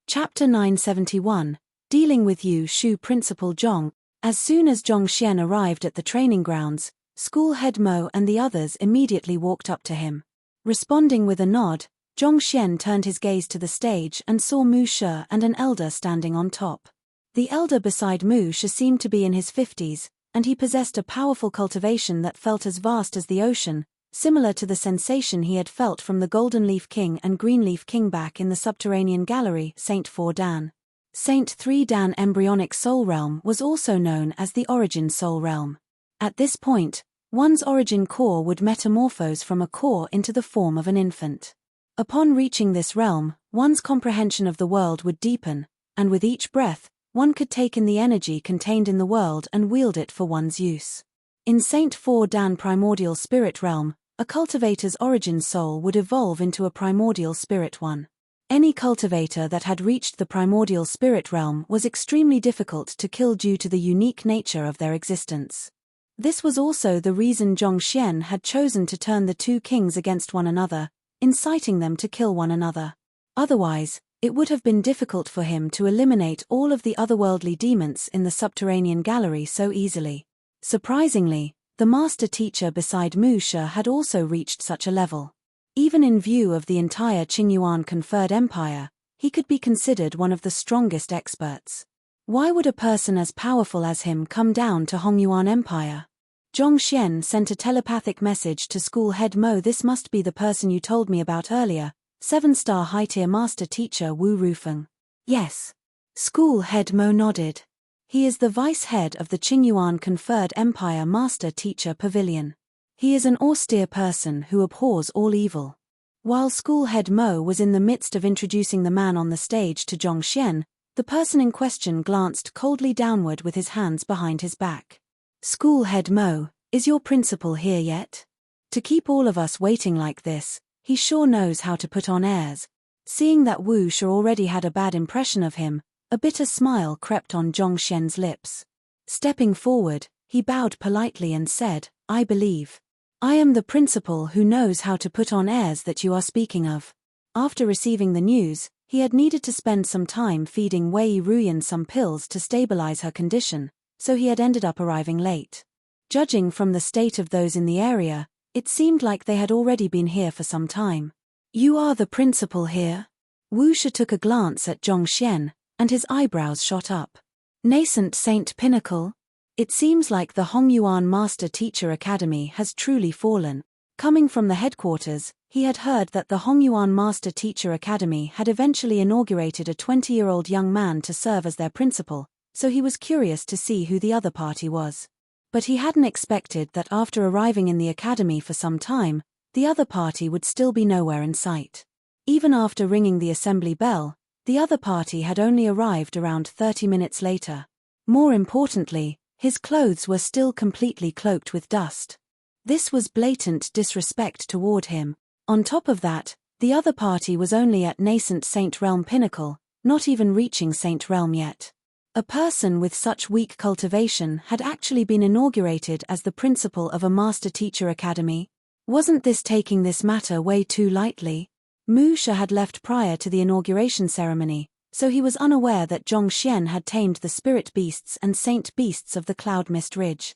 Chapter 971, Dealing with Yu Shu Principal Zhong. As soon as Zhongxian arrived at the training grounds, school head Mo and the others immediately walked up to him. Responding with a nod, Zhongxian turned his gaze to the stage and saw Mu She and an elder standing on top. The elder beside Mu She seemed to be in his 50s, and he possessed a powerful cultivation that felt as vast as the ocean, similar to the sensation he had felt from the Golden Leaf King and Green Leaf King back in the subterranean gallery, Saint 4 Dan. Saint 3 Dan embryonic soul realm was also known as the origin soul realm. At this point, one's origin core would metamorphose from a core into the form of an infant. Upon reaching this realm, one's comprehension of the world would deepen, and with each breath, one could take in the energy contained in the world and wield it for one's use. In Saint 4 Dan primordial spirit realm, a cultivator's origin soul would evolve into a primordial spirit one. Any cultivator that had reached the primordial spirit realm was extremely difficult to kill due to the unique nature of their existence. This was also the reason Zhongxian had chosen to turn the two kings against one another, inciting them to kill one another. Otherwise, it would have been difficult for him to eliminate all of the otherworldly demons in the subterranean gallery so easily. Surprisingly, the master teacher beside Mu She had also reached such a level. Even in view of the entire Qingyuan conferred empire, he could be considered one of the strongest experts. Why would a person as powerful as him come down to Hongyuan Empire? Zhongxian sent a telepathic message to school head Mo. This must be the person you told me about earlier, 7-star high-tier master teacher Wu Rufeng. Yes. School head Mo nodded. He is the vice head of the Qingyuan conferred empire master teacher pavilion. He is an austere person who abhors all evil. While school head Mo was in the midst of introducing the man on the stage to Zhongxian, the person in question glanced coldly downward with his hands behind his back. School head Mo, is your principal here yet? To keep all of us waiting like this, he sure knows how to put on airs. Seeing that Wu She already had a bad impression of him, a bitter smile crept on Zhongxian's lips. Stepping forward, he bowed politely and said, I believe. I am the principal who knows how to put on airs that you are speaking of. After receiving the news, he had needed to spend some time feeding Wei Ruyan some pills to stabilize her condition, so he had ended up arriving late. Judging from the state of those in the area, it seemed like they had already been here for some time. You are the principal here? Wu She took a glance at Zhongxian, and his eyebrows shot up. Nascent Saint Pinnacle? It seems like the Hongyuan Master Teacher Academy has truly fallen. Coming from the headquarters, he had heard that the Hongyuan Master Teacher Academy had eventually inaugurated a 20-year-old young man to serve as their principal, so he was curious to see who the other party was. But he hadn't expected that after arriving in the academy for some time, the other party would still be nowhere in sight. Even after ringing the assembly bell, the other party had only arrived around 30 minutes later. More importantly, his clothes were still completely cloaked with dust. This was blatant disrespect toward him. On top of that, the other party was only at nascent Saint Realm pinnacle, not even reaching Saint Realm yet. A person with such weak cultivation had actually been inaugurated as the principal of a Master Teacher Academy. Wasn't this taking this matter way too lightly? Mu She had left prior to the inauguration ceremony, so he was unaware that Zhongxian had tamed the spirit beasts and saint beasts of the Cloud Mist Ridge.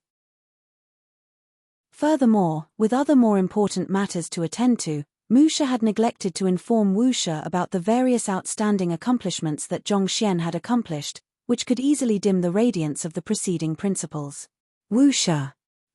Furthermore, with other more important matters to attend to, Mu She had neglected to inform Wu She about the various outstanding accomplishments that Zhongxian had accomplished, which could easily dim the radiance of the preceding principles. Wu She.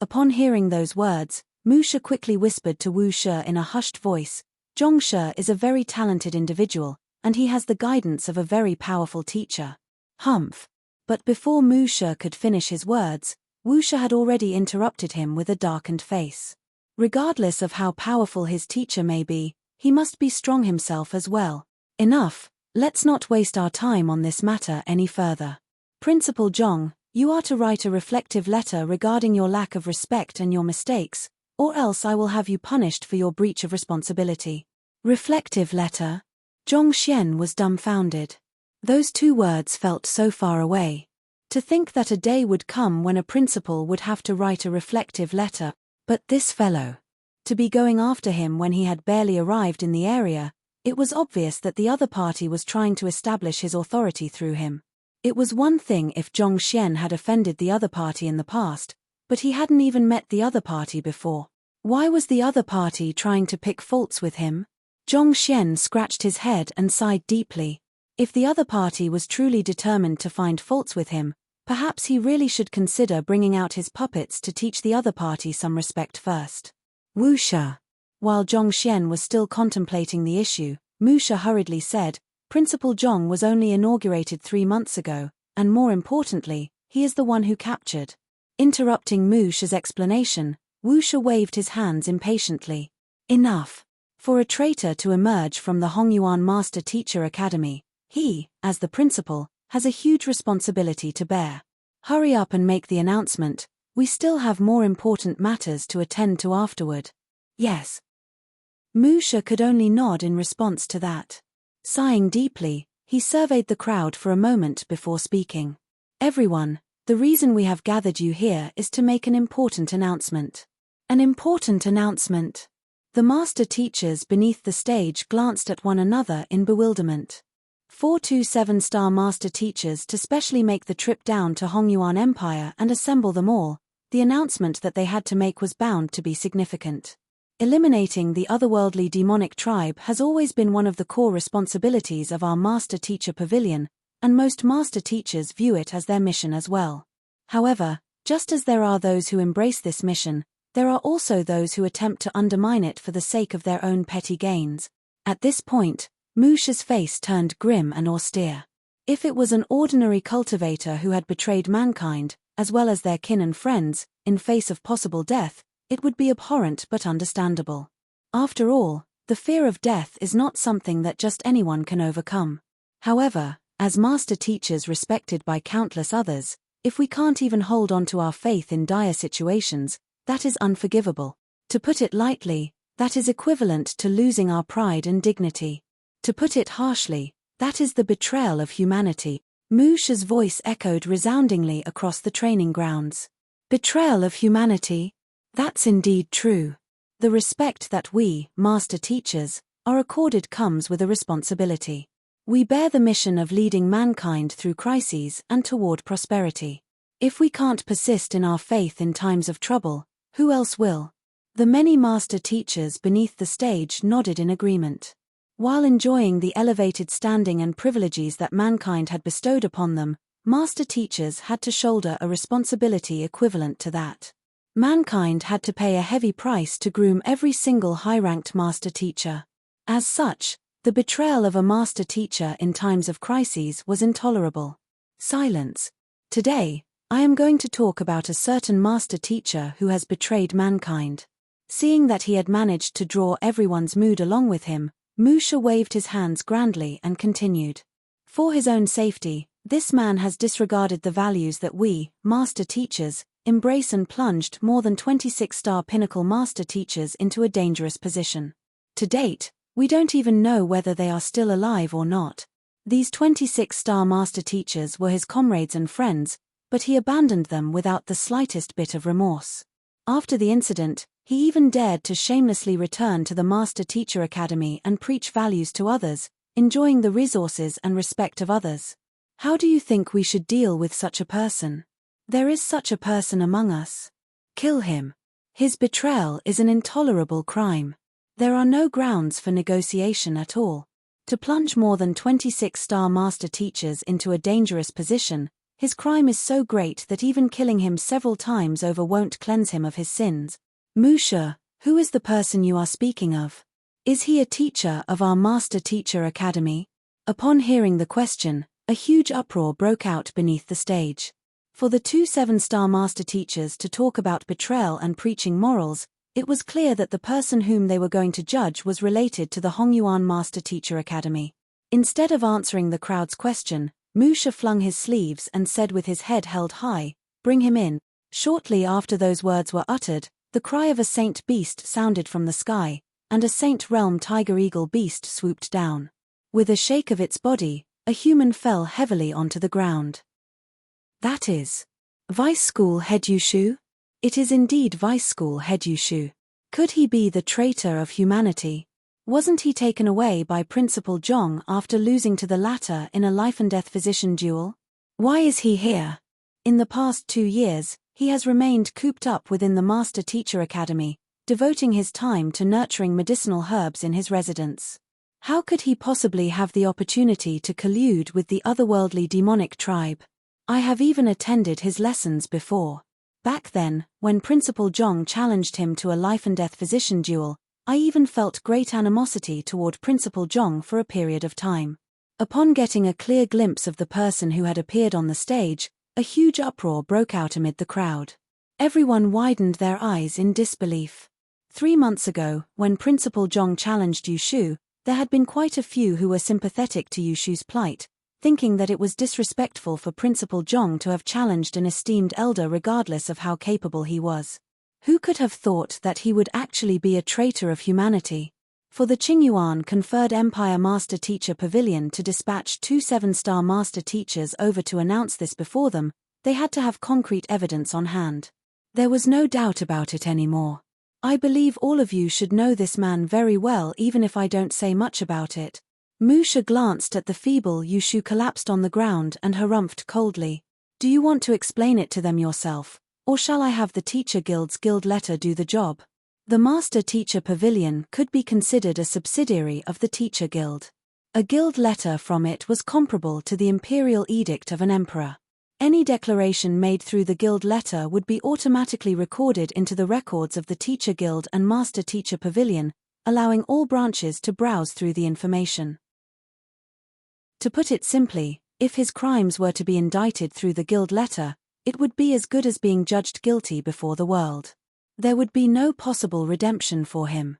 Upon hearing those words, Mu She quickly whispered to Wu She in a hushed voice, Zhongxie is a very talented individual, and he has the guidance of a very powerful teacher. Humph. But before Musha could finish his words, Wusha had already interrupted him with a darkened face. Regardless of how powerful his teacher may be, he must be strong himself as well. Enough, let's not waste our time on this matter any further. Principal Zhong, you are to write a reflective letter regarding your lack of respect and your mistakes, or else I will have you punished for your breach of responsibility. Reflective letter? Zhong Xian was dumbfounded. Those two words felt so far away. To think that a day would come when a principal would have to write a reflective letter, but this fellow. To be going after him when he had barely arrived in the area, it was obvious that the other party was trying to establish his authority through him. It was one thing if Zhong Xian had offended the other party in the past, but he hadn't even met the other party before. Why was the other party trying to pick faults with him? Zhong Xian scratched his head and sighed deeply. If the other party was truly determined to find faults with him, perhaps he really should consider bringing out his puppets to teach the other party some respect first. Wusha. While Zhong Xian was still contemplating the issue, Musha hurriedly said, Principal Zhong was only inaugurated 3 months ago, and more importantly, he is the one who captured. Interrupting Musha's explanation, Wusha waved his hands impatiently. Enough. For a traitor to emerge from the Hongyuan Master Teacher Academy, he, as the principal, has a huge responsibility to bear. Hurry up and make the announcement, we still have more important matters to attend to afterward. Yes. Musha could only nod in response to that. Sighing deeply, he surveyed the crowd for a moment before speaking. Everyone, the reason we have gathered you here is to make an important announcement. An important announcement? The master teachers beneath the stage glanced at one another in bewilderment. 427-star master teachers to specially make the trip down to Hongyuan Empire and assemble them all. The announcement that they had to make was bound to be significant. Eliminating the otherworldly demonic tribe has always been one of the core responsibilities of our Master Teacher Pavilion, and most Master Teachers view it as their mission as well. However, just as there are those who embrace this mission, there are also those who attempt to undermine it for the sake of their own petty gains. At this point, Musha's face turned grim and austere. If it was an ordinary cultivator who had betrayed mankind, as well as their kin and friends, in face of possible death, it would be abhorrent but understandable. After all, the fear of death is not something that just anyone can overcome. However, as master teachers respected by countless others, if we can't even hold on to our faith in dire situations, that is unforgivable. To put it lightly, that is equivalent to losing our pride and dignity. To put it harshly, that is the betrayal of humanity. Musha's voice echoed resoundingly across the training grounds. Betrayal of humanity? That's indeed true. The respect that we, master teachers, are accorded comes with a responsibility. We bear the mission of leading mankind through crises and toward prosperity. If we can't persist in our faith in times of trouble, who else will? The many master teachers beneath the stage nodded in agreement. While enjoying the elevated standing and privileges that mankind had bestowed upon them, master teachers had to shoulder a responsibility equivalent to that. Mankind had to pay a heavy price to groom every single high-ranked master teacher. As such, the betrayal of a master teacher in times of crises was intolerable. Silence. Today, I am going to talk about a certain master teacher who has betrayed mankind. Seeing that he had managed to draw everyone's mood along with him, Musha waved his hands grandly and continued. For his own safety, this man has disregarded the values that we, master teachers, embrace and plunged more than 26-star pinnacle master teachers into a dangerous position. To date, we don't even know whether they are still alive or not. These 26-star master teachers were his comrades and friends, but he abandoned them without the slightest bit of remorse. After the incident, he even dared to shamelessly return to the Master Teacher Academy and preach values to others, enjoying the resources and respect of others. How do you think we should deal with such a person? There is such a person among us. Kill him. His betrayal is an intolerable crime. There are no grounds for negotiation at all. To plunge more than 26-star master teachers into a dangerous position, his crime is so great that even killing him several times over won't cleanse him of his sins. Musha, who is the person you are speaking of? Is he a teacher of our Master Teacher Academy? Upon hearing the question, A huge uproar broke out beneath the stage. For the two 7-star master teachers to talk about betrayal and preaching morals, it was clear that the person whom they were going to judge was related to the Hongyuan Master Teacher Academy. Instead of answering the crowd's question, Musha flung his sleeves and said with his head held high, "Bring him in." Shortly after those words were uttered, the cry of a saint beast sounded from the sky, and a saint realm tiger-eagle beast swooped down. With a shake of its body, a human fell heavily onto the ground. That is Vice School Head Yushu? It is indeed Vice School Head Yushu. Could he be the traitor of humanity? Wasn't he taken away by Principal Zhong after losing to the latter in a life-and-death physician duel? Why is he here? In the past 2 years, he has remained cooped up within the Master Teacher Academy, devoting his time to nurturing medicinal herbs in his residence. How could he possibly have the opportunity to collude with the otherworldly demonic tribe? I have even attended his lessons before. Back then, when Principal Zhong challenged him to a life-and-death physician duel, I even felt great animosity toward Principal Zhong for a period of time. Upon getting a clear glimpse of the person who had appeared on the stage, a huge uproar broke out amid the crowd. Everyone widened their eyes in disbelief. 3 months ago, when Principal Zhong challenged Yushu, there had been quite a few who were sympathetic to Yushu's plight, thinking that it was disrespectful for Principal Zhong to have challenged an esteemed elder regardless of how capable he was. Who could have thought that he would actually be a traitor of humanity? For the Qingyuan conferred Empire Master Teacher Pavilion to dispatch 2 7-star master teachers over to announce this before them, they had to have concrete evidence on hand. There was no doubt about it anymore. I believe all of you should know this man very well even if I don't say much about it. Musha glanced at the feeble Yushu collapsed on the ground and harumphed coldly. Do you want to explain it to them yourself, or shall I have the Teacher Guild's guild letter do the job? The Master Teacher Pavilion could be considered a subsidiary of the Teacher Guild. A guild letter from it was comparable to the imperial edict of an emperor. Any declaration made through the guild letter would be automatically recorded into the records of the Teacher Guild and Master Teacher Pavilion, allowing all branches to browse through the information. To put it simply, if his crimes were to be indicted through the guild letter, it would be as good as being judged guilty before the world. There would be no possible redemption for him.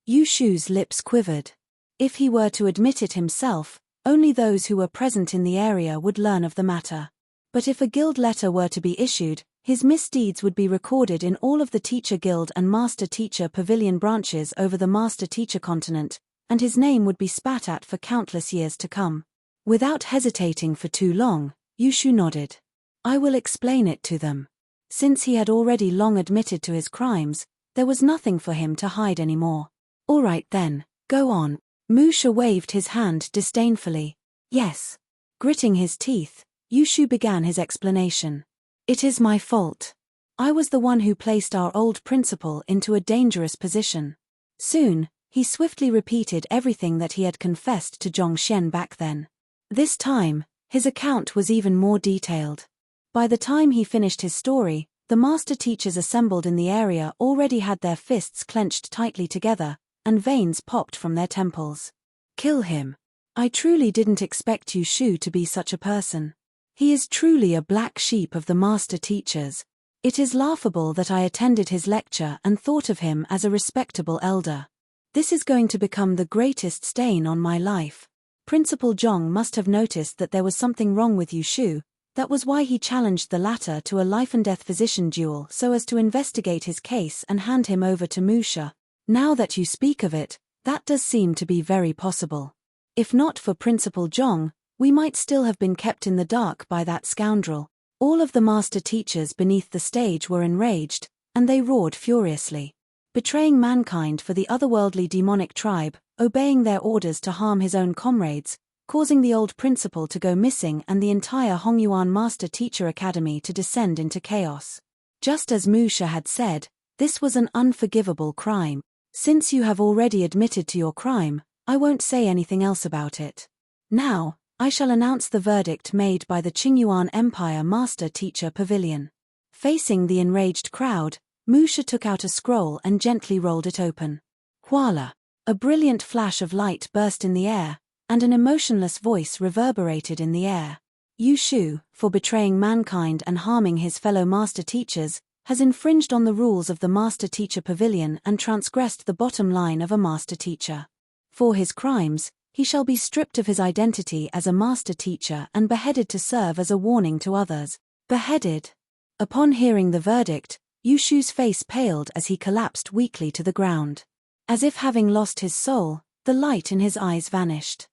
Yushu's lips quivered. If he were to admit it himself, only those who were present in the area would learn of the matter. But if a guild letter were to be issued, his misdeeds would be recorded in all of the Teacher Guild and Master Teacher Pavilion branches over the Master Teacher continent, and his name would be spat at for countless years to come. Without hesitating for too long, Yushu nodded. I will explain it to them. Since he had already long admitted to his crimes, there was nothing for him to hide anymore. All right then, go on. Musha waved his hand disdainfully. Yes. Gritting his teeth, Yushu began his explanation. It is my fault. I was the one who placed our old principal into a dangerous position. Soon, he swiftly repeated everything that he had confessed to Zhongxian back then. This time, his account was even more detailed. By the time he finished his story, the master teachers assembled in the area already had their fists clenched tightly together, and veins popped from their temples. Kill him. I truly didn't expect Yushu to be such a person. He is truly a black sheep of the master teachers. It is laughable that I attended his lecture and thought of him as a respectable elder. This is going to become the greatest stain on my life. Principal Zhong must have noticed that there was something wrong with Yushu. That was why he challenged the latter to a life-and-death physician duel so as to investigate his case and hand him over to Musha. Now that you speak of it, that does seem to be very possible. If not for Principal Zhong, we might still have been kept in the dark by that scoundrel. All of the master teachers beneath the stage were enraged, and they roared furiously. Betraying mankind for the otherworldly demonic tribe, obeying their orders to harm his own comrades, causing the old principal to go missing and the entire Hongyuan Master Teacher Academy to descend into chaos. Just as Musha had said, this was an unforgivable crime. Since you have already admitted to your crime, I won't say anything else about it. Now, I shall announce the verdict made by the Qingyuan Empire Master Teacher Pavilion. Facing the enraged crowd, Musha took out a scroll and gently rolled it open. Voila! A brilliant flash of light burst in the air, and an emotionless voice reverberated in the air. Yu Shu, for betraying mankind and harming his fellow master teachers, has infringed on the rules of the Master Teacher Pavilion and transgressed the bottom line of a master teacher. For his crimes, he shall be stripped of his identity as a master teacher and beheaded to serve as a warning to others. Beheaded. Upon hearing the verdict, Yu Shu's face paled as he collapsed weakly to the ground. As if having lost his soul, the light in his eyes vanished.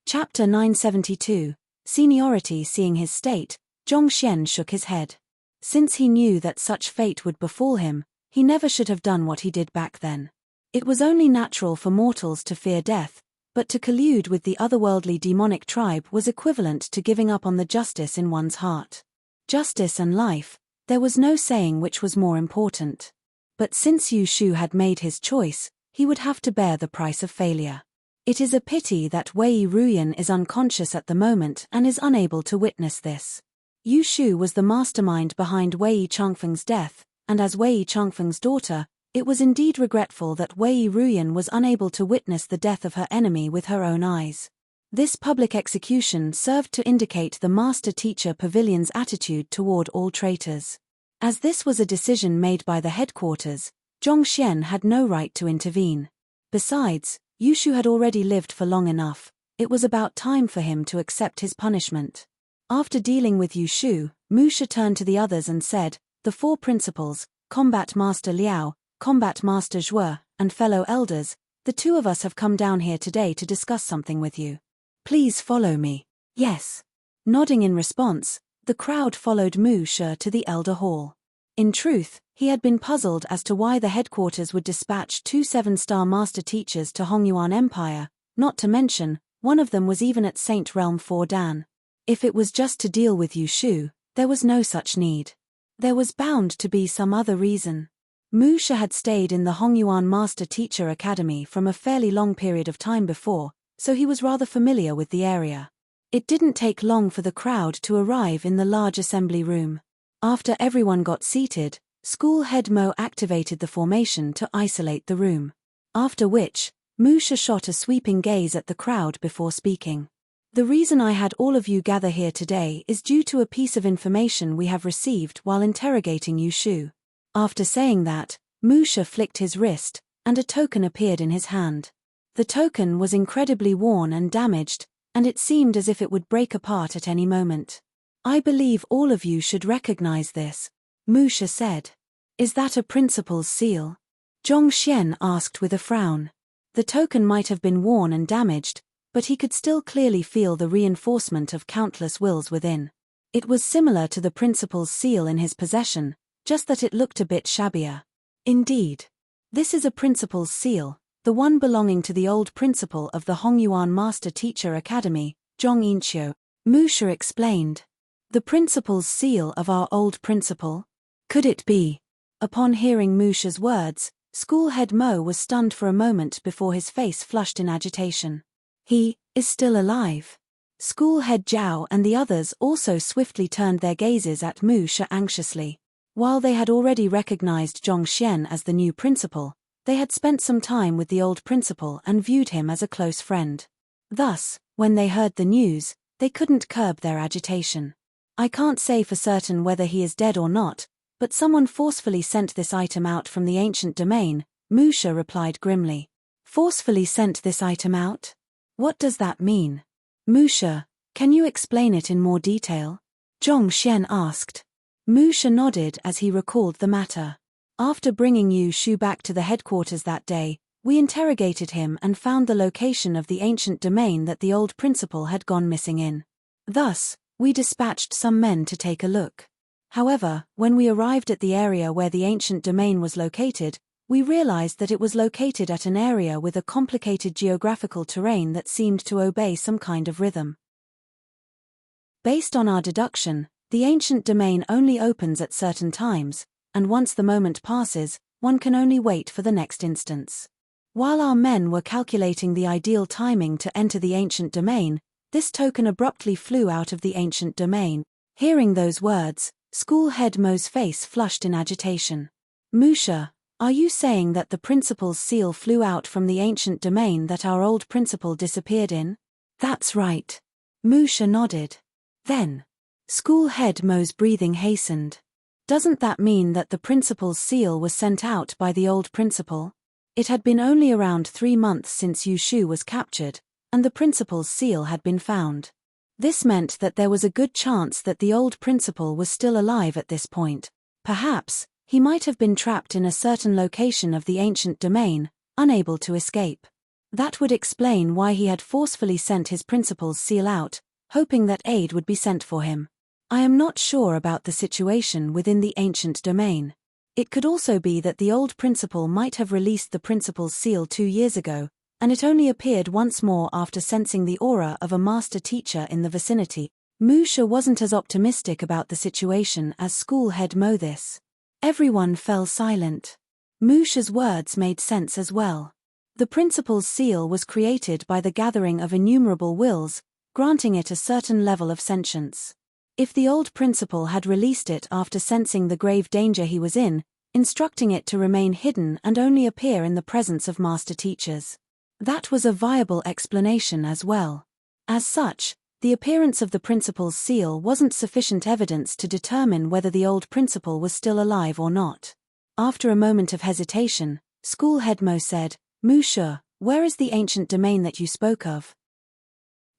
Chapter 972, Seniority. Seeing his state, Zhongxian shook his head. Since he knew that such fate would befall him, he never should have done what he did back then. It was only natural for mortals to fear death, but to collude with the otherworldly demonic tribe was equivalent to giving up on the justice in one's heart. Justice and life, there was no saying which was more important. But since Yu Shu had made his choice, he would have to bear the price of failure. It is a pity that Wei Ruyan is unconscious at the moment and is unable to witness this. Yu Shu was the mastermind behind Wei Changfeng's death, and as Wei Changfeng's daughter, it was indeed regretful that Wei Ruyan was unable to witness the death of her enemy with her own eyes. This public execution served to indicate the Master Teacher Pavilion's attitude toward all traitors. As this was a decision made by the headquarters, Zhongxian had no right to intervene. Besides, Yu Shu had already lived for long enough. It was about time for him to accept his punishment. After dealing with Yu Shu, Mu Shi turned to the others and said, "The four principals, Combat Master Liao, Combat Master Zhuo, and fellow elders, the two of us have come down here today to discuss something with you. Please follow me." "Yes." Nodding in response, the crowd followed Mu Shi to the Elder Hall. In truth, he had been puzzled as to why the headquarters would dispatch 2 7-star master teachers to Hongyuan Empire, not to mention, one of them was even at Saint Realm 4 Dan. If it was just to deal with Yu Shu, there was no such need. There was bound to be some other reason. Mu Shi had stayed in the Hongyuan Master Teacher Academy from a fairly long period of time before, so he was rather familiar with the area. It didn't take long for the crowd to arrive in the large assembly room. After everyone got seated, School Head Mo activated the formation to isolate the room. After which, Mu Shi shot a sweeping gaze at the crowd before speaking. "The reason I had all of you gather here today is due to a piece of information we have received while interrogating Yu Shu." After saying that, Mu Shi flicked his wrist, and a token appeared in his hand. The token was incredibly worn and damaged, and it seemed as if it would break apart at any moment. "I believe all of you should recognize this," Mu Shi said. "Is that a principal's seal?" Zhongxian asked with a frown. The token might have been worn and damaged, but he could still clearly feel the reinforcement of countless wills within. It was similar to the principal's seal in his possession, just that it looked a bit shabbier. "Indeed. This is a principal's seal, the one belonging to the old principal of the Hongyuan Master Teacher Academy, Zhong Yinqiu," Mu Shi explained. "The principal's seal of our old principal? Could it be?" Upon hearing Mu Shi's words, School Head Mo was stunned for a moment before his face flushed in agitation. "He is still alive." School Head Zhao and the others also swiftly turned their gazes at Mu Shi anxiously. While they had already recognized Zhongxian as the new principal, they had spent some time with the old principal and viewed him as a close friend. Thus, when they heard the news, they couldn't curb their agitation. "I can't say for certain whether he is dead or not, but someone forcefully sent this item out from the ancient domain," Mu Shi replied grimly. "Forcefully sent this item out? What does that mean?" "Mu Shi, can you explain it in more detail?" Zhongxian asked. Mu Shi nodded as he recalled the matter. "After bringing Yu Shu back to the headquarters that day, we interrogated him and found the location of the ancient domain that the old principal had gone missing in. Thus, we dispatched some men to take a look. However, when we arrived at the area where the ancient domain was located, we realized that it was located at an area with a complicated geographical terrain that seemed to obey some kind of rhythm. Based on our deduction, the ancient domain only opens at certain times, and once the moment passes, one can only wait for the next instance. While our men were calculating the ideal timing to enter the ancient domain, this token abruptly flew out of the ancient domain." Hearing those words, School Head Mo's face flushed in agitation. "Mu Shi, Are you saying that the principal's seal flew out from the ancient domain that our old principal disappeared in? That's right. Musha nodded. Then, school head Mo's breathing hastened. Doesn't that mean that the principal's seal was sent out by the old principal? It had been only around 3 months since Yushu was captured, and the principal's seal had been found. This meant that there was a good chance that the old principal was still alive at this point. Perhaps, he might have been trapped in a certain location of the ancient domain, unable to escape. That would explain why he had forcefully sent his principal's seal out, hoping that aid would be sent for him. I am not sure about the situation within the ancient domain. It could also be that the old principal might have released the principal's seal 2 years ago, and it only appeared once more after sensing the aura of a master teacher in the vicinity. Musha wasn't as optimistic about the situation as school head Mo. This. Everyone fell silent. Musha's words made sense as well. The principal's seal was created by the gathering of innumerable wills, granting it a certain level of sentience. If the old principal had released it after sensing the grave danger he was in, instructing it to remain hidden and only appear in the presence of master teachers, that was a viable explanation as well. As such, the appearance of the principal's seal wasn't sufficient evidence to determine whether the old principal was still alive or not. After a moment of hesitation, school head Mo said, Musha, where is the ancient domain that you spoke of?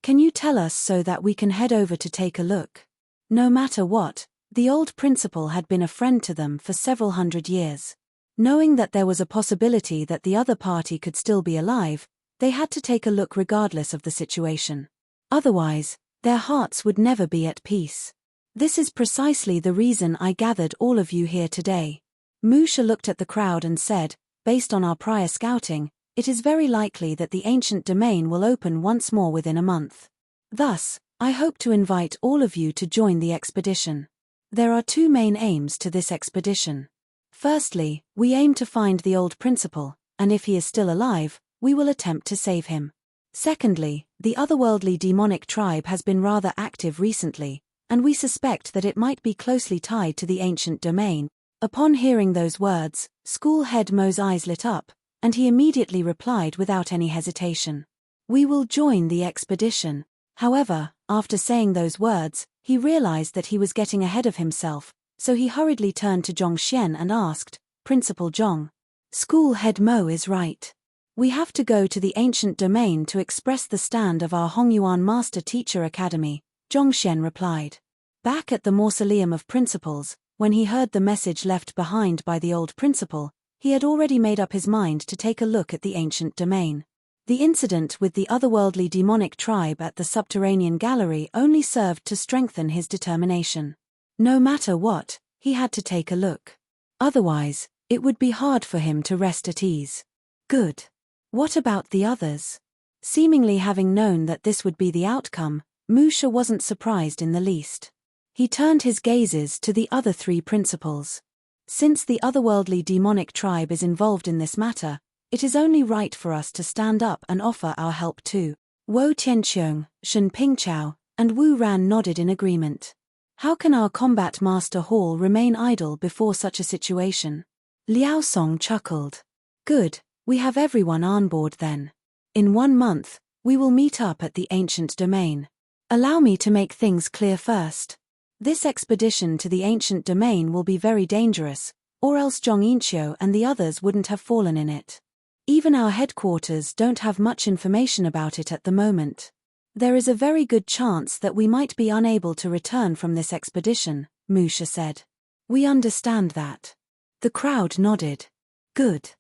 Can you tell us so that we can head over to take a look? No matter what, the old principal had been a friend to them for several hundred years. Knowing that there was a possibility that the other party could still be alive, they had to take a look regardless of the situation. Otherwise, their hearts would never be at peace. This is precisely the reason I gathered all of you here today. Musha looked at the crowd and said, based on our prior scouting, it is very likely that the ancient domain will open once more within a month. Thus, I hope to invite all of you to join the expedition. There are 2 main aims to this expedition. Firstly, we aim to find the old principal, and if he is still alive, we will attempt to save him. Secondly, the otherworldly demonic tribe has been rather active recently, and we suspect that it might be closely tied to the ancient domain. Upon hearing those words, school head Mo's eyes lit up, and he immediately replied without any hesitation. We will join the expedition. However, after saying those words, he realized that he was getting ahead of himself, so he hurriedly turned to Zhongxian and asked, Principal Zhong. School head Mo is right. We have to go to the ancient domain to express the stand of our Hongyuan Master Teacher Academy, Zhongxian replied. Back at the Mausoleum of Principals, when he heard the message left behind by the old principal, he had already made up his mind to take a look at the ancient domain. The incident with the otherworldly demonic tribe at the subterranean gallery only served to strengthen his determination. No matter what, he had to take a look. Otherwise, it would be hard for him to rest at ease. Good. What about the others? Seemingly having known that this would be the outcome, Musha wasn't surprised in the least. He turned his gazes to the other 3 principals. Since the otherworldly demonic tribe is involved in this matter, it is only right for us to stand up and offer our help too. Wo Tianqiong, Shen Pingchao, and Wu Ran nodded in agreement. How can our combat master Hall remain idle before such a situation? Liao Song chuckled. Good, we have everyone on board then. In 1 month, we will meet up at the ancient domain. Allow me to make things clear first. This expedition to the ancient domain will be very dangerous, or else Zhong Yinqiu and the others wouldn't have fallen in it. Even our headquarters don't have much information about it at the moment. There is a very good chance that we might be unable to return from this expedition, Musha said. We understand that. The crowd nodded. Good.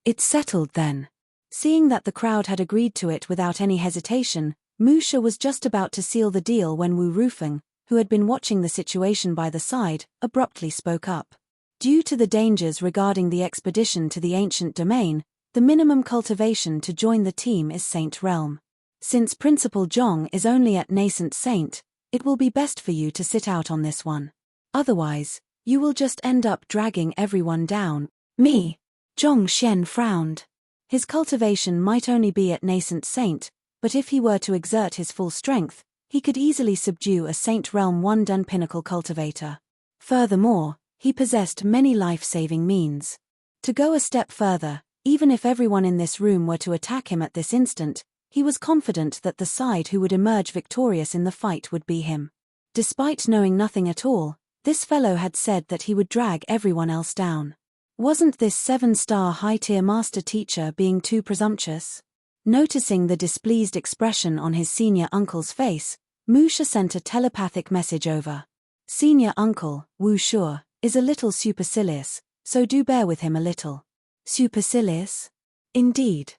It's settled then. Seeing that the crowd had agreed to it without any hesitation, Musha was just about to seal the deal when Wu Rufeng, who had been watching the situation by the side, abruptly spoke up. Due to the dangers regarding the expedition to the ancient domain, the minimum cultivation to join the team is Saint Realm. Since Principal Zhong is only at Nascent Saint, it will be best for you to sit out on this one. Otherwise, you will just end up dragging everyone down. Me? Zhongxian frowned. His cultivation might only be at Nascent Saint, but if he were to exert his full strength, he could easily subdue a Saint Realm 1 Pinnacle cultivator. Furthermore, he possessed many life-saving means. To go a step further, even if everyone in this room were to attack him at this instant, he was confident that the side who would emerge victorious in the fight would be him. Despite knowing nothing at all, this fellow had said that he would drag everyone else down. Wasn't this 7-star high-tier master teacher being too presumptuous? Noticing the displeased expression on his senior uncle's face, Musha sent a telepathic message over. Senior uncle, Wu Shu, is a little supercilious, so do bear with him a little. Supercilious? Indeed.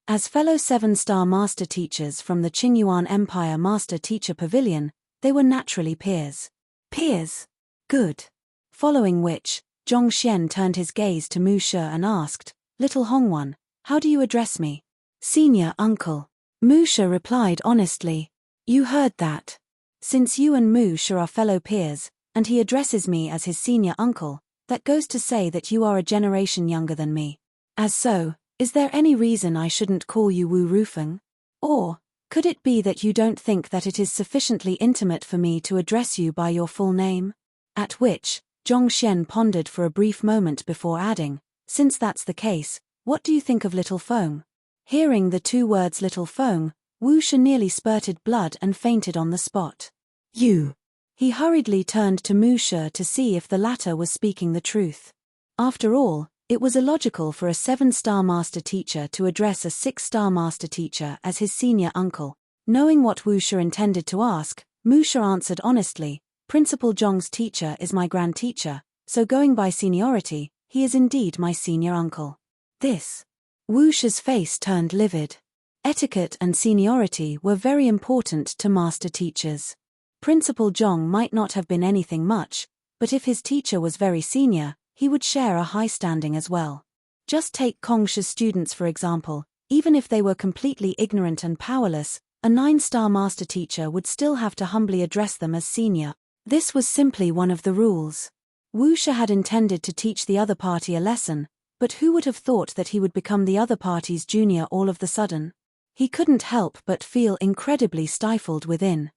As fellow 7-star master teachers from the Qingyuan Empire Master Teacher Pavilion, they were naturally peers. Peers? Good. Following which, Zhongxian turned his gaze to Mu Shi and asked, Little Hongwan, how do you address me? Senior uncle. Mu Shi replied honestly. You heard that. Since you and Mu Shi are fellow peers, and he addresses me as his senior uncle, that goes to say that you are a generation younger than me. As so, is there any reason I shouldn't call you Wu Rufeng? Or, could it be that you don't think that it is sufficiently intimate for me to address you by your full name? At which, Zhongxian pondered for a brief moment before adding, since that's the case, what do you think of Little Feng? Hearing the two words Little Feng, Wu Shi nearly spurted blood and fainted on the spot. You. He hurriedly turned to Mu Shi to see if the latter was speaking the truth. After all, it was illogical for a 7-star master teacher to address a 6-star master teacher as his senior uncle. Knowing what Wu Shi intended to ask, Mu Shi answered honestly, Principal Zhong's teacher is my grand teacher, so going by seniority, he is indeed my senior uncle. This. Wu Shi's face turned livid. Etiquette and seniority were very important to master teachers. Principal Zhong might not have been anything much, but if his teacher was very senior, he would share a high standing as well. Just take Kongshi's students for example, even if they were completely ignorant and powerless, a 9-star master teacher would still have to humbly address them as senior. This was simply one of the rules. Wu Shi had intended to teach the other party a lesson, but who would have thought that he would become the other party's junior all of the sudden? He couldn't help but feel incredibly stifled within.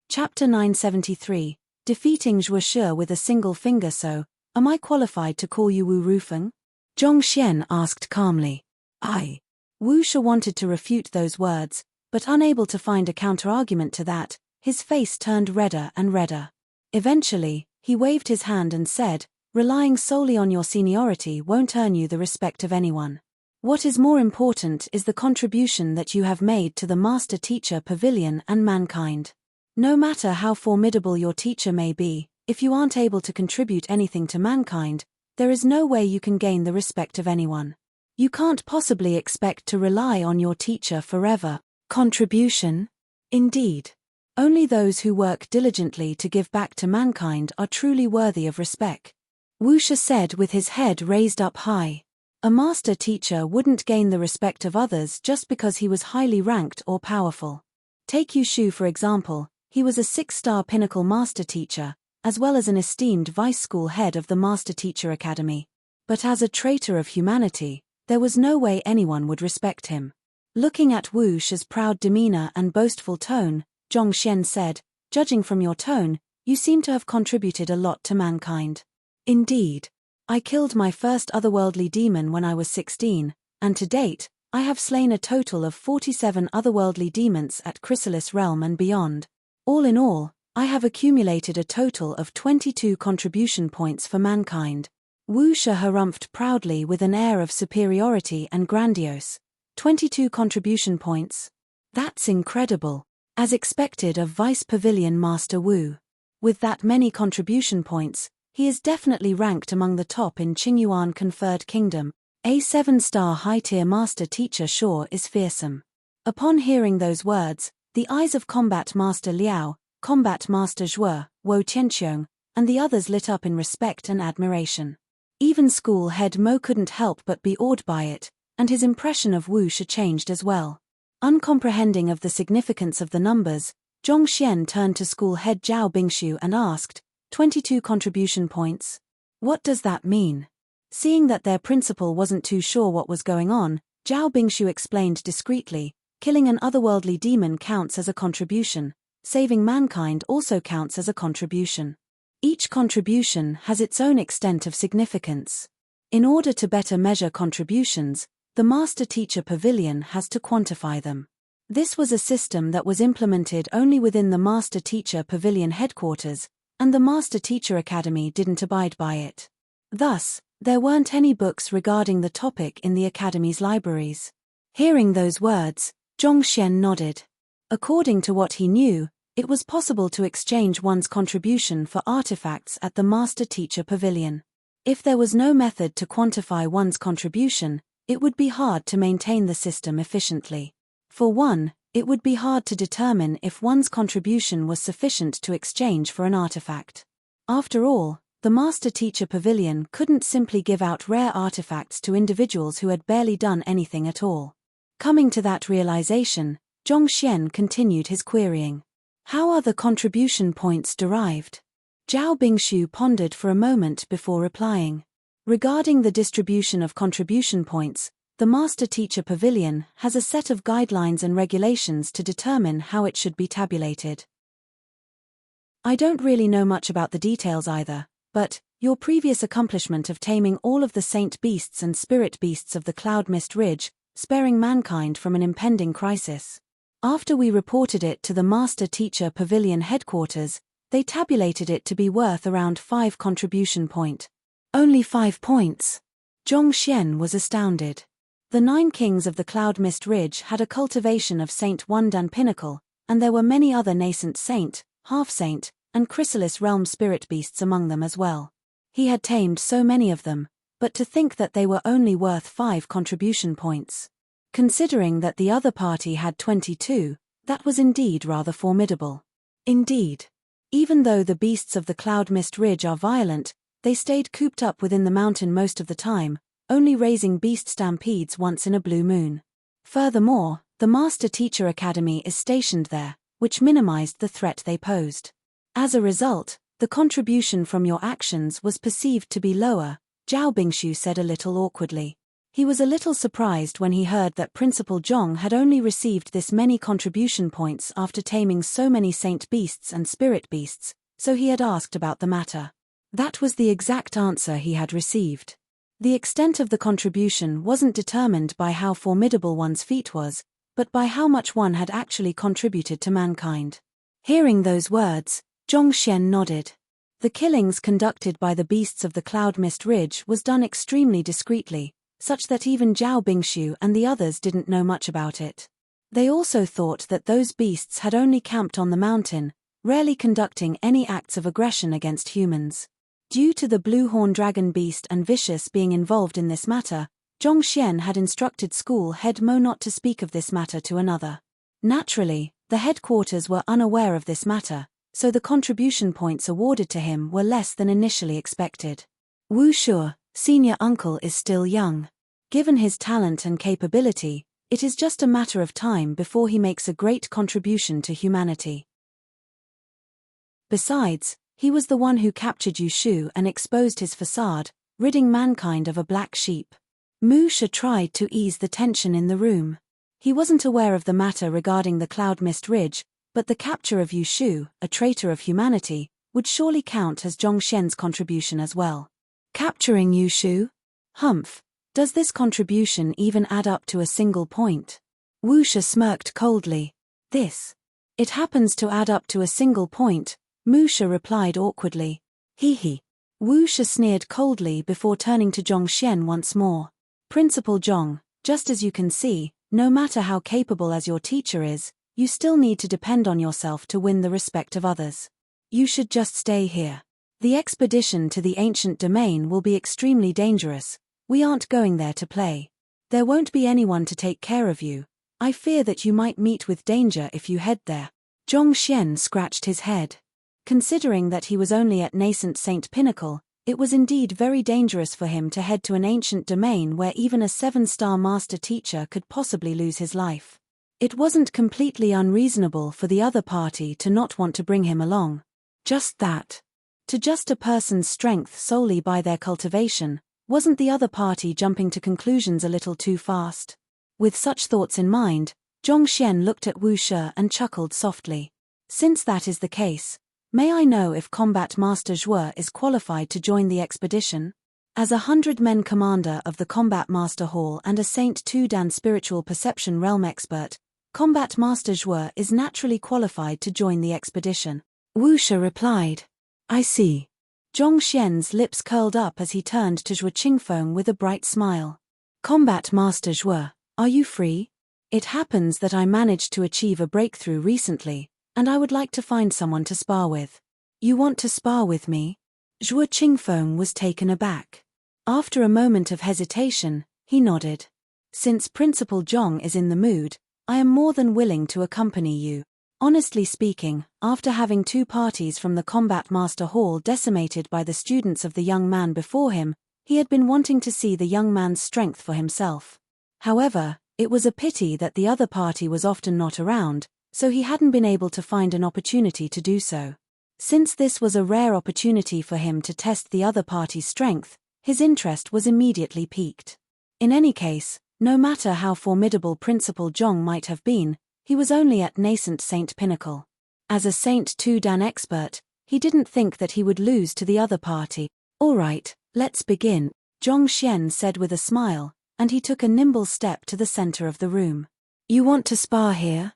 Chapter 973, Defeating Zhuo Shi with a single finger. So, am I qualified to call you Wu Rufeng? Zhongxian asked calmly. I. Wu Shi wanted to refute those words, but unable to find a counterargument to that, his face turned redder and redder. Eventually, he waved his hand and said, relying solely on your seniority won't earn you the respect of anyone. What is more important is the contribution that you have made to the Master Teacher Pavilion and mankind. No matter how formidable your teacher may be, if you aren't able to contribute anything to mankind, there is no way you can gain the respect of anyone. You can't possibly expect to rely on your teacher forever. Contribution? Indeed. Only those who work diligently to give back to mankind are truly worthy of respect. Wu Shi said with his head raised up high. A master teacher wouldn't gain the respect of others just because he was highly ranked or powerful. Take Yu Shu for example, he was a 6-star pinnacle master teacher, as well as an esteemed vice school head of the Master Teacher Academy. But as a traitor of humanity, there was no way anyone would respect him. Looking at Wu Shi's proud demeanor and boastful tone, Zhongxian said, judging from your tone, you seem to have contributed a lot to mankind. Indeed. I killed my first otherworldly demon when I was 16, and to date, I have slain a total of 47 otherworldly demons at Chrysalis Realm and beyond. All in all, I have accumulated a total of 22 contribution points for mankind. Wu Shi harumphed proudly with an air of superiority and grandiose. 22 contribution points? That's incredible. As expected of Vice Pavilion Master Wu. With that many contribution points, he is definitely ranked among the top in Qingyuan Conferred Kingdom. A 7-star high-tier master teacher sure is fearsome. Upon hearing those words, the eyes of Combat Master Liao, Combat Master Zhuo, Wo Tianqiong, and the others lit up in respect and admiration. Even school head Mo couldn't help but be awed by it, and his impression of Wu Shi changed as well. Uncomprehending of the significance of the numbers, Zhongxian turned to school head Zhao Bingshu and asked, 22 contribution points? What does that mean? Seeing that their principal wasn't too sure what was going on, Zhao Bingshu explained discreetly, killing an otherworldly demon counts as a contribution, saving mankind also counts as a contribution. Each contribution has its own extent of significance. In order to better measure contributions, the Master-Teacher Pavilion has to quantify them. This was a system that was implemented only within the Master-Teacher Pavilion headquarters, and the Master-Teacher Academy didn't abide by it. Thus, there weren't any books regarding the topic in the Academy's libraries. Hearing those words, Zhongxian nodded. According to what he knew, it was possible to exchange one's contribution for artifacts at the Master-Teacher Pavilion. If there was no method to quantify one's contribution, it would be hard to maintain the system efficiently. For one, it would be hard to determine if one's contribution was sufficient to exchange for an artifact. After all, the Master-Teacher Pavilion couldn't simply give out rare artifacts to individuals who had barely done anything at all. Coming to that realization, Zhongxian continued his querying. How are the contribution points derived? Zhao Bingshu pondered for a moment before replying. Regarding the distribution of contribution points, the Master-Teacher Pavilion has a set of guidelines and regulations to determine how it should be tabulated. I don't really know much about the details either, but your previous accomplishment of taming all of the saint beasts and spirit beasts of the Cloud Mist Ridge, sparing mankind from an impending crisis. After we reported it to the Master-Teacher Pavilion headquarters, they tabulated it to be worth around 5 contribution point. Only 5 points? Zhongxian was astounded. The 9 kings of the Cloud Mist Ridge had a cultivation of Saint Wundan Pinnacle, and there were many other nascent saint, half-saint, and chrysalis realm spirit beasts among them as well. He had tamed so many of them, but to think that they were only worth 5 contribution points. Considering that the other party had 22, that was indeed rather formidable. Indeed. Even though the beasts of the Cloud Mist Ridge are violent, they stayed cooped up within the mountain most of the time, only raising beast stampedes once in a blue moon. Furthermore, the Master-Teacher Academy is stationed there, which minimized the threat they posed. As a result, the contribution from your actions was perceived to be lower, Zhao Bingshu said a little awkwardly. He was a little surprised when he heard that Principal Zhong had only received this many contribution points after taming so many saint beasts and spirit beasts, so he had asked about the matter. That was the exact answer he had received. The extent of the contribution wasn't determined by how formidable one's feat was, but by how much one had actually contributed to mankind. Hearing those words, Zhongxian nodded. The killings conducted by the beasts of the Cloud Mist Ridge was done extremely discreetly, such that even Zhao Bingshu and the others didn't know much about it. They also thought that those beasts had only camped on the mountain, rarely conducting any acts of aggression against humans. Due to the blue-horn dragon beast and Vicious being involved in this matter, Zhongxian had instructed school head Mo not to speak of this matter to another. Naturally, the headquarters were unaware of this matter, so the contribution points awarded to him were less than initially expected. Wu Shuo, senior uncle, is still young. Given his talent and capability, it is just a matter of time before he makes a great contribution to humanity. Besides, he was the one who captured Yu Shu and exposed his facade, ridding mankind of a black sheep. Mu Shi tried to ease the tension in the room. He wasn't aware of the matter regarding the Cloud Mist Ridge, but the capture of Yu Shu, a traitor of humanity, would surely count as Zhongxian's contribution as well. Capturing Yu Shu? Humph. Does this contribution even add up to a single point? Wu Shi smirked coldly. This. It happens to add up to a single point, Mu Shi replied awkwardly. He. Wu Shi sneered coldly before turning to Zhongxian once more. Principal Zhong, just as you can see, no matter how capable as your teacher is, you still need to depend on yourself to win the respect of others. You should just stay here. The expedition to the ancient domain will be extremely dangerous. We aren't going there to play. There won't be anyone to take care of you. I fear that you might meet with danger if you head there. Zhongxian scratched his head. Considering that he was only at nascent Saint Pinnacle, it was indeed very dangerous for him to head to an ancient domain where even a 7-star master teacher could possibly lose his life. It wasn't completely unreasonable for the other party to not want to bring him along. Just that. To just a person's strength solely by their cultivation, wasn't the other party jumping to conclusions a little too fast? With such thoughts in mind, Zhongxian looked at Wu Shi and chuckled softly. Since that is the case, May I know if Combat Master Zhuo is qualified to join the expedition? As a 100-men commander of the Combat Master Hall and a Saint Tudan spiritual perception realm expert, Combat Master Zhuo is naturally qualified to join the expedition. Wu Shi replied. I see. Zhong Xian's lips curled up as he turned to Zhuo Qingfeng with a bright smile. Combat Master Zhuo, are you free? It happens that I managed to achieve a breakthrough recently, and I would like to find someone to spar with. You want to spar with me? Zhuo Qingfeng was taken aback. After a moment of hesitation, he nodded. Since Principal Zhong is in the mood, I am more than willing to accompany you. Honestly speaking, after having two parties from the Combat Master Hall decimated by the students of the young man before him, he had been wanting to see the young man's strength for himself. However, it was a pity that the other party was often not around, so he hadn't been able to find an opportunity to do so. Since this was a rare opportunity for him to test the other party's strength, his interest was immediately piqued. In any case, no matter how formidable Principal Zhong might have been, he was only at nascent Saint Pinnacle. As a Saint Tudan expert, he didn't think that he would lose to the other party. All right, let's begin, Zhong Xian said with a smile, and he took a nimble step to the center of the room. You want to spar here?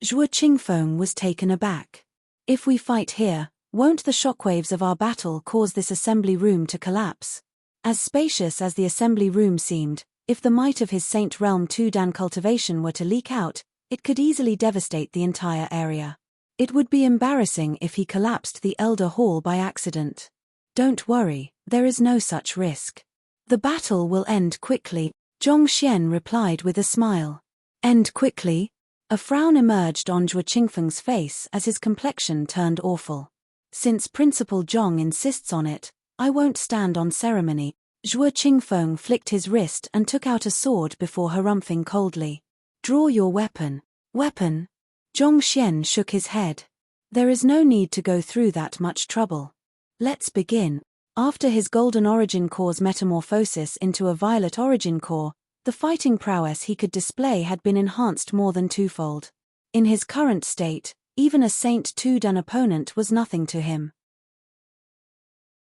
Zhuo Qingfeng was taken aback. If we fight here, won't the shockwaves of our battle cause this assembly room to collapse? As spacious as the assembly room seemed, if the might of his Saint Realm Tudan cultivation were to leak out, it could easily devastate the entire area. It would be embarrassing if he collapsed the Elder Hall by accident. Don't worry, there is no such risk. The battle will end quickly, Zhong Xian replied with a smile. End quickly? A frown emerged on Zhuo Qingfeng's face as his complexion turned awful. Since Principal Zhong insists on it, I won't stand on ceremony. Zhuo Qingfeng flicked his wrist and took out a sword before harumphing coldly. Draw your weapon. Weapon? Zhong Xian shook his head. There is no need to go through that much trouble. Let's begin. After his Golden Origin Core's metamorphosis into a Violet Origin Core, the fighting prowess he could display had been enhanced more than twofold. In his current state, even a Saint Tudan opponent was nothing to him.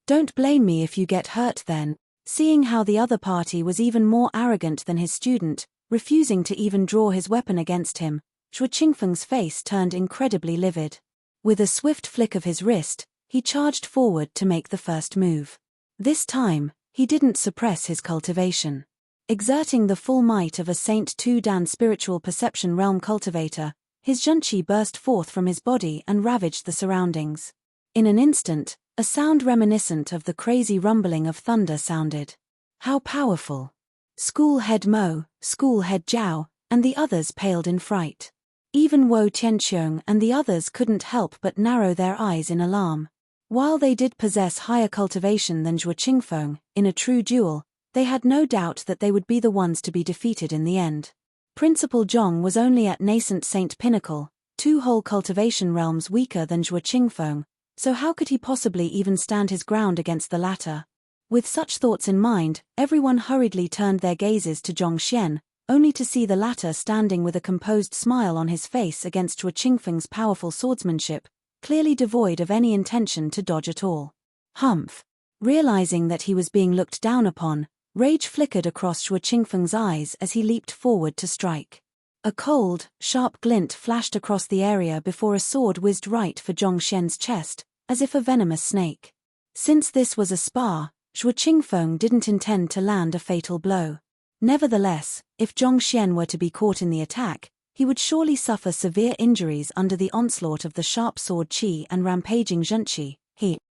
Don't blame me if you get hurt then, seeing how the other party was even more arrogant than his student, refusing to even draw his weapon against him. Zhuo Qingfeng's face turned incredibly livid. With a swift flick of his wrist, he charged forward to make the first move. This time, he didn't suppress his cultivation. Exerting the full might of a Saint Tudan spiritual perception realm cultivator, his zhenqi burst forth from his body and ravaged the surroundings. In an instant, a sound reminiscent of the crazy rumbling of thunder sounded. How powerful! School Head Mo, School Head Zhao, and the others paled in fright. Even Wo Tianqiong and the others couldn't help but narrow their eyes in alarm. While they did possess higher cultivation than Zhuo Qingfeng, in a true duel, they had no doubt that they would be the ones to be defeated in the end. Principal Zhong was only at nascent Saint Pinnacle, 2 whole cultivation realms weaker than Zhuo Qingfeng, so how could he possibly even stand his ground against the latter? With such thoughts in mind, everyone hurriedly turned their gazes to Zhong Xian, only to see the latter standing with a composed smile on his face against Zhuo Qingfeng's powerful swordsmanship, clearly devoid of any intention to dodge at all. Humph! Realizing that he was being looked down upon, rage flickered across Zhuo Qingfeng's eyes as he leaped forward to strike. A cold, sharp glint flashed across the area before a sword whizzed right for Zhong Xian's chest, as if a venomous snake. Since this was a spar, Zhuo Qingfeng didn't intend to land a fatal blow. Nevertheless, if Zhong Xian were to be caught in the attack, he would surely suffer severe injuries under the onslaught of the sharp sword qi and rampaging zhenqi.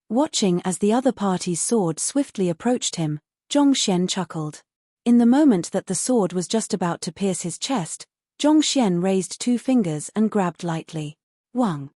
Watching as the other party's sword swiftly approached him, Zhong Xian chuckled. In the moment that the sword was just about to pierce his chest, Zhong Xian raised 2 fingers and grabbed lightly. Wang!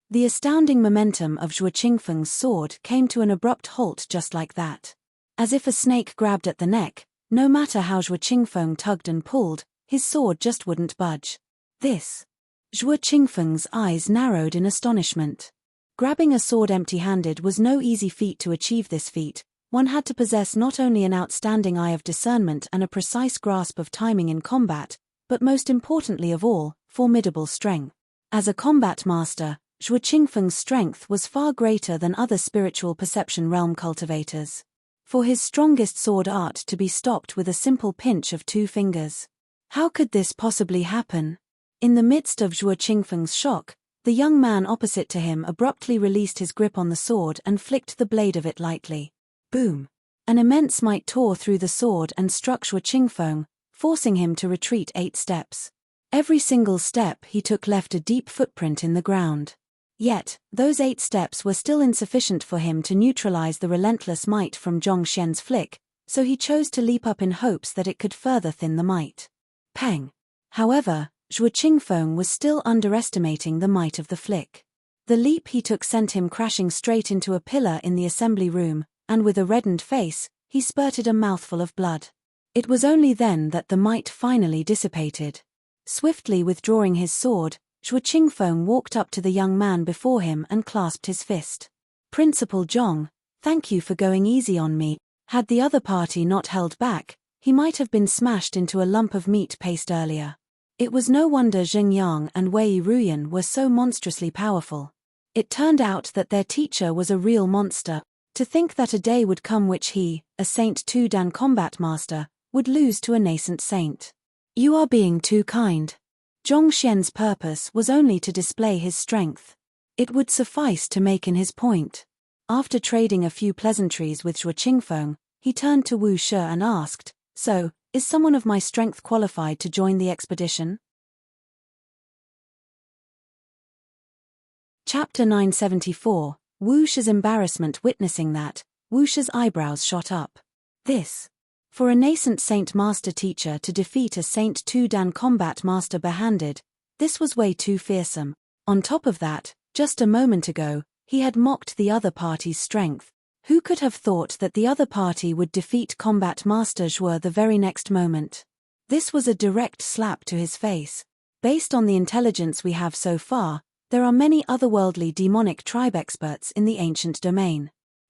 The astounding momentum of Zhuo Qingfeng's sword came to an abrupt halt just like that. As if a snake grabbed at the neck, no matter how Zhuo Qingfeng tugged and pulled, his sword just wouldn't budge. This. Zhuo Qingfeng's eyes narrowed in astonishment. Grabbing a sword empty-handed was no easy feat. To achieve this feat, one had to possess not only an outstanding eye of discernment and a precise grasp of timing in combat, but most importantly of all, formidable strength. As a combat master, Zhuo Qingfeng's strength was far greater than other spiritual perception realm cultivators. For his strongest sword art to be stopped with a simple pinch of 2 fingers. How could this possibly happen? In the midst of Zhuo Qingfeng's shock, the young man opposite to him abruptly released his grip on the sword and flicked the blade of it lightly. Boom! An immense might tore through the sword and struck Zhuo Qingfeng, forcing him to retreat 8 steps. Every single step he took left a deep footprint in the ground. Yet, those 8 steps were still insufficient for him to neutralize the relentless might from Zhong Xian's flick, so he chose to leap up in hopes that it could further thin the might. Pang! However, Zhuo Qingfeng was still underestimating the might of the flick. The leap he took sent him crashing straight into a pillar in the assembly room, and with a reddened face, he spurted a mouthful of blood. It was only then that the might finally dissipated. Swiftly withdrawing his sword, Zhuo Qingfeng walked up to the young man before him and clasped his fist. Principal Zhong, thank you for going easy on me. Had the other party not held back, he might have been smashed into a lump of meat paste earlier. It was no wonder Zheng Yang and Wei Ruyan were so monstrously powerful. It turned out that their teacher was a real monster. To think that a day would come which he, a Saint 2 Dan combat master, would lose to a nascent saint. You are being too kind. Zhong Xian's purpose was only to display his strength. It would suffice to make in his point. After trading a few pleasantries with Zhuo Qingfeng, he turned to Wu Shi and asked, "So, is someone of my strength qualified to join the expedition?" Chapter 974, Wu Shi's embarrassment. Witnessing that, Wu Shi's eyebrows shot up. This. For a nascent Saint Master teacher to defeat a Saint 2 Dan combat master barehanded, this was way too fearsome. On top of that, just a moment ago, he had mocked the other party's strength. Who could have thought that the other party would defeat combat master Zhuo the very next moment? This was a direct slap to his face. Based on the intelligence we have so far, there are many otherworldly demonic tribe experts in the ancient domain.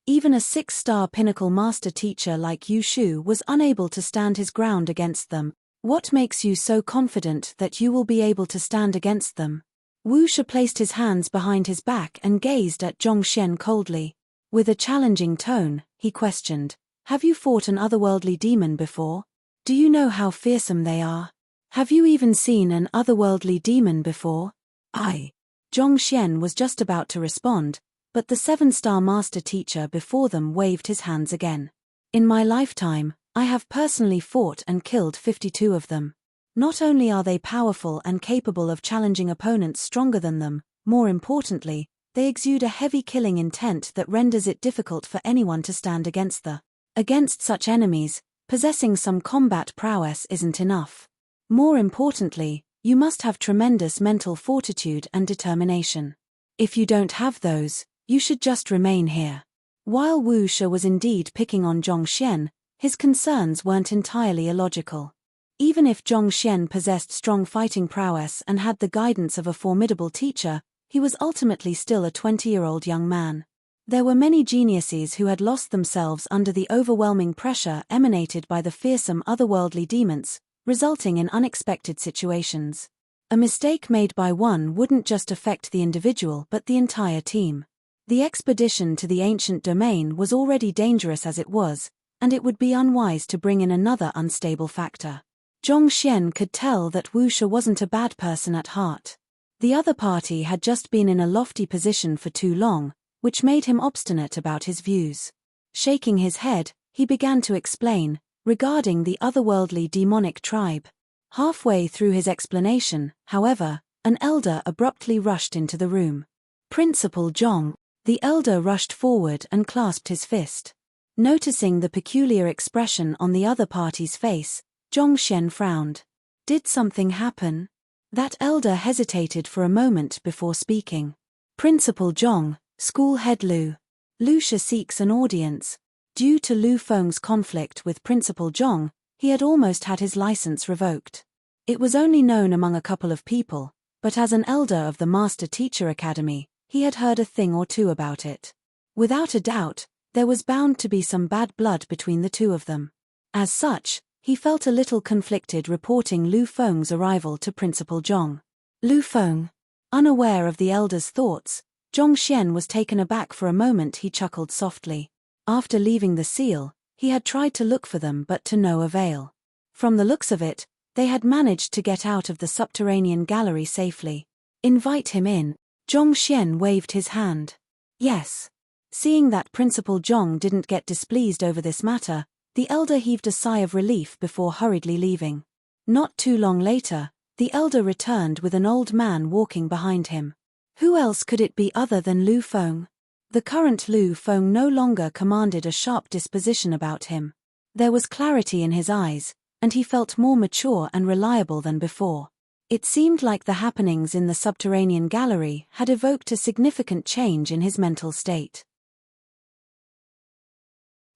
Even a 6-star pinnacle master teacher like Yu Shu was unable to stand his ground against them. What makes you so confident that you will be able to stand against them? Wu Shi placed his hands behind his back and gazed at Zhong Xian coldly. With a challenging tone, he questioned, "Have you fought an otherworldly demon before? Do you know how fearsome they are? Have you even seen an otherworldly demon before?" Zhong Xian was just about to respond, but the 7-star master teacher before them waved his hands again. "In my lifetime, I have personally fought and killed 52 of them. Not only are they powerful and capable of challenging opponents stronger than them, more importantly, they exude a heavy killing intent that renders it difficult for anyone to stand against them. Against such enemies, possessing some combat prowess isn't enough. More importantly, you must have tremendous mental fortitude and determination. If you don't have those, you should just remain here." While Wu Shi was indeed picking on Zhong Xian, his concerns weren't entirely illogical. Even if Zhong Xian possessed strong fighting prowess and had the guidance of a formidable teacher, he was ultimately still a 20-year-old young man. There were many geniuses who had lost themselves under the overwhelming pressure emanated by the fearsome otherworldly demons, resulting in unexpected situations. A mistake made by one wouldn't just affect the individual but the entire team. The expedition to the ancient domain was already dangerous as it was, and it would be unwise to bring in another unstable factor. Zhong Xian could tell that Wu Shi wasn't a bad person at heart. The other party had just been in a lofty position for too long, which made him obstinate about his views. Shaking his head, he began to explain, regarding the otherworldly demonic tribe. Halfway through his explanation, however, an elder abruptly rushed into the room. "Principal Zhong." The elder rushed forward and clasped his fist. Noticing the peculiar expression on the other party's face, Zhong Xian frowned. Did something happen? That elder hesitated for a moment before speaking. "Principal Zhong, school head Lu. Lu Shi seeks an audience." Due to Lu Feng's conflict with Principal Zhong, he had almost had his license revoked. It was only known among a couple of people, but as an elder of the Master Teacher Academy, he had heard a thing or two about it. Without a doubt, there was bound to be some bad blood between the two of them. As such, he felt a little conflicted reporting Lu Feng's arrival to Principal Zhong. "Lu Feng, Unaware of the elder's thoughts, Zhongxian was taken aback. For a moment he chuckled softly. After leaving the seal, he had tried to look for them but to no avail. From the looks of it, they had managed to get out of the subterranean gallery safely. Invite him in. Zhongxian waved his hand. Yes. Seeing that Principal Zhong didn't get displeased over this matter, the elder heaved a sigh of relief before hurriedly leaving. Not too long later, the elder returned with an old man walking behind him. Who else could it be other than Lu Feng? The current Lu Feng no longer commanded a sharp disposition about him. There was clarity in his eyes, and he felt more mature and reliable than before. It seemed like the happenings in the subterranean gallery had evoked a significant change in his mental state.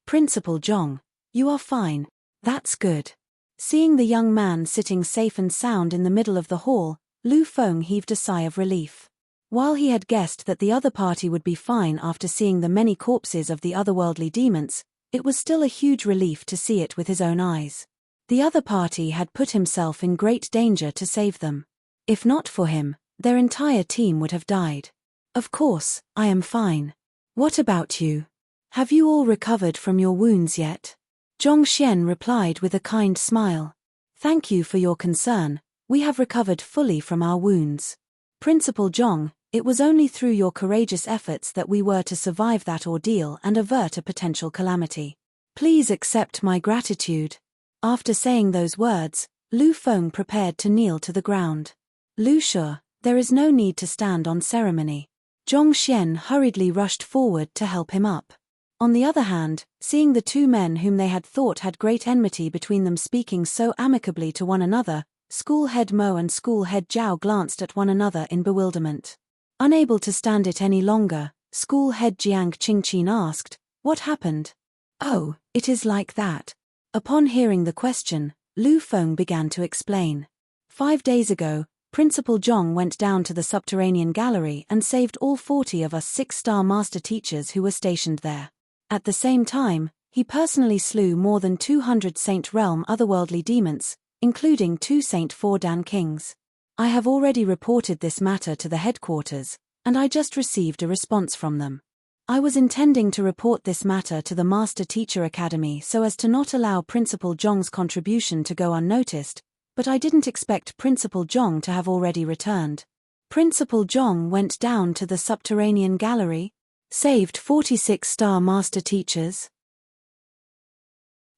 Principal Zhong, you are fine. That's good. Seeing the young man sitting safe and sound in the middle of the hall, Lu Feng heaved a sigh of relief. While he had guessed that the other party would be fine after seeing the many corpses of the otherworldly demons, it was still a huge relief to see it with his own eyes. The other party had put himself in great danger to save them. If not for him, their entire team would have died. Of course, I am fine. What about you? Have you all recovered from your wounds yet? Zhongxian replied with a kind smile. Thank you for your concern, we have recovered fully from our wounds. Principal Zhong, it was only through your courageous efforts that we were to survive that ordeal and avert a potential calamity. Please accept my gratitude. After saying those words, Lu Feng prepared to kneel to the ground. Lu Shu, there is no need to stand on ceremony. Zhongxian hurriedly rushed forward to help him up. On the other hand, seeing the two men whom they had thought had great enmity between them speaking so amicably to one another, School Head Mo and School Head Zhao glanced at one another in bewilderment. Unable to stand it any longer, School Head Jiang Qingqin asked, "What happened?" "Oh, it is like that." Upon hearing the question, Lu Feng began to explain. 5 days ago, Principal Zhong went down to the subterranean gallery and saved all 40 of us 6-star master teachers who were stationed there. At the same time, he personally slew more than 200 Saint Realm otherworldly demons, including 2 Saint Fordan kings. I have already reported this matter to the headquarters, and I just received a response from them. I was intending to report this matter to the Master Teacher Academy so as to not allow Principal Zhong's contribution to go unnoticed, but I didn't expect Principal Zhong to have already returned. Principal Zhong went down to the subterranean gallery, saved 46-star master teachers,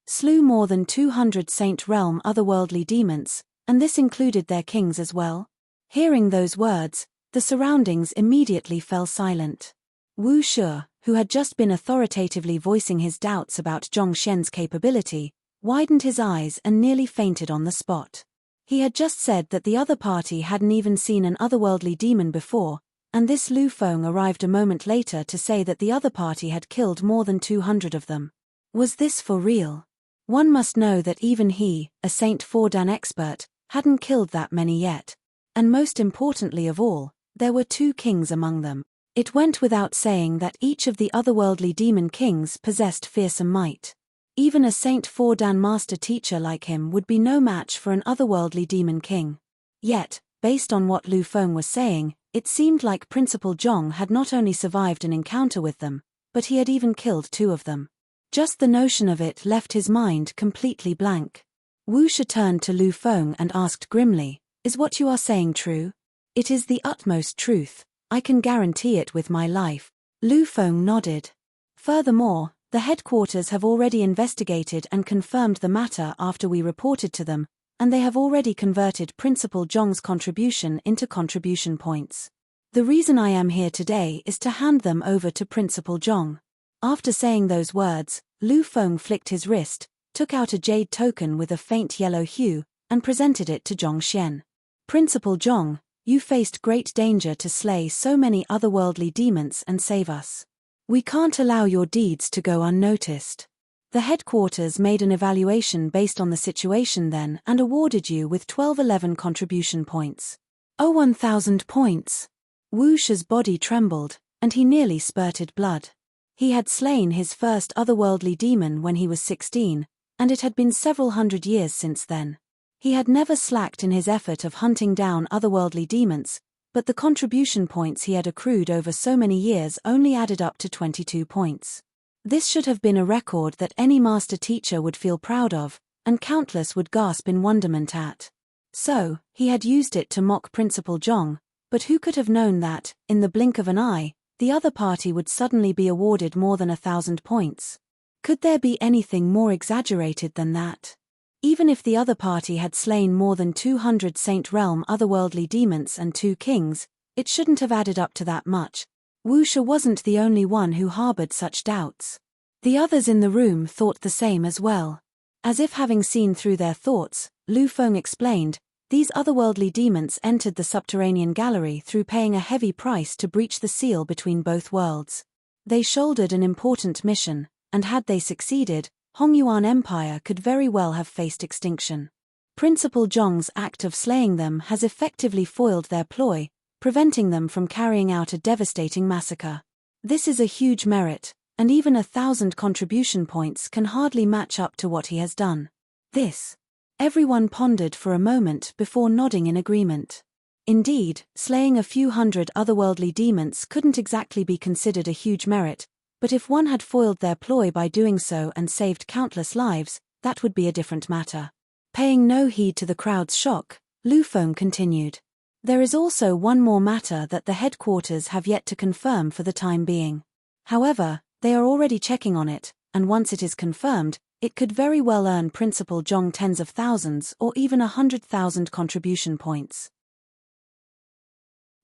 slew more than 200 Saint Realm otherworldly demons, and this included their kings as well. Hearing those words, the surroundings immediately fell silent. Wu Shu, who had just been authoritatively voicing his doubts about Zhongxian's capability, widened his eyes and nearly fainted on the spot. He had just said that the other party hadn't even seen an otherworldly demon before, and this Lu Feng arrived a moment later to say that the other party had killed more than 200 of them. Was this for real? One must know that even he, a Saint Fordan expert, hadn't killed that many yet. And most importantly of all, there were 2 kings among them. It went without saying that each of the otherworldly demon kings possessed fearsome might. Even a Saint Fordan master teacher like him would be no match for an otherworldly demon king. Yet, based on what Lu Feng was saying, it seemed like Principal Zhong had not only survived an encounter with them, but he had even killed 2 of them. Just the notion of it left his mind completely blank. Wu Shu turned to Lu Feng and asked grimly, "Is what you are saying true?" "It is the utmost truth. I can guarantee it with my life." Lu Feng nodded. Furthermore, the headquarters have already investigated and confirmed the matter after we reported to them, and they have already converted Principal Zhong's contribution into contribution points. The reason I am here today is to hand them over to Principal Zhong. After saying those words, Lu Feng flicked his wrist, took out a jade token with a faint yellow hue, and presented it to Zhongxian. "Principal Zhong, you faced great danger to slay so many otherworldly demons and save us. We can't allow your deeds to go unnoticed." The headquarters made an evaluation based on the situation then and awarded you with 1211 contribution points. "Oh, 1,000 points!" Wu Shu's body trembled, and he nearly spurted blood. He had slain his first otherworldly demon when he was 16, and it had been several hundred years since then. He had never slacked in his effort of hunting down otherworldly demons, but the contribution points he had accrued over so many years only added up to 22 points. This should have been a record that any master teacher would feel proud of, and countless would gasp in wonderment at. So, he had used it to mock Principal Zhong, but who could have known that, in the blink of an eye, the other party would suddenly be awarded more than 1,000 points? Could there be anything more exaggerated than that? Even if the other party had slain more than 200 Saint Realm otherworldly demons and 2 kings, it shouldn't have added up to that much. Wu Shi wasn't the only one who harbored such doubts. The others in the room thought the same as well. As if having seen through their thoughts, Lu Feng explained, these otherworldly demons entered the subterranean gallery through paying a heavy price to breach the seal between both worlds. They shouldered an important mission, and had they succeeded, Hongyuan Empire could very well have faced extinction. Principal Zhong's act of slaying them has effectively foiled their ploy, preventing them from carrying out a devastating massacre. This is a huge merit, and even 1,000 contribution points can hardly match up to what he has done. This. Everyone pondered for a moment before nodding in agreement. Indeed, slaying a few hundred otherworldly demons couldn't exactly be considered a huge merit, but if one had foiled their ploy by doing so and saved countless lives, that would be a different matter. Paying no heed to the crowd's shock, Lu Feng continued. There is also one more matter that the headquarters have yet to confirm for the time being. However, they are already checking on it, and once it is confirmed, it could very well earn Principal Zhong tens of thousands or even 100,000 contribution points.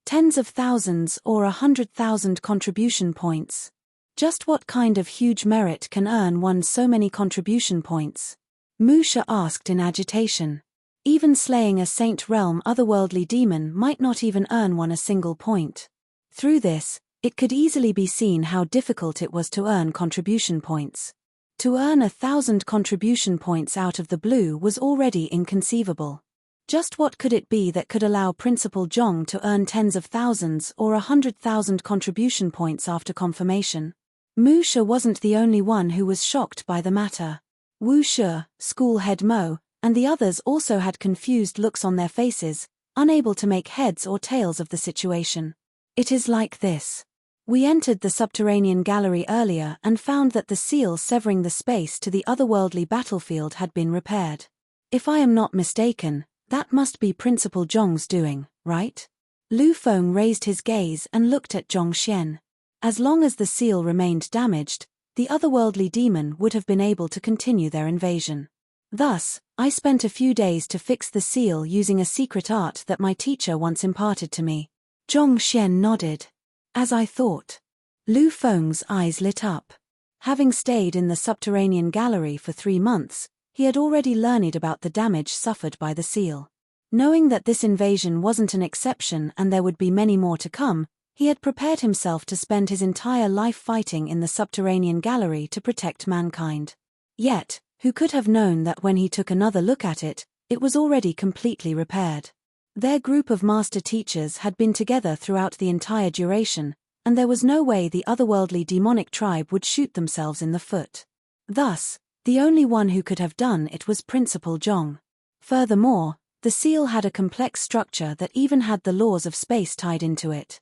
Tens of thousands or 100,000 contribution points. Just what kind of huge merit can earn one so many contribution points? Mu Shi asked in agitation. Even slaying a Saint Realm otherworldly demon might not even earn one a single point. Through this, it could easily be seen how difficult it was to earn contribution points. To earn 1,000 contribution points out of the blue was already inconceivable. Just what could it be that could allow Principal Zhong to earn tens of thousands or 100,000 contribution points after confirmation? Mu Shi wasn't the only one who was shocked by the matter. Wu Shi, school head Mo, and the others also had confused looks on their faces, unable to make heads or tails of the situation. It is like this. We entered the subterranean gallery earlier and found that the seal severing the space to the otherworldly battlefield had been repaired. If I am not mistaken, that must be Principal Zhong's doing, right? Lu Feng raised his gaze and looked at Zhong Xian. As long as the seal remained damaged, the otherworldly demon would have been able to continue their invasion. Thus, I spent a few days to fix the seal using a secret art that my teacher once imparted to me. Zhong Xian nodded. As I thought. Lu Feng's eyes lit up. Having stayed in the subterranean gallery for 3 months, he had already learned about the damage suffered by the seal. Knowing that this invasion wasn't an exception and there would be many more to come, he had prepared himself to spend his entire life fighting in the subterranean gallery to protect mankind. Yet, who could have known that when he took another look at it, it was already completely repaired. Their group of master teachers had been together throughout the entire duration, and there was no way the otherworldly demonic tribe would shoot themselves in the foot. Thus, the only one who could have done it was Principal Zhong. Furthermore, the seal had a complex structure that even had the laws of space tied into it.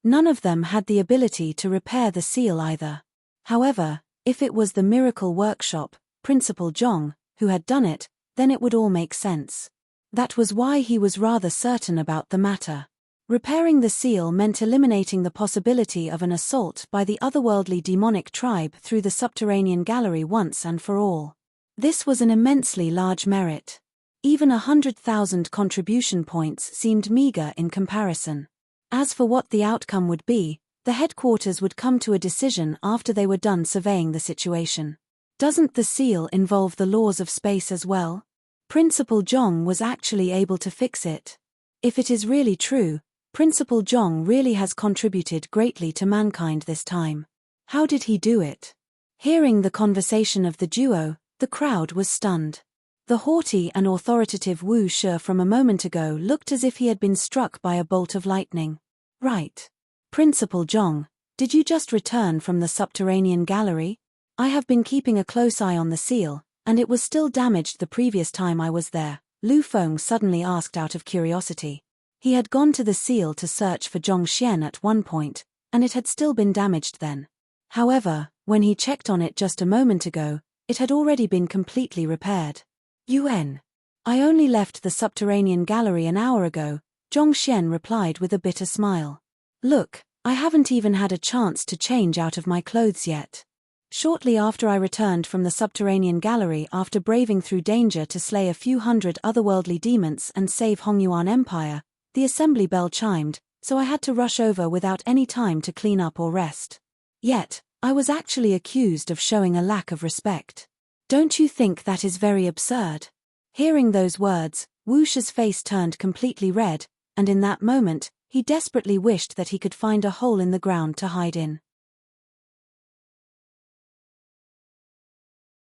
None of them had the ability to repair the seal either. However, if it was the miracle workshop, Principal Zhong, who had done it, then it would all make sense. That was why he was rather certain about the matter. Repairing the seal meant eliminating the possibility of an assault by the otherworldly demonic tribe through the subterranean gallery once and for all. This was an immensely large merit. Even 100,000 contribution points seemed meager in comparison. As for what the outcome would be, the headquarters would come to a decision after they were done surveying the situation. Doesn't the seal involve the laws of space as well? Principal Zhong was actually able to fix it. If it is really true, Principal Zhong really has contributed greatly to mankind this time. How did he do it? Hearing the conversation of the duo, the crowd was stunned. The haughty and authoritative Wu Shi from a moment ago looked as if he had been struck by a bolt of lightning. Right. Principal Zhong, did you just return from the subterranean gallery? I have been keeping a close eye on the seal, and it was still damaged the previous time I was there, Lu Feng suddenly asked out of curiosity. He had gone to the seal to search for Zhongxian at one point, and it had still been damaged then. However, when he checked on it just a moment ago, it had already been completely repaired. I only left the subterranean gallery an hour ago, Zhongxian replied with a bitter smile. Look, I haven't even had a chance to change out of my clothes yet. Shortly after I returned from the subterranean gallery after braving through danger to slay a few hundred otherworldly demons and save Hongyuan Empire, the assembly bell chimed, so I had to rush over without any time to clean up or rest. Yet, I was actually accused of showing a lack of respect. Don't you think that is very absurd? Hearing those words, Wu Shi's face turned completely red, and in that moment, he desperately wished that he could find a hole in the ground to hide in.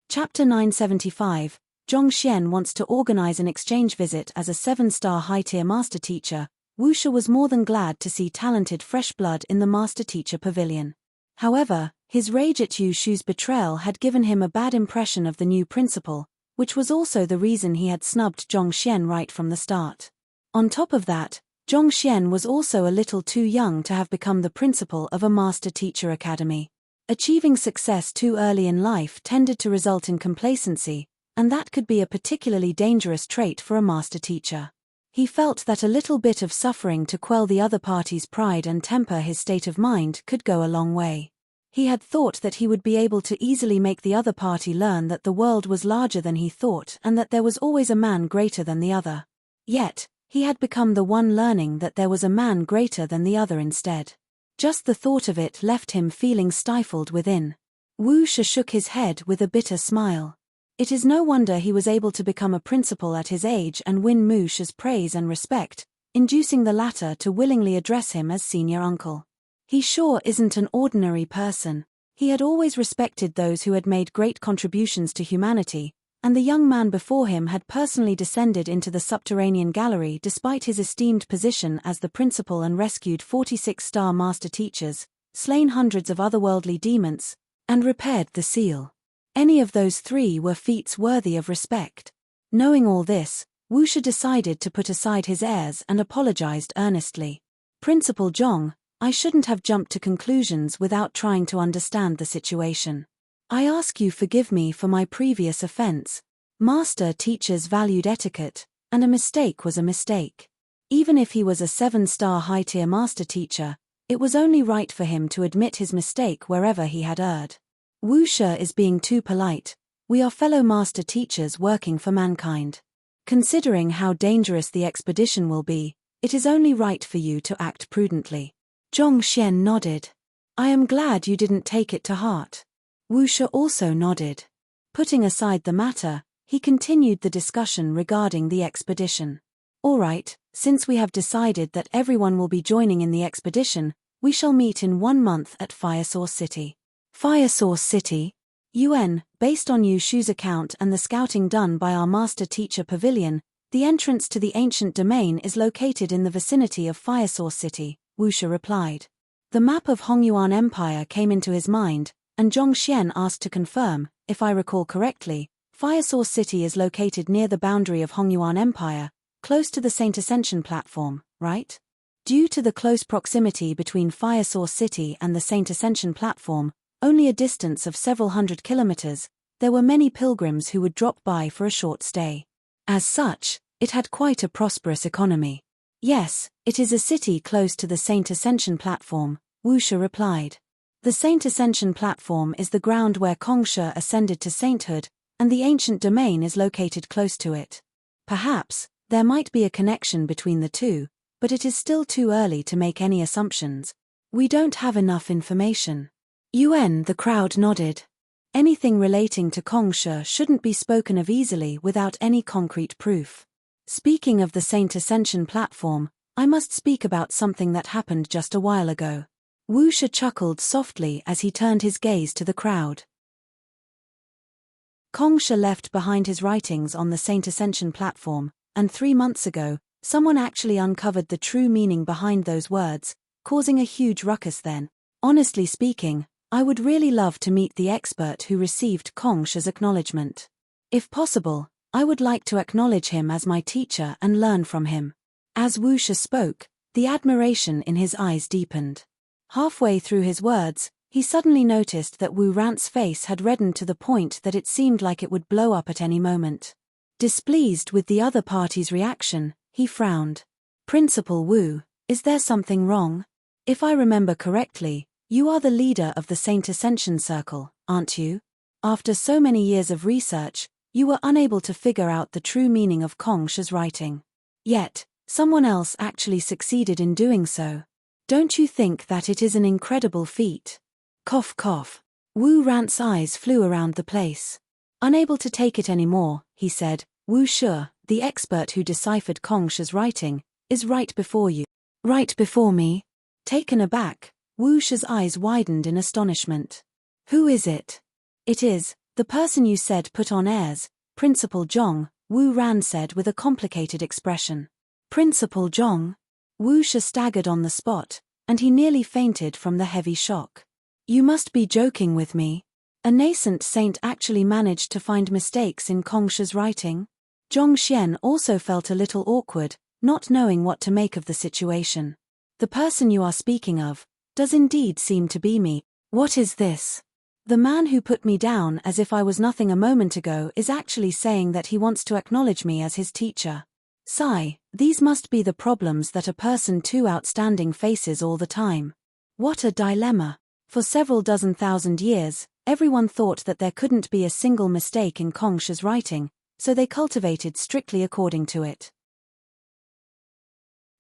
Chapter 975, Zhongxian wants to organize an exchange visit as a 7-star high-tier master teacher. Wu Shi was more than glad to see talented fresh blood in the master teacher pavilion. However, his rage at Yu Shu's betrayal had given him a bad impression of the new principal, which was also the reason he had snubbed Zhongxian right from the start. On top of that, Zhongxian was also a little too young to have become the principal of a master teacher academy. Achieving success too early in life tended to result in complacency, and that could be a particularly dangerous trait for a master teacher. He felt that a little bit of suffering to quell the other party's pride and temper his state of mind could go a long way. He had thought that he would be able to easily make the other party learn that the world was larger than he thought and that there was always a man greater than the other. Yet, he had become the one learning that there was a man greater than the other instead. Just the thought of it left him feeling stifled within. Wu Shi shook his head with a bitter smile. It is no wonder he was able to become a principal at his age and win Mu Shi's praise and respect, inducing the latter to willingly address him as senior uncle. He sure isn't an ordinary person. He had always respected those who had made great contributions to humanity, and the young man before him had personally descended into the subterranean gallery despite his esteemed position as the principal and rescued 46-star master teachers, slain hundreds of otherworldly demons, and repaired the seal. Any of those three were feats worthy of respect. Knowing all this, Wu Shi decided to put aside his airs and apologized earnestly. Principal Zhong, I shouldn't have jumped to conclusions without trying to understand the situation. I ask you forgive me for my previous offense. Master teachers valued etiquette, and a mistake was a mistake. Even if he was a 7-star high-tier master teacher, it was only right for him to admit his mistake wherever he had erred. Wu Shi is being too polite. We are fellow master teachers working for mankind. Considering how dangerous the expedition will be, it is only right for you to act prudently. Zhongxian nodded. I am glad you didn't take it to heart. Wu Shi also nodded. Putting aside the matter, he continued the discussion regarding the expedition. All right, since we have decided that everyone will be joining in the expedition, we shall meet in 1 month at Fire Source City. Fire Source City? Based on Yu Shu's account and the scouting done by our master teacher pavilion, the entrance to the ancient domain is located in the vicinity of Fire Source City, Wu Shi replied. The map of Hongyuan Empire came into his mind, and Zhongxian asked to confirm. If I recall correctly, Fire Source City is located near the boundary of Hongyuan Empire, close to the Saint Ascension platform, right? Due to the close proximity between Fire Source City and the Saint Ascension platform, only a distance of several hundred kilometers, there were many pilgrims who would drop by for a short stay. As such, it had quite a prosperous economy. Yes, it is a city close to the Saint Ascension platform, Wu Shi replied. The Saint Ascension platform is the ground where Kongsha ascended to sainthood, and the ancient domain is located close to it. Perhaps, there might be a connection between the two, but it is still too early to make any assumptions. We don't have enough information. The crowd nodded. Anything relating to Kongsha shouldn't be spoken of easily without any concrete proof. Speaking of the Saint Ascension platform, I must speak about something that happened just a while ago. Wu Shi chuckled softly as he turned his gaze to the crowd. Kongsha left behind his writings on the Saint Ascension platform, and 3 months ago, someone actually uncovered the true meaning behind those words, causing a huge ruckus then. Honestly speaking, I would really love to meet the expert who received Kongsha's acknowledgement. If possible, I would like to acknowledge him as my teacher and learn from him. As Wu Shi spoke, the admiration in his eyes deepened. Halfway through his words, he suddenly noticed that Wu Ran's face had reddened to the point that it seemed like it would blow up at any moment. Displeased with the other party's reaction, he frowned. "Principal Wu, is there something wrong? If I remember correctly, you are the leader of the Saint Ascension Circle, aren't you? After so many years of research, you were unable to figure out the true meaning of Kong Shi's writing. Yet, someone else actually succeeded in doing so. Don't you think that it is an incredible feat?" Cough cough. Wu Ran's eyes flew around the place. Unable to take it anymore, he said, "Wu Shi, the expert who deciphered Kong Shi's writing, is right before you." "Right before me?" Taken aback, Wu Shi's eyes widened in astonishment. "Who is it?" "It is the person you said put on airs, Principal Zhong," Wu Ran said with a complicated expression. "Principal Zhong?" Wu Shi staggered on the spot, and he nearly fainted from the heavy shock. "You must be joking with me. A nascent saint actually managed to find mistakes in Kong Shi's writing?" Zhong Xian also felt a little awkward, not knowing what to make of the situation. "The person you are speaking of does indeed seem to be me. What is this? The man who put me down as if I was nothing a moment ago is actually saying that he wants to acknowledge me as his teacher. Sigh, these must be the problems that a person too outstanding faces all the time. What a dilemma. For several dozen thousand years, everyone thought that there couldn't be a single mistake in Kong Shi's writing, so they cultivated strictly according to it.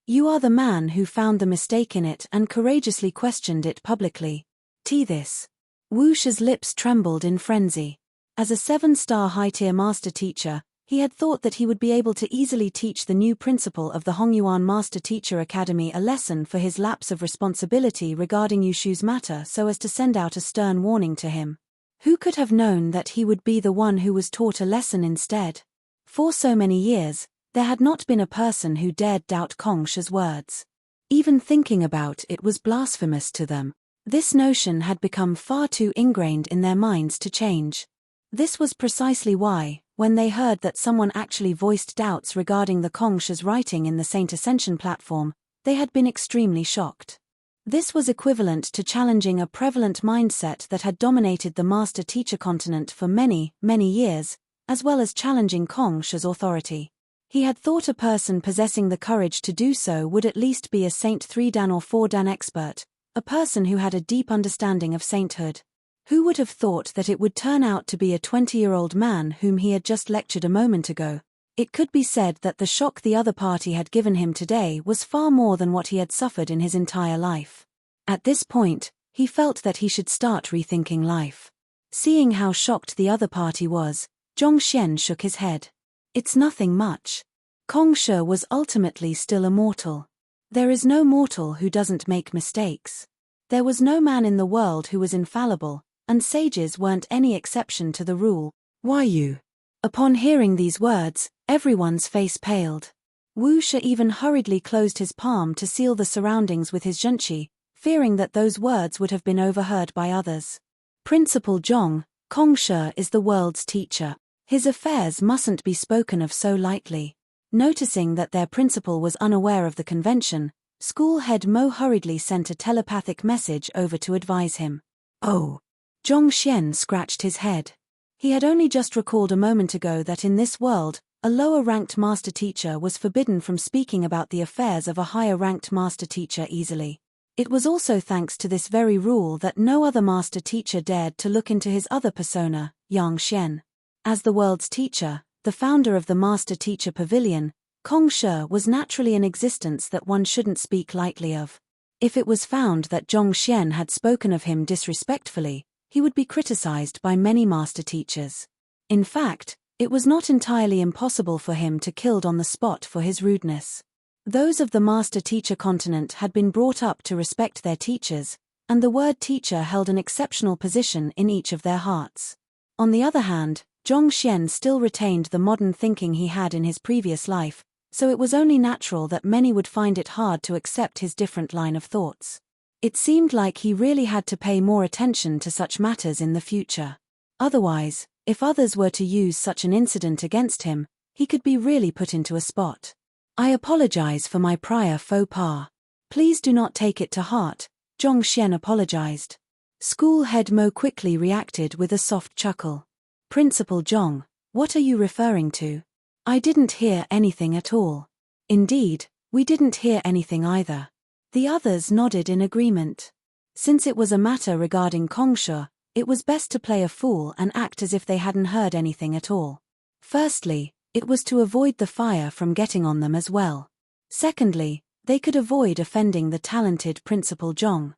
You are the man who found the mistake in it and courageously questioned it publicly. This. Wu Shi's lips trembled in frenzy. As a 7-star high-tier master teacher, he had thought that he would be able to easily teach the new principal of the Hongyuan Master Teacher Academy a lesson for his lapse of responsibility regarding Yushu's matter so as to send out a stern warning to him. Who could have known that he would be the one who was taught a lesson instead? For so many years, there had not been a person who dared doubt Kong Shi's words. Even thinking about it was blasphemous to them. This notion had become far too ingrained in their minds to change. This was precisely why, when they heard that someone actually voiced doubts regarding the Kong Shi's writing in the Saint Ascension platform, they had been extremely shocked. This was equivalent to challenging a prevalent mindset that had dominated the Master Teacher continent for many, many years, as well as challenging Kong Shi's authority. He had thought a person possessing the courage to do so would at least be a Saint 3 Dan or 4 Dan expert, a person who had a deep understanding of sainthood. Who would have thought that it would turn out to be a 20-year-old man whom he had just lectured a moment ago? It could be said that the shock the other party had given him today was far more than what he had suffered in his entire life. At this point, he felt that he should start rethinking life. Seeing how shocked the other party was, Zhong Xian shook his head. It's nothing much. Kong Shi was ultimately still a mortal. There is no mortal who doesn't make mistakes. There was no man in the world who was infallible, and sages weren't any exception to the rule. Why you? Upon hearing these words, everyone's face paled. Wu Shi even hurriedly closed his palm to seal the surroundings with his zhenqi, fearing that those words would have been overheard by others. Principal Zhong, Kong Shi is the world's teacher. His affairs mustn't be spoken of so lightly. Noticing that their principal was unaware of the convention, school head Mo hurriedly sent a telepathic message over to advise him. Oh. Zhong Xian scratched his head. He had only just recalled a moment ago that in this world, a lower-ranked master teacher was forbidden from speaking about the affairs of a higher-ranked master teacher easily. It was also thanks to this very rule that no other master teacher dared to look into his other persona, Yang Xian. As the world's teacher, the founder of the Master Teacher Pavilion, Kong Shi was naturally an existence that one shouldn't speak lightly of. If it was found that Zhong Xian had spoken of him disrespectfully, he would be criticized by many master teachers. In fact, it was not entirely impossible for him to killed on the spot for his rudeness. Those of the Master Teacher continent had been brought up to respect their teachers, and the word teacher held an exceptional position in each of their hearts. On the other hand, Zhong Xian still retained the modern thinking he had in his previous life, so it was only natural that many would find it hard to accept his different line of thoughts. It seemed like he really had to pay more attention to such matters in the future. Otherwise, if others were to use such an incident against him, he could be really put into a spot. I apologize for my prior faux pas. Please do not take it to heart, Zhong Xian apologized. School head Mo quickly reacted with a soft chuckle. Principal Zhong, what are you referring to? I didn't hear anything at all. Indeed, we didn't hear anything either. The others nodded in agreement. Since it was a matter regarding Kongshe, it was best to play a fool and act as if they hadn't heard anything at all. Firstly, it was to avoid the fire from getting on them as well. Secondly, they could avoid offending the talented Principal Zhong.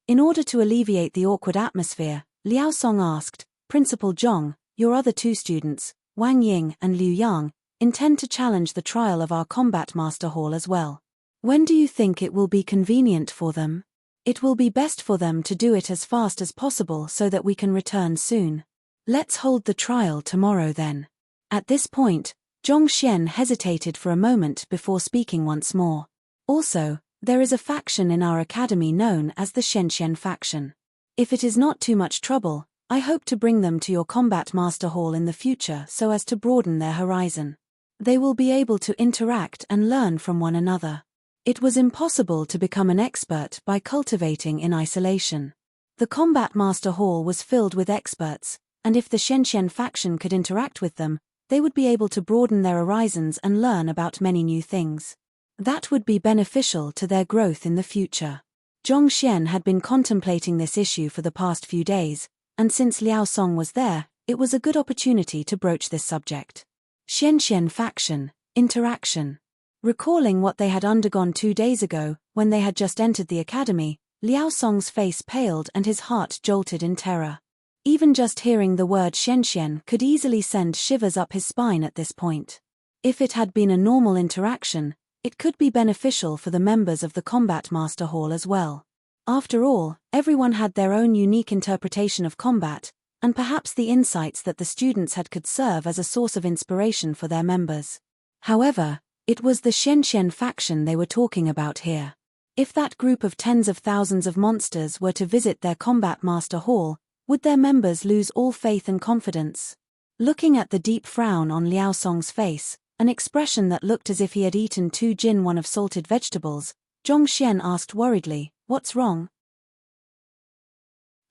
In order to alleviate the awkward atmosphere, Liao Song asked, Principal Zhong, your other two students, Wang Ying and Liu Yang, intend to challenge the trial of our Combat Master Hall as well. When do you think it will be convenient for them? It will be best for them to do it as fast as possible so that we can return soon. Let's hold the trial tomorrow then. At this point, Zhong Xian hesitated for a moment before speaking once more. Also, there is a faction in our academy known as the Shenxian faction. If it is not too much trouble, I hope to bring them to your Combat Master Hall in the future so as to broaden their horizon. They will be able to interact and learn from one another. It was impossible to become an expert by cultivating in isolation. The Combat Master Hall was filled with experts, and if the Shenxian faction could interact with them, they would be able to broaden their horizons and learn about many new things. That would be beneficial to their growth in the future. Zhong Xian had been contemplating this issue for the past few days, and since Liao Song was there, it was a good opportunity to broach this subject. Shenxian faction, interaction. Recalling what they had undergone 2 days ago, when they had just entered the academy, Liao Song's face paled and his heart jolted in terror. Even just hearing the word Shenxian could easily send shivers up his spine at this point. If it had been a normal interaction, it could be beneficial for the members of the Combat Master Hall as well. After all, everyone had their own unique interpretation of combat, and perhaps the insights that the students had could serve as a source of inspiration for their members. However, it was the Shenxian faction they were talking about here. If that group of tens of thousands of monsters were to visit their Combat Master Hall, would their members lose all faith and confidence? Looking at the deep frown on Liao Song's face, an expression that looked as if he had eaten 2 jin 1 of salted vegetables, Zhong Xian asked worriedly, what's wrong?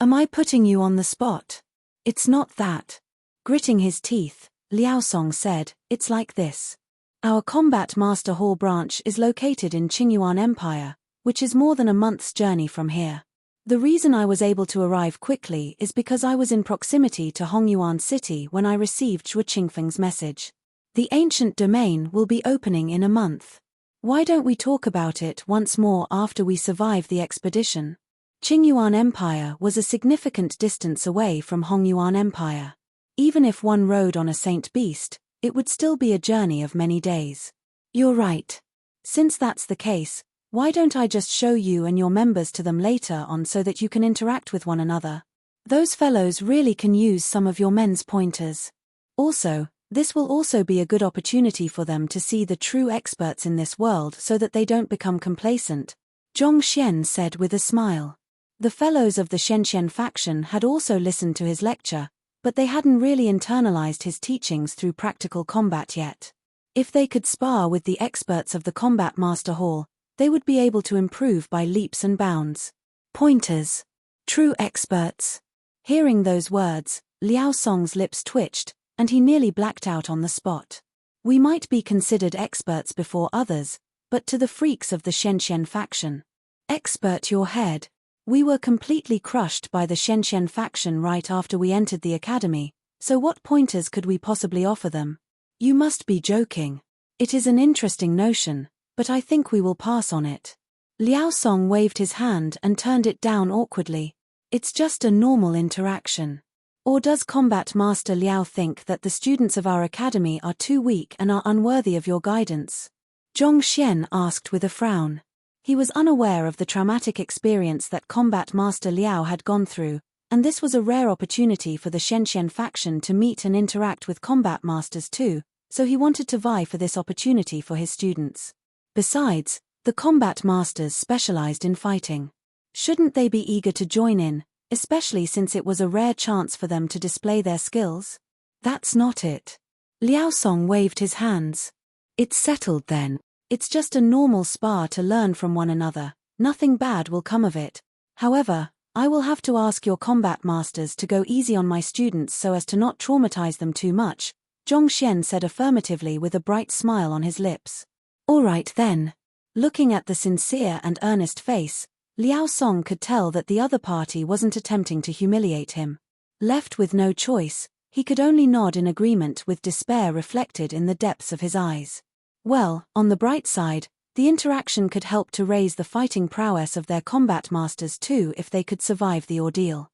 Am I putting you on the spot? It's not that. Gritting his teeth, Liao Song said, it's like this. Our Combat Master Hall branch is located in Qingyuan Empire, which is more than a month's journey from here. The reason I was able to arrive quickly is because I was in proximity to Hongyuan City when I received Zhuo Qingfeng's message. The ancient domain will be opening in a month. Why don't we talk about it once more after we survive the expedition? Qingyuan Empire was a significant distance away from Hongyuan Empire. Even if one rode on a saint beast, it would still be a journey of many days. You're right. Since that's the case, why don't I just show you and your members to them later on so that you can interact with one another? Those fellows really can use some of your men's pointers. Also, this will also be a good opportunity for them to see the true experts in this world so that they don't become complacent, Zhong Xian said with a smile. The fellows of the Shenxian faction had also listened to his lecture, but they hadn't really internalized his teachings through practical combat yet. If they could spar with the experts of the Combat Master Hall, they would be able to improve by leaps and bounds. Pointers. True experts. Hearing those words, Liao Song's lips twitched, and he nearly blacked out on the spot. We might be considered experts before others, but to the freaks of the Shenxian faction. Expert your head. We were completely crushed by the Shenxian faction right after we entered the academy, so what pointers could we possibly offer them? You must be joking. It is an interesting notion, but I think we will pass on it. Liao Song waved his hand and turned it down awkwardly. It's just a normal interaction. Or does Combat Master Liao think that the students of our academy are too weak and are unworthy of your guidance? Zhong Xian asked with a frown. He was unaware of the traumatic experience that Combat Master Liao had gone through, and this was a rare opportunity for the Shenxian faction to meet and interact with combat masters too, so he wanted to vie for this opportunity for his students. Besides, the combat masters specialized in fighting. Shouldn't they be eager to join in, especially since it was a rare chance for them to display their skills? That's not it. Liao Song waved his hands. It's settled then. It's just a normal spar to learn from one another. Nothing bad will come of it. However, I will have to ask your combat masters to go easy on my students so as to not traumatize them too much, Zhong Xian said affirmatively with a bright smile on his lips. All right then. Looking at the sincere and earnest face, Liao Song could tell that the other party wasn't attempting to humiliate him. Left with no choice, he could only nod in agreement with despair reflected in the depths of his eyes. Well, on the bright side, the interaction could help to raise the fighting prowess of their combat masters too if they could survive the ordeal.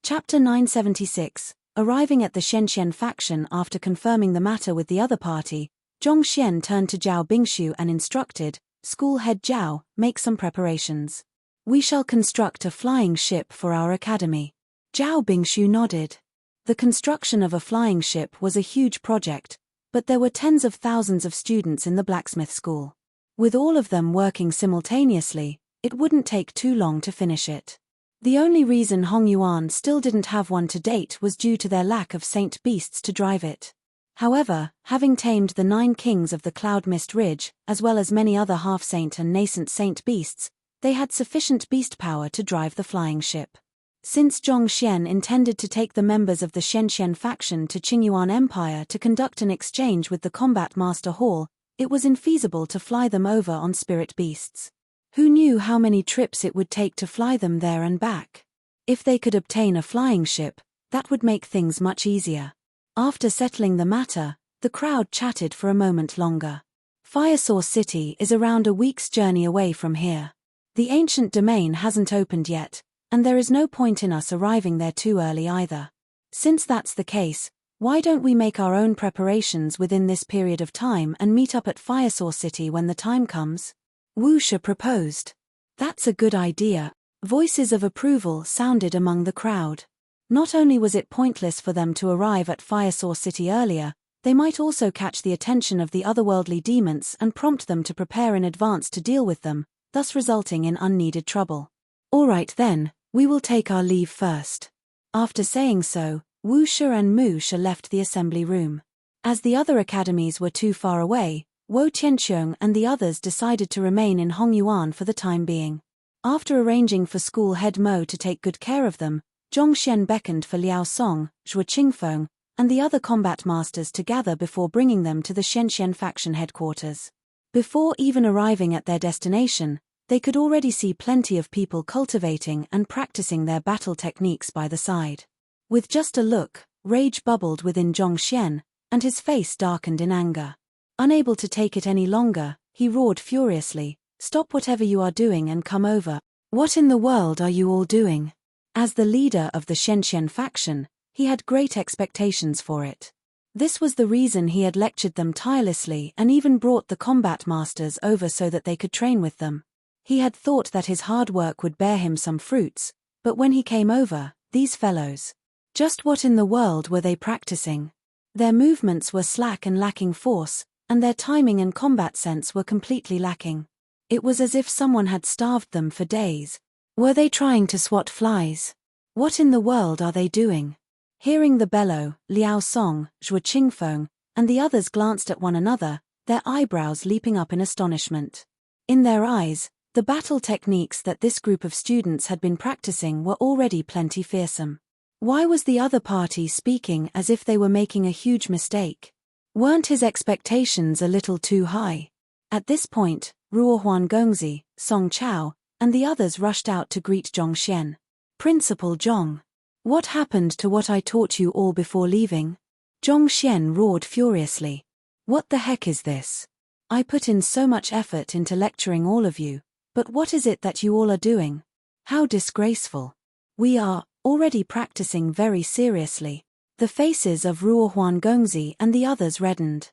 Chapter 976. Arriving at the Shenzhen faction after confirming the matter with the other party, Zhong Xian turned to Zhao Bingshu and instructed, "School head Zhao, make some preparations. We shall construct a flying ship for our academy." Zhao Bingshu nodded. The construction of a flying ship was a huge project, but there were tens of thousands of students in the blacksmith school. With all of them working simultaneously, it wouldn't take too long to finish it. The only reason Hongyuan still didn't have one to date was due to their lack of saint beasts to drive it. However, having tamed the 9 kings of the Cloud Mist Ridge, as well as many other half-saint and nascent saint beasts, they had sufficient beast power to drive the flying ship. Since Zhong Xian intended to take the members of the Shenzhen faction to Qingyuan Empire to conduct an exchange with the Combat Master Hall, it was infeasible to fly them over on spirit beasts. Who knew how many trips it would take to fly them there and back? If they could obtain a flying ship, that would make things much easier. After settling the matter, the crowd chatted for a moment longer. Firesource City is around a week's journey away from here. The ancient domain hasn't opened yet, and there is no point in us arriving there too early either. Since that's the case, why don't we make our own preparations within this period of time and meet up at Firesource City when the time comes? Wu Shi proposed. That's a good idea. Voices of approval sounded among the crowd. Not only was it pointless for them to arrive at Firesource City earlier, they might also catch the attention of the otherworldly demons and prompt them to prepare in advance to deal with them, thus resulting in unneeded trouble. All right then, we will take our leave first. After saying so, Wu Shi and Mu Shi left the assembly room. As the other academies were too far away, Wo Tianqiong and the others decided to remain in Hongyuan for the time being. After arranging for school head Mo to take good care of them, Zhong Xian beckoned for Liao Song, Zhuo Qingfeng, and the other combat masters to gather before bringing them to the Shenzhen faction headquarters. Before even arriving at their destination, they could already see plenty of people cultivating and practicing their battle techniques by the side. With just a look, rage bubbled within Zhong Xian, and his face darkened in anger. Unable to take it any longer, he roared furiously, "Stop whatever you are doing and come over. What in the world are you all doing?" As the leader of the Shenzhen faction, he had great expectations for it. This was the reason he had lectured them tirelessly and even brought the combat masters over so that they could train with them. He had thought that his hard work would bear him some fruits, but when he came over, these fellows. Just what in the world were they practicing? Their movements were slack and lacking force, and their timing and combat sense were completely lacking. It was as if someone had starved them for days. Were they trying to swat flies? What in the world are they doing? Hearing the bellow, Liao Song, Zhuo Qingfeng, and the others glanced at one another, their eyebrows leaping up in astonishment. In their eyes, the battle techniques that this group of students had been practicing were already plenty fearsome. Why was the other party speaking as if they were making a huge mistake? Weren't his expectations a little too high? At this point, Ruo Huangongzi, Song Chao, and the others rushed out to greet Zhong Xian. "Principal Zhong. What happened to what I taught you all before leaving?" Zhong Xian roared furiously. "What the heck is this? I put in so much effort into lecturing all of you, but what is it that you all are doing? How disgraceful. We are already practicing very seriously." The faces of Ruo Huangongzi and the others reddened.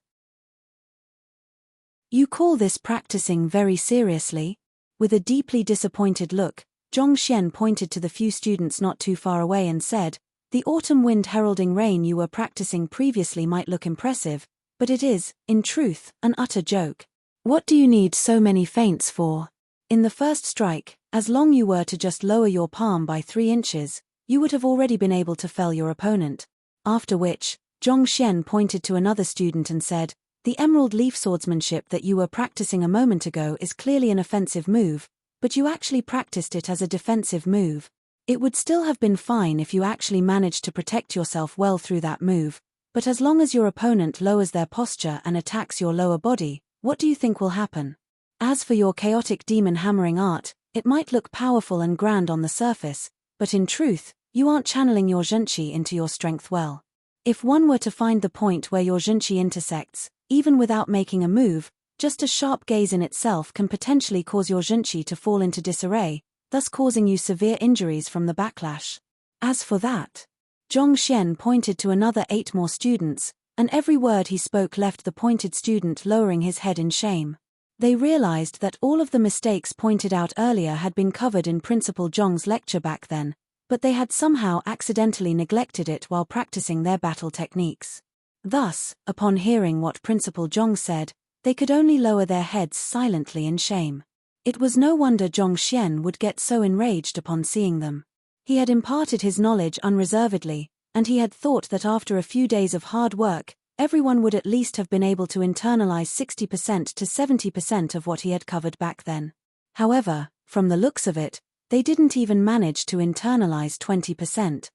"You call this practicing very seriously?" With a deeply disappointed look, Zhong Xian pointed to the few students not too far away and said, "The autumn wind heralding rain you were practicing previously might look impressive, but it is, in truth, an utter joke. What do you need so many feints for? In the first strike, as long you were to just lower your palm by 3 inches, you would have already been able to fell your opponent. After which, Zhongxian pointed to another student and said, "The emerald leaf swordsmanship that you were practicing a moment ago is clearly an offensive move, but you actually practiced it as a defensive move. It would still have been fine if you actually managed to protect yourself well through that move, but as long as your opponent lowers their posture and attacks your lower body, what do you think will happen? As for your chaotic demon hammering art, it might look powerful and grand on the surface, but in truth, you aren't channeling your zhenqi into your strength well. If one were to find the point where your zhenqi intersects, even without making a move, just a sharp gaze in itself can potentially cause your zhenqi to fall into disarray, thus causing you severe injuries from the backlash. As for that," Zhongxian pointed to another 8 more students, and every word he spoke left the pointed student lowering his head in shame. They realized that all of the mistakes pointed out earlier had been covered in Principal Zhong's lecture back then, but they had somehow accidentally neglected it while practicing their battle techniques. Thus, upon hearing what Principal Zhong said, they could only lower their heads silently in shame. It was no wonder Zhongxian would get so enraged upon seeing them. He had imparted his knowledge unreservedly, and he had thought that after a few days of hard work, everyone would at least have been able to internalize 60% to 70% of what he had covered back then. However, from the looks of it, they didn't even manage to internalize 20%.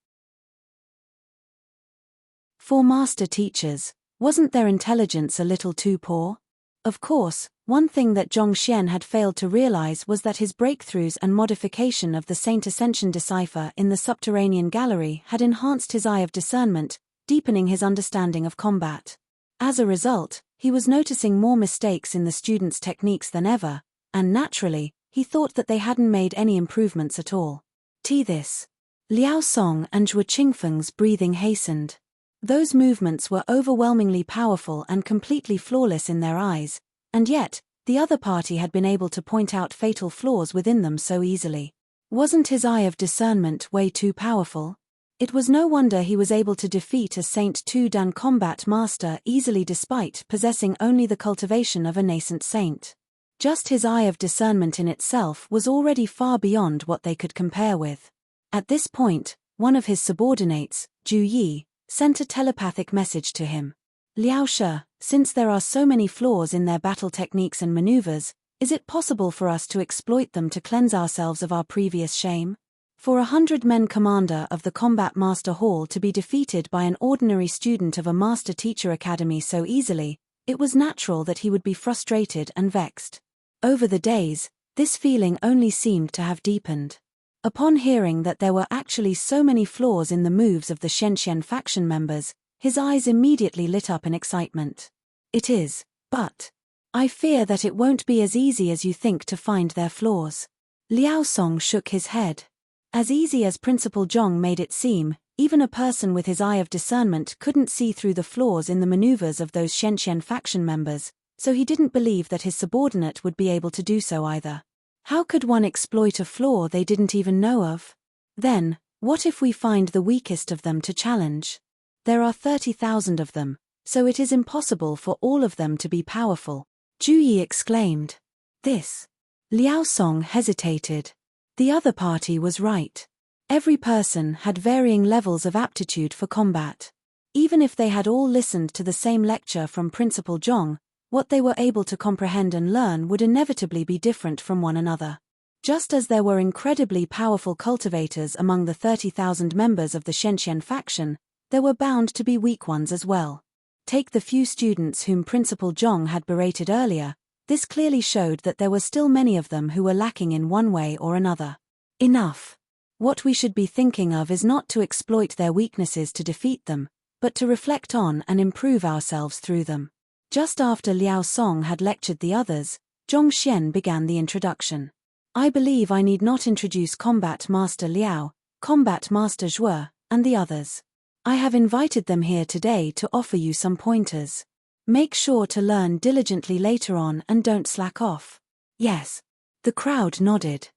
For master teachers, wasn't their intelligence a little too poor? Of course, one thing that Zhongxian had failed to realize was that his breakthroughs and modification of the Saint Ascension decipher in the subterranean gallery had enhanced his eye of discernment, deepening his understanding of combat. As a result, he was noticing more mistakes in the students' techniques than ever, and naturally, he thought that they hadn't made any improvements at all. This. Liao Song and Zhuo Qingfeng's breathing hastened. Those movements were overwhelmingly powerful and completely flawless in their eyes, and yet, the other party had been able to point out fatal flaws within them so easily. Wasn't his eye of discernment way too powerful? It was no wonder he was able to defeat a Saint Tu Dan combat master easily despite possessing only the cultivation of a nascent saint. Just his eye of discernment in itself was already far beyond what they could compare with. At this point, one of his subordinates, Zhu Yi, sent a telepathic message to him. "Liao Shi, since there are so many flaws in their battle techniques and maneuvers, is it possible for us to exploit them to cleanse ourselves of our previous shame? For 100 men commander of the Combat Master Hall to be defeated by an ordinary student of a Master Teacher Academy so easily, it was natural that he would be frustrated and vexed. Over the days, this feeling only seemed to have deepened. Upon hearing that there were actually so many flaws in the moves of the Shenzhen faction members, his eyes immediately lit up in excitement. "It is, but I fear that it won't be as easy as you think to find their flaws." Liao Song shook his head. As easy as Principal Zhong made it seem, even a person with his eye of discernment couldn't see through the flaws in the maneuvers of those Shenzhen faction members, so he didn't believe that his subordinate would be able to do so either. How could one exploit a flaw they didn't even know of? Then, what if we find the weakest of them to challenge? There are 30,000 of them, so it is impossible for all of them to be powerful, Zhu Yi exclaimed. This. Liao Song hesitated. The other party was right. Every person had varying levels of aptitude for combat. Even if they had all listened to the same lecture from Principal Zhong, what they were able to comprehend and learn would inevitably be different from one another. Just as there were incredibly powerful cultivators among the 30,000 members of the Shenzhen faction, there were bound to be weak ones as well. Take the few students whom Principal Zhong had berated earlier, this clearly showed that there were still many of them who were lacking in one way or another. Enough. What we should be thinking of is not to exploit their weaknesses to defeat them, but to reflect on and improve ourselves through them. Just after Liao Song had lectured the others, Zhongxian began the introduction. I believe I need not introduce Combat Master Liao, Combat Master Zhuo, and the others. I have invited them here today to offer you some pointers. Make sure to learn diligently later on and don't slack off. Yes. The crowd nodded.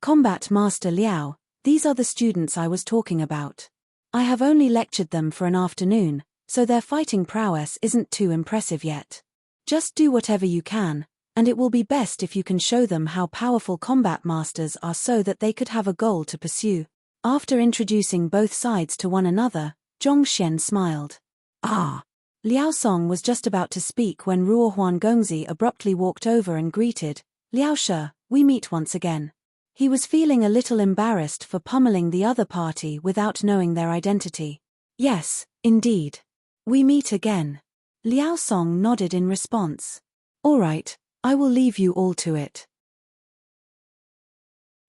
Combat Master Liao, these are the students I was talking about. I have only lectured them for an afternoon, so their fighting prowess isn't too impressive yet. Just do whatever you can, and it will be best if you can show them how powerful combat masters are so that they could have a goal to pursue. After introducing both sides to one another, Zhongxian smiled. Ah! Liao Song was just about to speak when Ruo Huangongzi abruptly walked over and greeted, Liao She, we meet once again. He was feeling a little embarrassed for pummeling the other party without knowing their identity. Yes, indeed. We meet again. Liao Song nodded in response. All right, I will leave you all to it.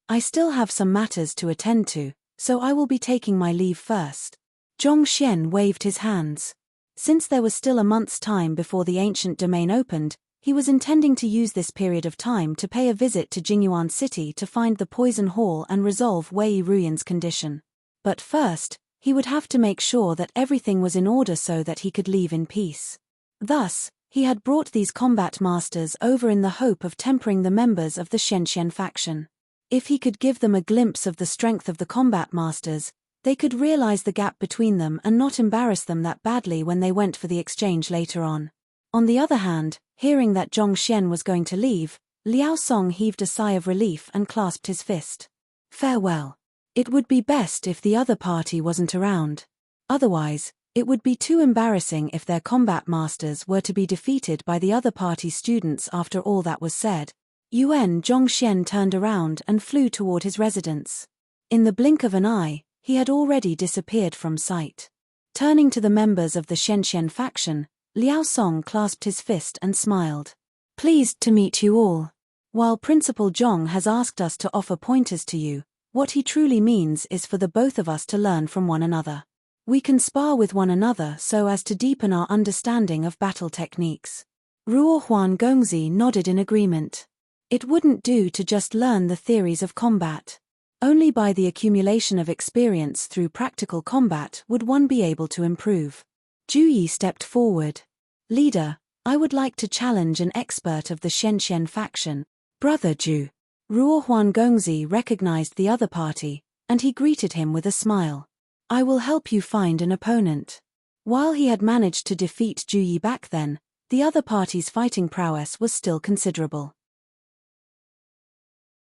I still have some matters to attend to, so I will be taking my leave first. Zhongxian waved his hands. Since there was still a month's time before the ancient domain opened, he was intending to use this period of time to pay a visit to Jingyuan City to find the Poison Hall and resolve Wei Ruyan's condition. But first, he would have to make sure that everything was in order so that he could leave in peace. Thus, he had brought these combat masters over in the hope of tempering the members of the Shenxian faction. If he could give them a glimpse of the strength of the combat masters, they could realize the gap between them and not embarrass them that badly when they went for the exchange later on. On the other hand, hearing that Zhongxian was going to leave, Liao Song heaved a sigh of relief and clasped his fist. Farewell. It would be best if the other party wasn't around. Otherwise, it would be too embarrassing if their combat masters were to be defeated by the other party's students after all that was said. Zhongxian turned around and flew toward his residence. In the blink of an eye, he had already disappeared from sight. Turning to the members of the Shenxian faction, Liao Song clasped his fist and smiled. Pleased to meet you all. While Principal Zhong has asked us to offer pointers to you, what he truly means is for the both of us to learn from one another. We can spar with one another so as to deepen our understanding of battle techniques. Ruo Huangongzi nodded in agreement. It wouldn't do to just learn the theories of combat. Only by the accumulation of experience through practical combat would one be able to improve. Ju Yi stepped forward. Leader, I would like to challenge an expert of the Shenxian faction, Brother Ju. Ruo Huangongzi recognized the other party, and he greeted him with a smile. I will help you find an opponent. While he had managed to defeat Ju Yi back then, the other party's fighting prowess was still considerable.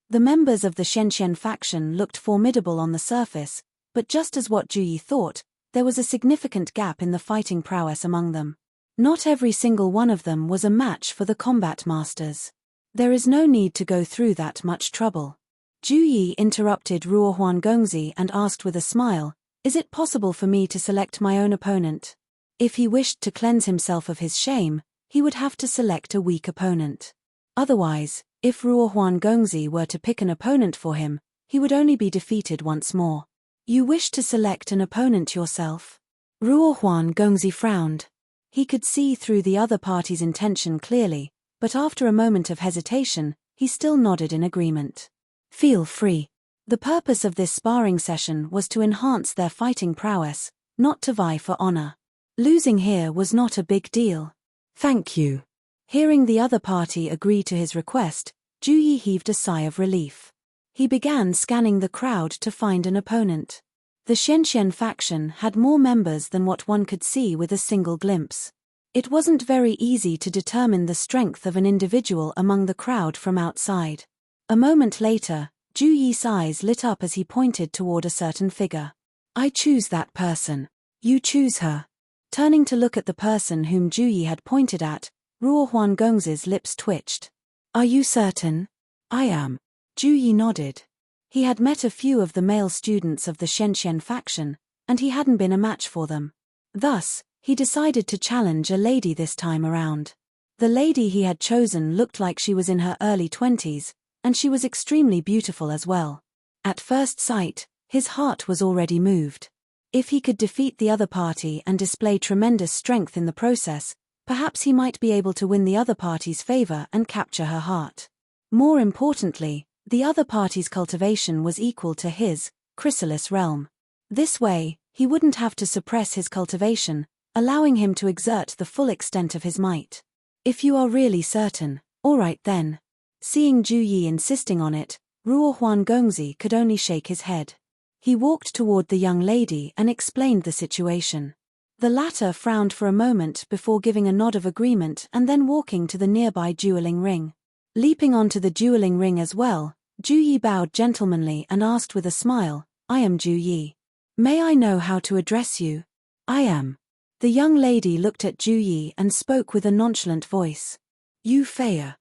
The members of the Shenxian faction looked formidable on the surface, but just as what Ju Yi thought, there was a significant gap in the fighting prowess among them. Not every single one of them was a match for the combat masters. There is no need to go through that much trouble. Ju Yi interrupted Ruo Huangongzi and asked with a smile, is it possible for me to select my own opponent? If he wished to cleanse himself of his shame, he would have to select a weak opponent. Otherwise, if Ruo Huangongzi were to pick an opponent for him, he would only be defeated once more. You wish to select an opponent yourself? Ruo Huangongzi frowned. He could see through the other party's intention clearly, but after a moment of hesitation, he still nodded in agreement. Feel free. The purpose of this sparring session was to enhance their fighting prowess, not to vie for honor. Losing here was not a big deal. Thank you. Hearing the other party agree to his request, Ju Yi heaved a sigh of relief. He began scanning the crowd to find an opponent. The Shenxian faction had more members than what one could see with a single glimpse. It wasn't very easy to determine the strength of an individual among the crowd from outside. A moment later, Ju Yi's eyes lit up as he pointed toward a certain figure. I choose that person. You choose her. Turning to look at the person whom Ju Yi had pointed at, Ruo Huangongzi's lips twitched. Are you certain? I am. Ju Yi nodded. He had met a few of the male students of the Shenxian faction, and he hadn't been a match for them. Thus, he decided to challenge a lady this time around. The lady he had chosen looked like she was in her early 20s, and she was extremely beautiful as well. At first sight, his heart was already moved. If he could defeat the other party and display tremendous strength in the process, perhaps he might be able to win the other party's favor and capture her heart. More importantly, the other party's cultivation was equal to his chrysalis realm. This way, he wouldn't have to suppress his cultivation, allowing him to exert the full extent of his might. If you are really certain, all right then. Seeing Ju Yi insisting on it, Ruo Huangongzi could only shake his head. He walked toward the young lady and explained the situation. The latter frowned for a moment before giving a nod of agreement and then walking to the nearby dueling ring. Leaping onto the dueling ring as well, Ju Yi bowed gentlemanly and asked with a smile, I am Ju Yi. May I know how to address you? I am. The young lady looked at Ju Yi and spoke with a nonchalant voice. Yu Fei.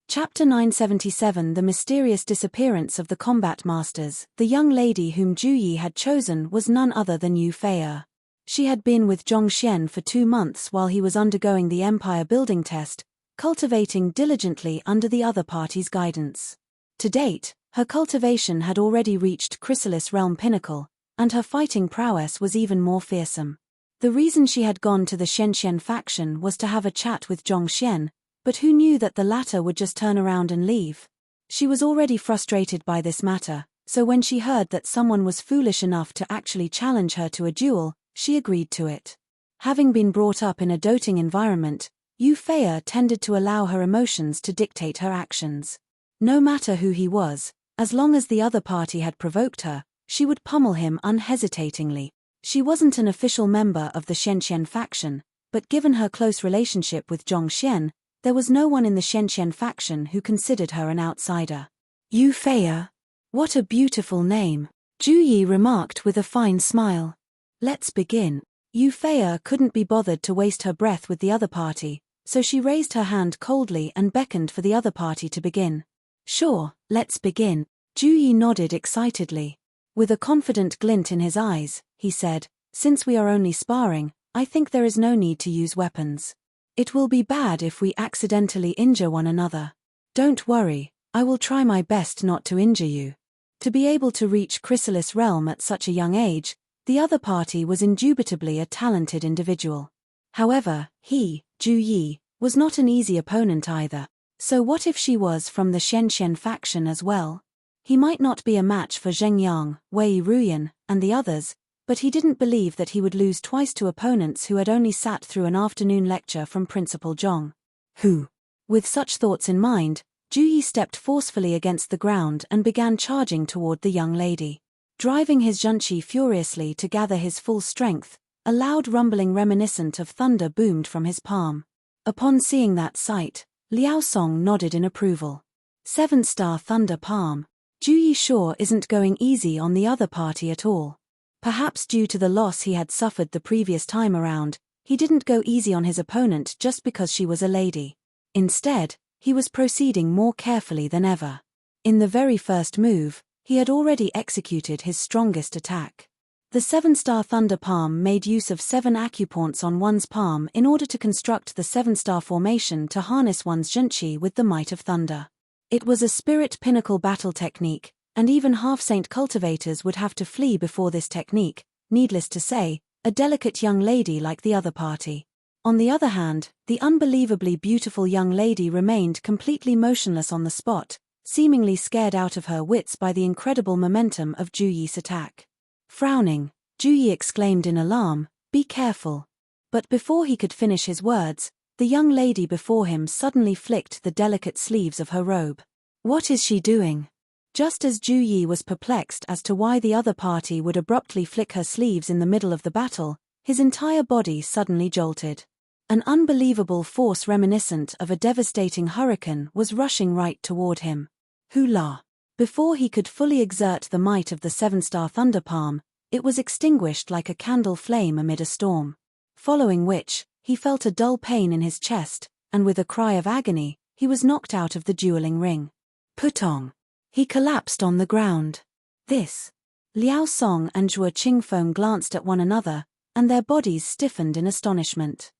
Chapter 977 The mysterious disappearance of the combat masters. The young lady whom Ju Yi had chosen was none other than Yu Fei. She had been with Zhong Xian for 2 months while he was undergoing the empire building test, cultivating diligently under the other party's guidance. To date, her cultivation had already reached chrysalis realm pinnacle, and her fighting prowess was even more fearsome. The reason she had gone to the Shenxian faction was to have a chat with Zhong Xian, but who knew that the latter would just turn around and leave? She was already frustrated by this matter, so when she heard that someone was foolish enough to actually challenge her to a duel, she agreed to it. Having been brought up in a doting environment, Yu Fei tended to allow her emotions to dictate her actions. No matter who he was, as long as the other party had provoked her, she would pummel him unhesitatingly. She wasn't an official member of the Shenxian faction, but given her close relationship with Zhong Xian, there was no one in the Shenxian faction who considered her an outsider. Yu Fei? What a beautiful name, Ju Yi remarked with a fine smile. Let's begin. Yu Fei couldn't be bothered to waste her breath with the other party, so she raised her hand coldly and beckoned for the other party to begin. Sure, let's begin. Ju Yi nodded excitedly. With a confident glint in his eyes, he said, since we are only sparring, I think there is no need to use weapons. It will be bad if we accidentally injure one another. Don't worry, I will try my best not to injure you. To be able to reach chrysalis realm at such a young age, the other party was indubitably a talented individual. However, he, Ju Yi, was not an easy opponent either. So what if she was from the Shenxian faction as well? He might not be a match for Zheng Yang, Wei Ruyan, and the others, but he didn't believe that he would lose twice to opponents who had only sat through an afternoon lecture from Principal Zhong. Who? With such thoughts in mind, Ju Yi stepped forcefully against the ground and began charging toward the young lady. Driving his zhengqi furiously to gather his full strength, a loud rumbling reminiscent of thunder boomed from his palm. Upon seeing that sight, Liao Song nodded in approval. 7-star thunder palm. Ju Yi sure isn't going easy on the other party at all. Perhaps due to the loss he had suffered the previous time around, he didn't go easy on his opponent just because she was a lady. Instead, he was proceeding more carefully than ever. In the very first move, he had already executed his strongest attack. The 7-star thunder palm made use of 7 acupoints on one's palm in order to construct the 7-star formation to harness one's zhengqi with the might of thunder. It was a spirit pinnacle battle technique, and even half-saint cultivators would have to flee before this technique, needless to say, a delicate young lady like the other party. On the other hand, the unbelievably beautiful young lady remained completely motionless on the spot, seemingly scared out of her wits by the incredible momentum of Ju Yi's attack. Frowning, Ju Yi exclaimed in alarm, "Be careful." But before he could finish his words, the young lady before him suddenly flicked the delicate sleeves of her robe. What is she doing? Just as Ju Yi was perplexed as to why the other party would abruptly flick her sleeves in the middle of the battle, his entire body suddenly jolted. An unbelievable force reminiscent of a devastating hurricane was rushing right toward him. Hula! Before he could fully exert the might of the 7-star thunder palm, it was extinguished like a candle flame amid a storm. Following which, he felt a dull pain in his chest, and with a cry of agony, he was knocked out of the dueling ring. Putong! He collapsed on the ground. This. Liao Song and Zhuo Qingfeng glanced at one another, and their bodies stiffened in astonishment.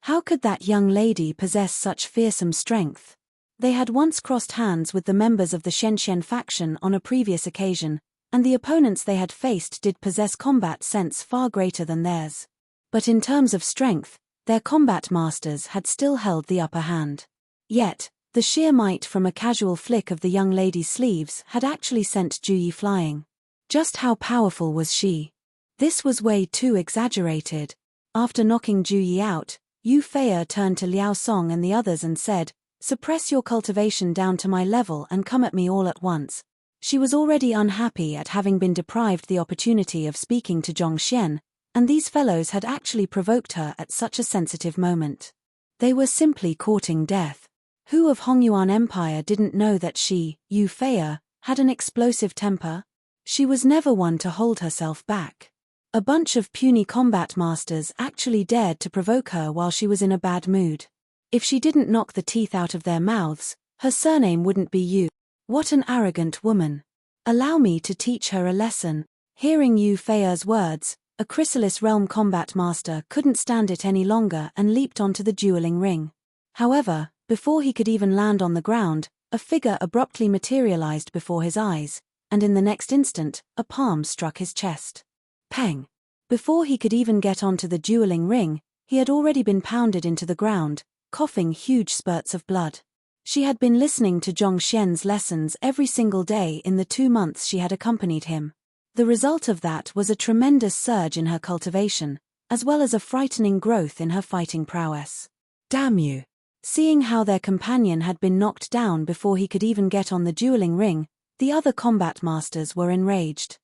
How could that young lady possess such fearsome strength? They had once crossed hands with the members of the Shenxian faction on a previous occasion, and the opponents they had faced did possess combat sense far greater than theirs. But in terms of strength, their combat masters had still held the upper hand. Yet, the sheer might from a casual flick of the young lady's sleeves had actually sent Ju Yi flying. Just how powerful was she? This was way too exaggerated. After knocking Ju Yi out, Yu Fei turned to Liao Song and the others and said, "Suppress your cultivation down to my level and come at me all at once." She was already unhappy at having been deprived the opportunity of speaking to Zhong Xian, and these fellows had actually provoked her at such a sensitive moment. They were simply courting death. Who of Hongyuan Empire didn't know that she, Yu Fei, had an explosive temper. She was never one to hold herself back. A bunch of puny combat masters actually dared to provoke her while she was in a bad mood. If she didn't knock the teeth out of their mouths, her surname wouldn't be Yu. What an arrogant woman. Allow me to teach her a lesson. Hearing Yu Fei's words, a Chrysalis Realm combat master couldn't stand it any longer and leaped onto the dueling ring. However, before he could even land on the ground, a figure abruptly materialized before his eyes, and in the next instant, a palm struck his chest. Peng! Before he could even get onto the dueling ring, he had already been pounded into the ground, coughing huge spurts of blood. She had been listening to Zhong Xian's lessons every single day in the 2 months she had accompanied him. The result of that was a tremendous surge in her cultivation, as well as a frightening growth in her fighting prowess. Damn you! Seeing how their companion had been knocked down before he could even get on the dueling ring, the other combat masters were enraged.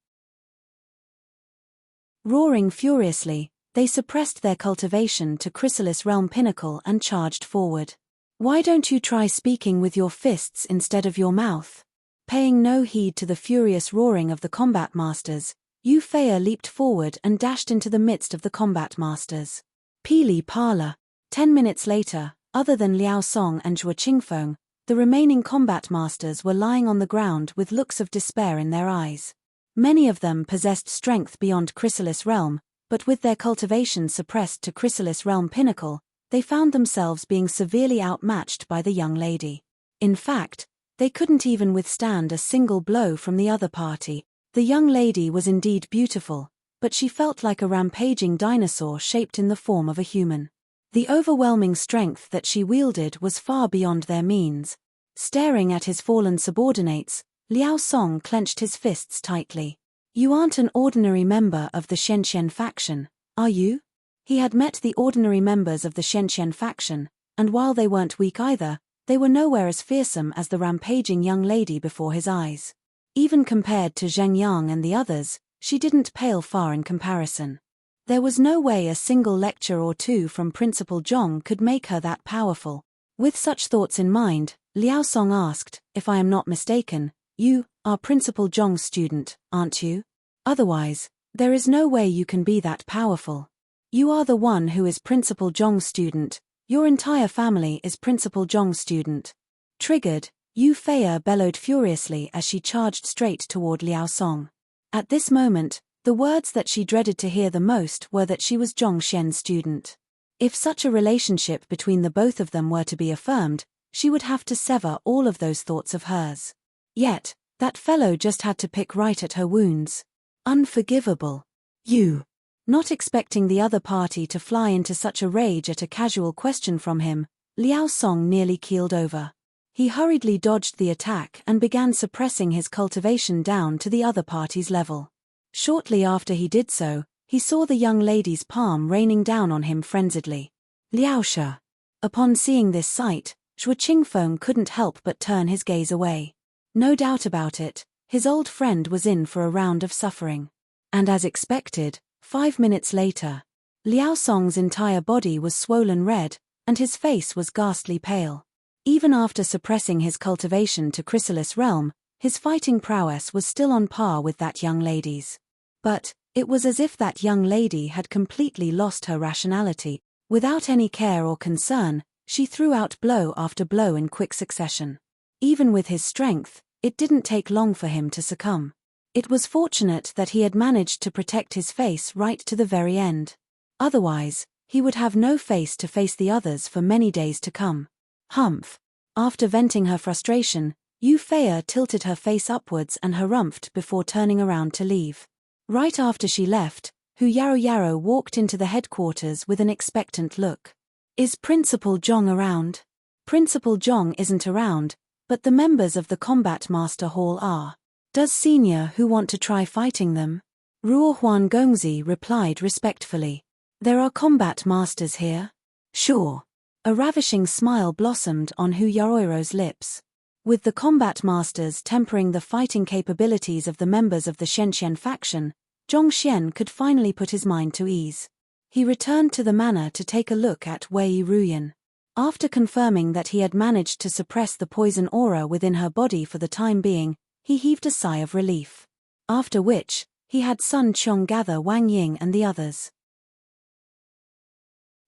Roaring furiously, they suppressed their cultivation to Chrysalis Realm Pinnacle and charged forward. Why don't you try speaking with your fists instead of your mouth? Paying no heed to the furious roaring of the combat masters, Yu Fei leaped forward and dashed into the midst of the combat masters. Pili Pala. 10 minutes later, other than Liao Song and Zhuo Qingfeng, the remaining combat masters were lying on the ground with looks of despair in their eyes. Many of them possessed strength beyond Chrysalis Realm, but with their cultivation suppressed to Chrysalis Realm Pinnacle, they found themselves being severely outmatched by the young lady. In fact, they couldn't even withstand a single blow from the other party. The young lady was indeed beautiful, but she felt like a rampaging dinosaur shaped in the form of a human. The overwhelming strength that she wielded was far beyond their means. Staring at his fallen subordinates, Liao Song clenched his fists tightly. You aren't an ordinary member of the Shenxian faction, are you? He had met the ordinary members of the Shenxian faction, and while they weren't weak either, they were nowhere as fearsome as the rampaging young lady before his eyes. Even compared to Zheng Yang and the others, she didn't pale far in comparison. There was no way a single lecture or two from Principal Zhong could make her that powerful. With such thoughts in mind, Liao Song asked, if I am not mistaken, you are Principal Zhong's student, aren't you? Otherwise, there is no way you can be that powerful. You are the one who is Principal Zhong's student. Your entire family is Principal Zhong's student. Triggered, Yu Fei bellowed furiously as she charged straight toward Liao Song. At this moment, the words that she dreaded to hear the most were that she was Zhong Xian's student. If such a relationship between the both of them were to be affirmed, she would have to sever all of those thoughts of hers. Yet, that fellow just had to pick right at her wounds. Unforgivable. You. Not expecting the other party to fly into such a rage at a casual question from him, Liao Song nearly keeled over. He hurriedly dodged the attack and began suppressing his cultivation down to the other party's level. Shortly after he did so, he saw the young lady's palm raining down on him frenziedly. Liaosha. Upon seeing this sight, Zhuo Qingfeng couldn't help but turn his gaze away. No doubt about it, his old friend was in for a round of suffering. And as expected, 5 minutes later, Liao Song's entire body was swollen red, and his face was ghastly pale. Even after suppressing his cultivation to Chrysalis Realm, his fighting prowess was still on par with that young lady's. But, it was as if that young lady had completely lost her rationality. Without any care or concern, she threw out blow after blow in quick succession. Even with his strength, it didn't take long for him to succumb. It was fortunate that he had managed to protect his face right to the very end. Otherwise, he would have no face to face the others for many days to come. Humph. After venting her frustration, Yu Fei tilted her face upwards and harumphed before turning around to leave. Right after she left, Hu Yarrow walked into the headquarters with an expectant look. Is Principal Zhong around? Principal Zhong isn't around, but the members of the Combat Master Hall are. Does Senior Hu want to try fighting them? Ruo Huan Gongzi replied respectfully. There are combat masters here. Sure. A ravishing smile blossomed on Hu Yarrow's lips. With the combat masters tempering the fighting capabilities of the members of the Shenxian faction, Zhong Xian could finally put his mind to ease. He returned to the manor to take a look at Wei Ruyan. After confirming that he had managed to suppress the poison aura within her body for the time being, he heaved a sigh of relief. After which, he had Sun Qiong gather Wang Ying and the others.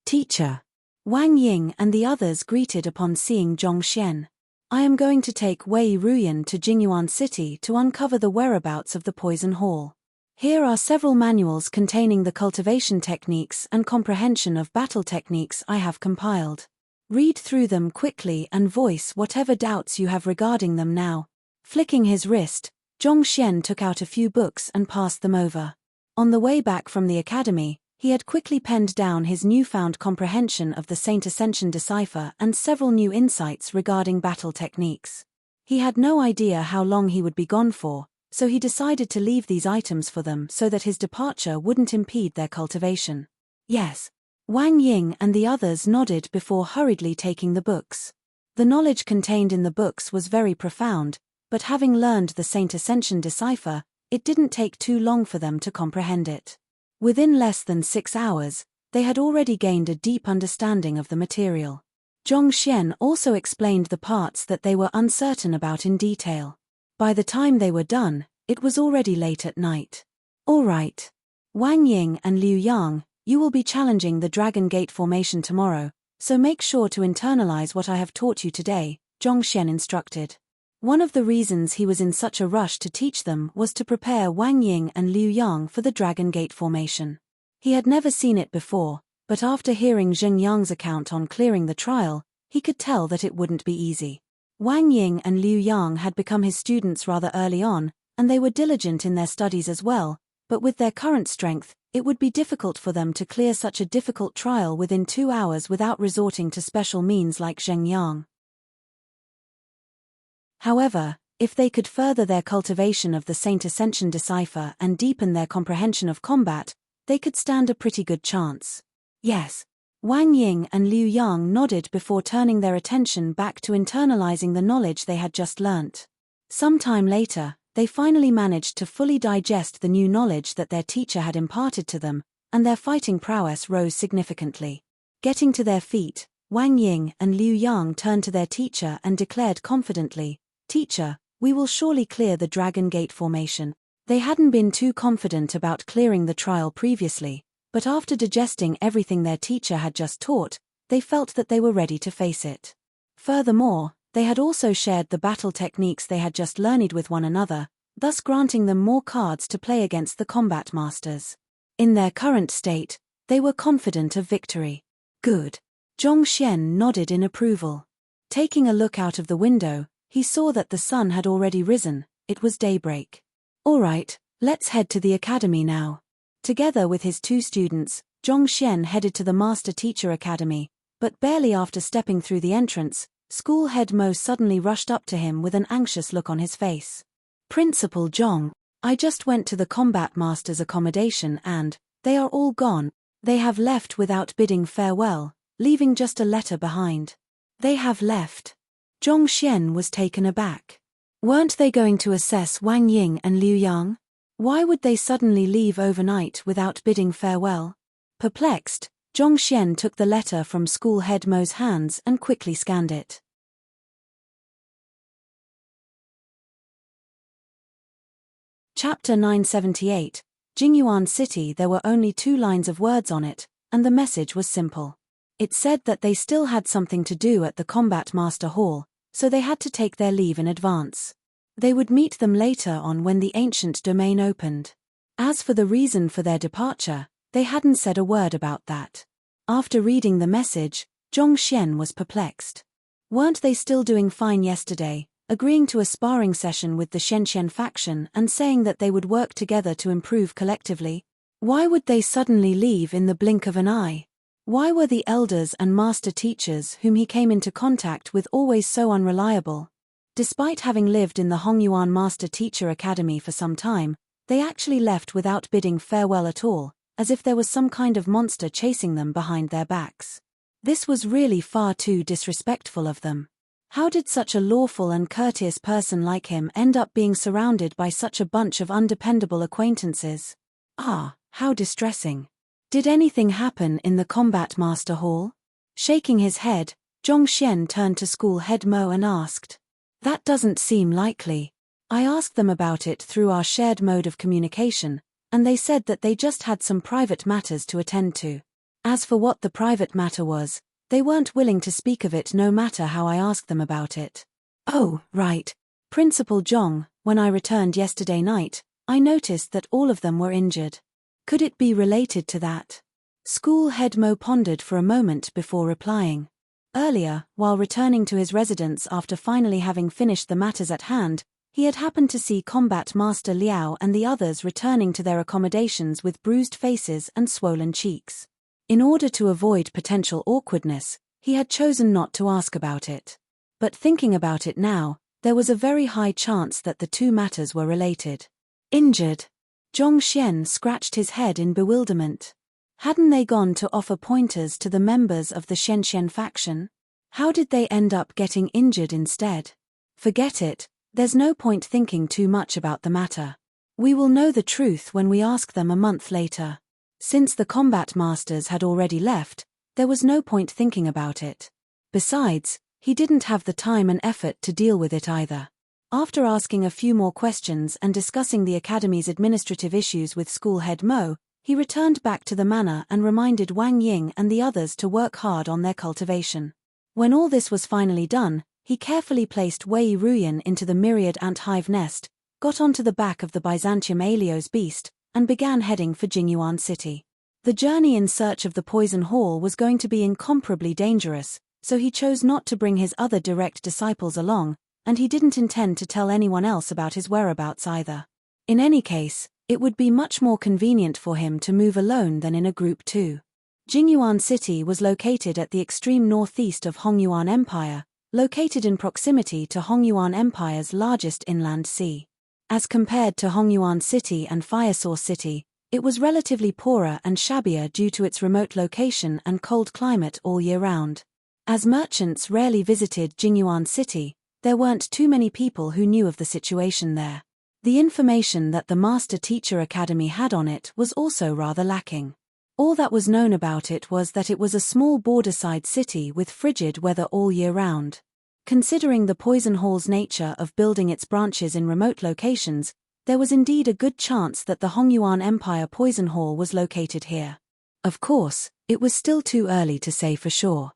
Teacher. Wang Ying and the others greeted upon seeing Zhongxian. I am going to take Wei Ruyan to Jingyuan City to uncover the whereabouts of the poison hall. Here are several manuals containing the cultivation techniques and comprehension of battle techniques I have compiled. Read through them quickly and voice whatever doubts you have regarding them now. Flicking his wrist, Zhongxian took out a few books and passed them over. On the way back from the academy, he had quickly penned down his newfound comprehension of the Saint Ascension decipher and several new insights regarding battle techniques. He had no idea how long he would be gone for, so he decided to leave these items for them so that his departure wouldn't impede their cultivation. Yes. Wang Ying and the others nodded before hurriedly taking the books. The knowledge contained in the books was very profound, but having learned the Saint Ascension decipher, it didn't take too long for them to comprehend it. Within less than 6 hours, they had already gained a deep understanding of the material. Zhongxian also explained the parts that they were uncertain about in detail. By the time they were done, it was already late at night. All right. Wang Ying and Liu Yang, you will be challenging the Dragon Gate formation tomorrow, so make sure to internalize what I have taught you today, Zhongxian instructed. One of the reasons he was in such a rush to teach them was to prepare Wang Ying and Liu Yang for the Dragon Gate formation. He had never seen it before, but after hearing Zheng Yang's account on clearing the trial, he could tell that it wouldn't be easy. Wang Ying and Liu Yang had become his students rather early on, and they were diligent in their studies as well, but with their current strength, it would be difficult for them to clear such a difficult trial within 2 hours without resorting to special means like Zheng Yang. However, if they could further their cultivation of the Saint Ascension decipher and deepen their comprehension of combat, they could stand a pretty good chance. Yes. Wang Ying and Liu Yang nodded before turning their attention back to internalizing the knowledge they had just learnt. Some time later, they finally managed to fully digest the new knowledge that their teacher had imparted to them, and their fighting prowess rose significantly. Getting to their feet, Wang Ying and Liu Yang turned to their teacher and declared confidently, "Teacher, we will surely clear the Dragon Gate formation." They hadn't been too confident about clearing the trial previously, but after digesting everything their teacher had just taught, they felt that they were ready to face it. Furthermore, they had also shared the battle techniques they had just learned with one another, thus granting them more cards to play against the combat masters. In their current state, they were confident of victory. Good. Zhongxian nodded in approval. Taking a look out of the window, he saw that the sun had already risen. It was daybreak. All right, let's head to the academy now. Together with his 2 students, Zhongxian headed to the Master Teacher Academy, but barely after stepping through the entrance, school head Mo suddenly rushed up to him with an anxious look on his face. "Principal Zhong, I just went to the combat master's accommodation and, they are all gone. They have left without bidding farewell, leaving just a letter behind." "They have left?" Zhongxian was taken aback. Weren't they going to assess Wang Ying and Liu Yang? Why would they suddenly leave overnight without bidding farewell? Perplexed, Zhongxian took the letter from school head Mo's hands and quickly scanned it. Chapter 978, Jingyuan City. There were only 2 lines of words on it, and the message was simple. It said that they still had something to do at the Combat Master Hall, so they had to take their leave in advance. They would meet them later on when the ancient domain opened. As for the reason for their departure, they hadn't said a word about that. After reading the message, Zhongxian was perplexed. Weren't they still doing fine yesterday, agreeing to a sparring session with the Shenxian faction and saying that they would work together to improve collectively? Why would they suddenly leave in the blink of an eye? Why were the elders and master teachers whom he came into contact with always so unreliable? Despite having lived in the Hongyuan Master Teacher Academy for some time, they actually left without bidding farewell at all, as if there was some kind of monster chasing them behind their backs. This was really far too disrespectful of them. How did such a lawful and courteous person like him end up being surrounded by such a bunch of undependable acquaintances? Ah, how distressing. Did anything happen in the Combat Master Hall? Shaking his head, Zhongxian turned to school head Mo and asked. "That doesn't seem likely. I asked them about it through our shared mode of communication, and they said that they just had some private matters to attend to. As for what the private matter was, they weren't willing to speak of it no matter how I asked them about it. Oh, right. Principal Zhong, when I returned yesterday night, I noticed that all of them were injured. Could it be related to that? School head Mo pondered for a moment before replying. Earlier, while returning to his residence after finally having finished the matters at hand, he had happened to see Combat Master Liao and the others returning to their accommodations with bruised faces and swollen cheeks. In order to avoid potential awkwardness, he had chosen not to ask about it. But thinking about it now, there was a very high chance that the two matters were related. Injured? Zhong Xian scratched his head in bewilderment. Hadn't they gone to offer pointers to the members of the Shenxian faction? How did they end up getting injured instead? Forget it, there's no point thinking too much about the matter. We will know the truth when we ask them a month later. Since the combat masters had already left, there was no point thinking about it. Besides, he didn't have the time and effort to deal with it either. After asking a few more questions and discussing the academy's administrative issues with school head Mo, he returned back to the manor and reminded Wang Ying and the others to work hard on their cultivation. When all this was finally done, he carefully placed Wei Ruyan into the myriad ant hive nest, got onto the back of the Byzantium Aelios beast, and began heading for Jingyuan City. The journey in search of the poison hall was going to be incomparably dangerous, so he chose not to bring his other direct disciples along, and he didn't intend to tell anyone else about his whereabouts either. In any case, it would be much more convenient for him to move alone than in a group too. Jingyuan City was located at the extreme northeast of Hongyuan Empire, located in proximity to Hongyuan Empire's largest inland sea. As compared to Hongyuan City and Firesource City, it was relatively poorer and shabbier due to its remote location and cold climate all year round. As merchants rarely visited Jingyuan City, there weren't too many people who knew of the situation there. The information that the Master Teacher Academy had on it was also rather lacking. All that was known about it was that it was a small borderside city with frigid weather all year round. Considering the poison hall's nature of building its branches in remote locations, there was indeed a good chance that the Hongyuan Empire poison hall was located here. Of course, it was still too early to say for sure.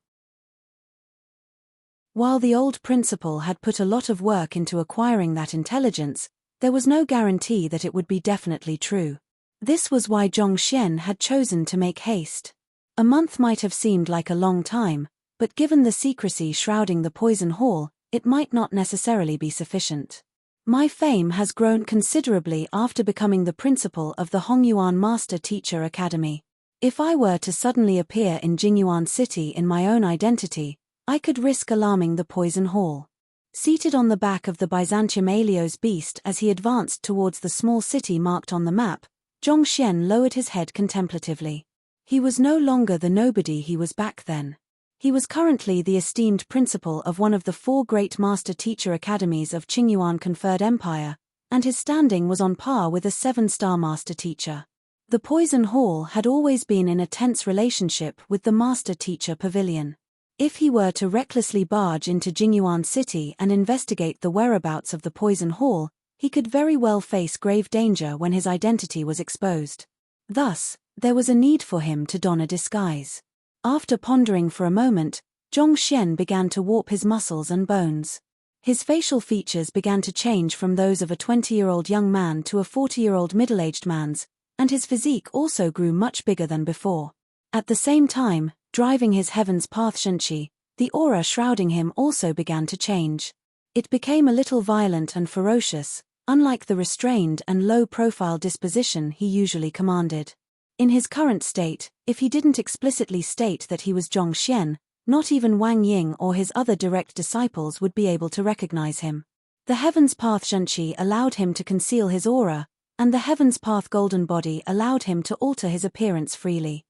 While the old principal had put a lot of work into acquiring that intelligence, there was no guarantee that it would be definitely true. This was why Zhong Xian had chosen to make haste. A month might have seemed like a long time, but given the secrecy shrouding the poison hall, it might not necessarily be sufficient. My fame has grown considerably after becoming the principal of the Hongyuan Master Teacher Academy. If I were to suddenly appear in Jingyuan City in my own identity, I could risk alarming the poison hall. Seated on the back of the Byzantium Aelios beast as he advanced towards the small city marked on the map, Zhong Xian lowered his head contemplatively. He was no longer the nobody he was back then. He was currently the esteemed principal of one of the 4 great master-teacher academies of Qingyuan Conferred Empire, and his standing was on par with a 7-star master teacher. The Poison Hall had always been in a tense relationship with the Master Teacher Pavilion. If he were to recklessly barge into Jingyuan City and investigate the whereabouts of the Poison Hall, he could very well face grave danger when his identity was exposed. Thus, there was a need for him to don a disguise. After pondering for a moment, Zhong Xian began to warp his muscles and bones. His facial features began to change from those of a 20-year-old young man to a 40-year-old middle-aged man's, and his physique also grew much bigger than before. At the same time, driving his Heaven's Path Shenqi, the aura shrouding him also began to change. It became a little violent and ferocious, unlike the restrained and low-profile disposition he usually commanded. In his current state, if he didn't explicitly state that he was Zhong Xian, not even Wang Ying or his other direct disciples would be able to recognize him. The Heaven's Path Shenqi allowed him to conceal his aura, and the Heaven's Path Golden Body allowed him to alter his appearance freely.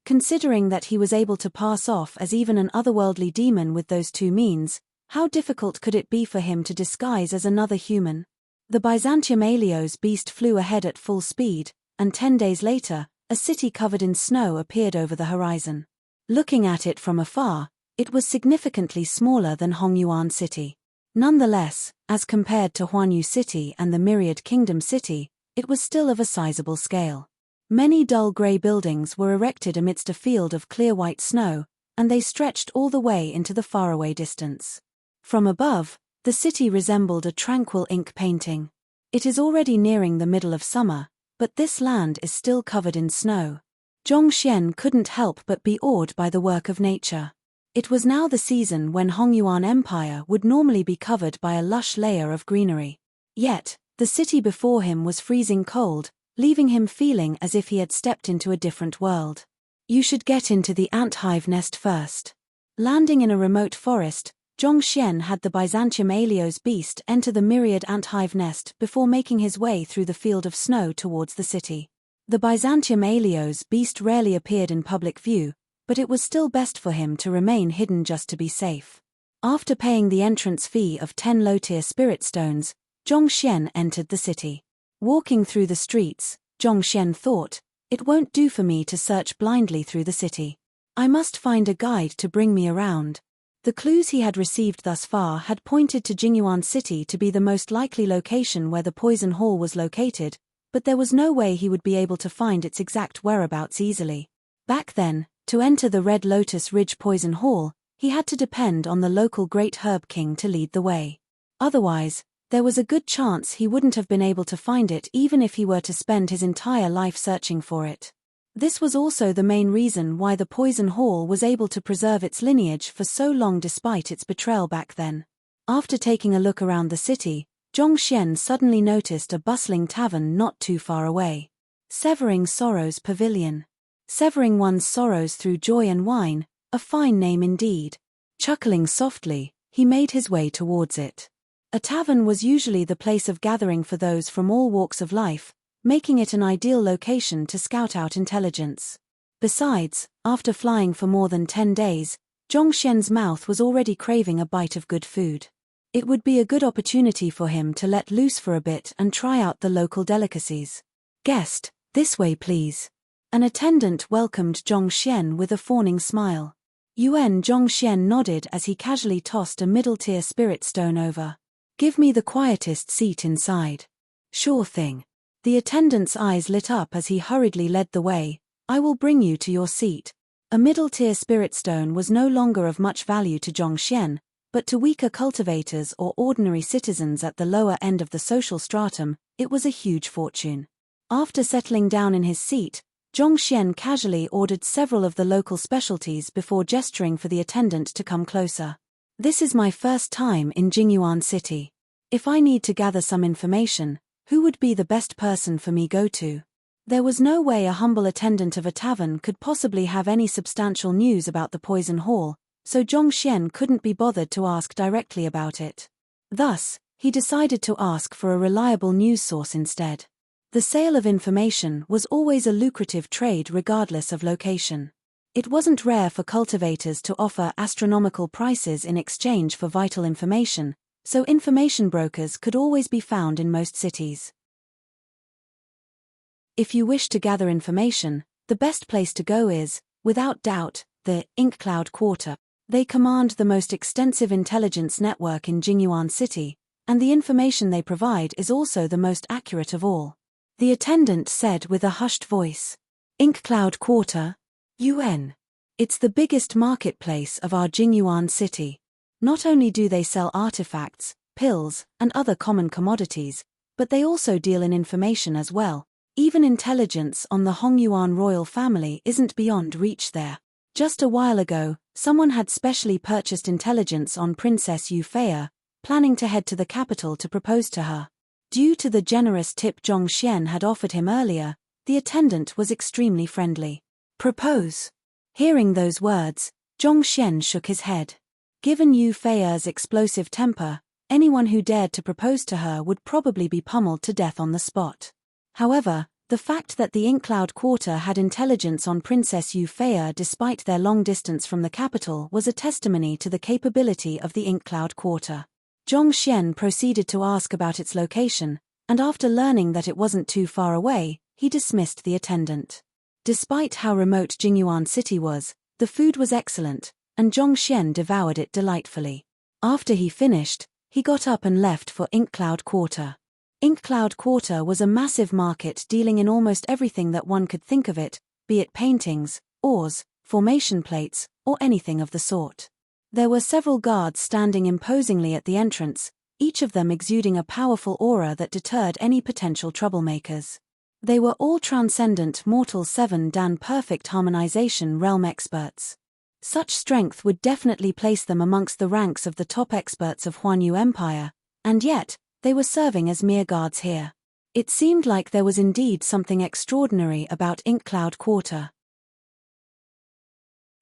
Considering that he was able to pass off as even an otherworldly demon with those two means, how difficult could it be for him to disguise as another human? The Byzantium Aelios beast flew ahead at full speed, and 10 days later, a city covered in snow appeared over the horizon. Looking at it from afar, it was significantly smaller than Hongyuan City. Nonetheless, as compared to Huanyu City and the Myriad Kingdom City, it was still of a sizable scale. Many dull grey buildings were erected amidst a field of clear white snow, and they stretched all the way into the faraway distance. From above, the city resembled a tranquil ink painting. It is already nearing the middle of summer, but this land is still covered in snow. Zhongxian couldn't help but be awed by the work of nature. It was now the season when Hongyuan Empire would normally be covered by a lush layer of greenery. Yet, the city before him was freezing cold, leaving him feeling as if he had stepped into a different world. You should get into the ant hive nest first. Landing in a remote forest, Zhongxian had the Byzantium Alios beast enter the myriad ant hive nest before making his way through the field of snow towards the city. The Byzantium Alios beast rarely appeared in public view, but it was still best for him to remain hidden just to be safe. After paying the entrance fee of 10 low-tier spirit stones, Zhongxian entered the city. Walking through the streets, Zhongxian thought, "It won't do for me to search blindly through the city. I must find a guide to bring me around." The clues he had received thus far had pointed to Jingyuan City to be the most likely location where the poison hall was located, but there was no way he would be able to find its exact whereabouts easily. Back then, to enter the Red Lotus Ridge Poison Hall, he had to depend on the local Great Herb King to lead the way. Otherwise, there was a good chance he wouldn't have been able to find it even if he were to spend his entire life searching for it. This was also the main reason why the Poison Hall was able to preserve its lineage for so long despite its betrayal back then. After taking a look around the city, Zhongxian suddenly noticed a bustling tavern not too far away. Severing Sorrows Pavilion. Severing one's sorrows through joy and wine, a fine name indeed. Chuckling softly, he made his way towards it. A tavern was usually the place of gathering for those from all walks of life, making it an ideal location to scout out intelligence. Besides, after flying for more than 10 days, Zhongxian's mouth was already craving a bite of good food. It would be a good opportunity for him to let loose for a bit and try out the local delicacies. "Guest, this way please." An attendant welcomed Zhongxian with a fawning smile. Zhongxian nodded as he casually tossed a middle-tier spirit stone over. "Give me the quietest seat inside." "Sure thing." The attendant's eyes lit up as he hurriedly led the way. "I will bring you to your seat." A middle-tier spirit stone was no longer of much value to Zhongxian, but to weaker cultivators or ordinary citizens at the lower end of the social stratum, it was a huge fortune. After settling down in his seat, Zhongxian casually ordered several of the local specialties before gesturing for the attendant to come closer. "This is my first time in Jingyuan City. If I need to gather some information, who would be the best person for me go to?" There was no way a humble attendant of a tavern could possibly have any substantial news about the Poison Hall, so Zhongxian couldn't be bothered to ask directly about it. Thus, he decided to ask for a reliable news source instead. The sale of information was always a lucrative trade regardless of location. It wasn't rare for cultivators to offer astronomical prices in exchange for vital information, so information brokers could always be found in most cities. If you wish to gather information, the best place to go is, without doubt, the Ink Cloud Quarter. They command the most extensive intelligence network in Jingyuan City, and the information they provide is also the most accurate of all. The attendant said with a hushed voice. "Ink Cloud Quarter? It's the biggest marketplace of our Jingyuan City. Not only do they sell artifacts, pills, and other common commodities, but they also deal in information as well. Even intelligence on the Hongyuan royal family isn't beyond reach there. Just a while ago, someone had specially purchased intelligence on Princess Yufei, planning to head to the capital to propose to her. Due to the generous tip Zhongxian had offered him earlier, the attendant was extremely friendly. Propose? Hearing those words, Zhongxian shook his head. Given Yufei's explosive temper, anyone who dared to propose to her would probably be pummeled to death on the spot. However, the fact that the Ink Cloud Quarter had intelligence on Princess Yufei despite their long distance from the capital was a testimony to the capability of the Ink Cloud Quarter. Zhongxian proceeded to ask about its location, and after learning that it wasn't too far away, he dismissed the attendant. Despite how remote Jingyuan City was, the food was excellent, and Zhongxian devoured it delightfully. After he finished, he got up and left for Inkcloud Quarter. Inkcloud Quarter was a massive market dealing in almost everything that one could think of it, be it paintings, ores, formation plates, or anything of the sort. There were several guards standing imposingly at the entrance, each of them exuding a powerful aura that deterred any potential troublemakers. They were all transcendent mortal 7-dan perfect harmonization realm experts. Such strength would definitely place them amongst the ranks of the top experts of Huanyu Empire, and yet, they were serving as mere guards here. It seemed like there was indeed something extraordinary about Inkcloud Quarter.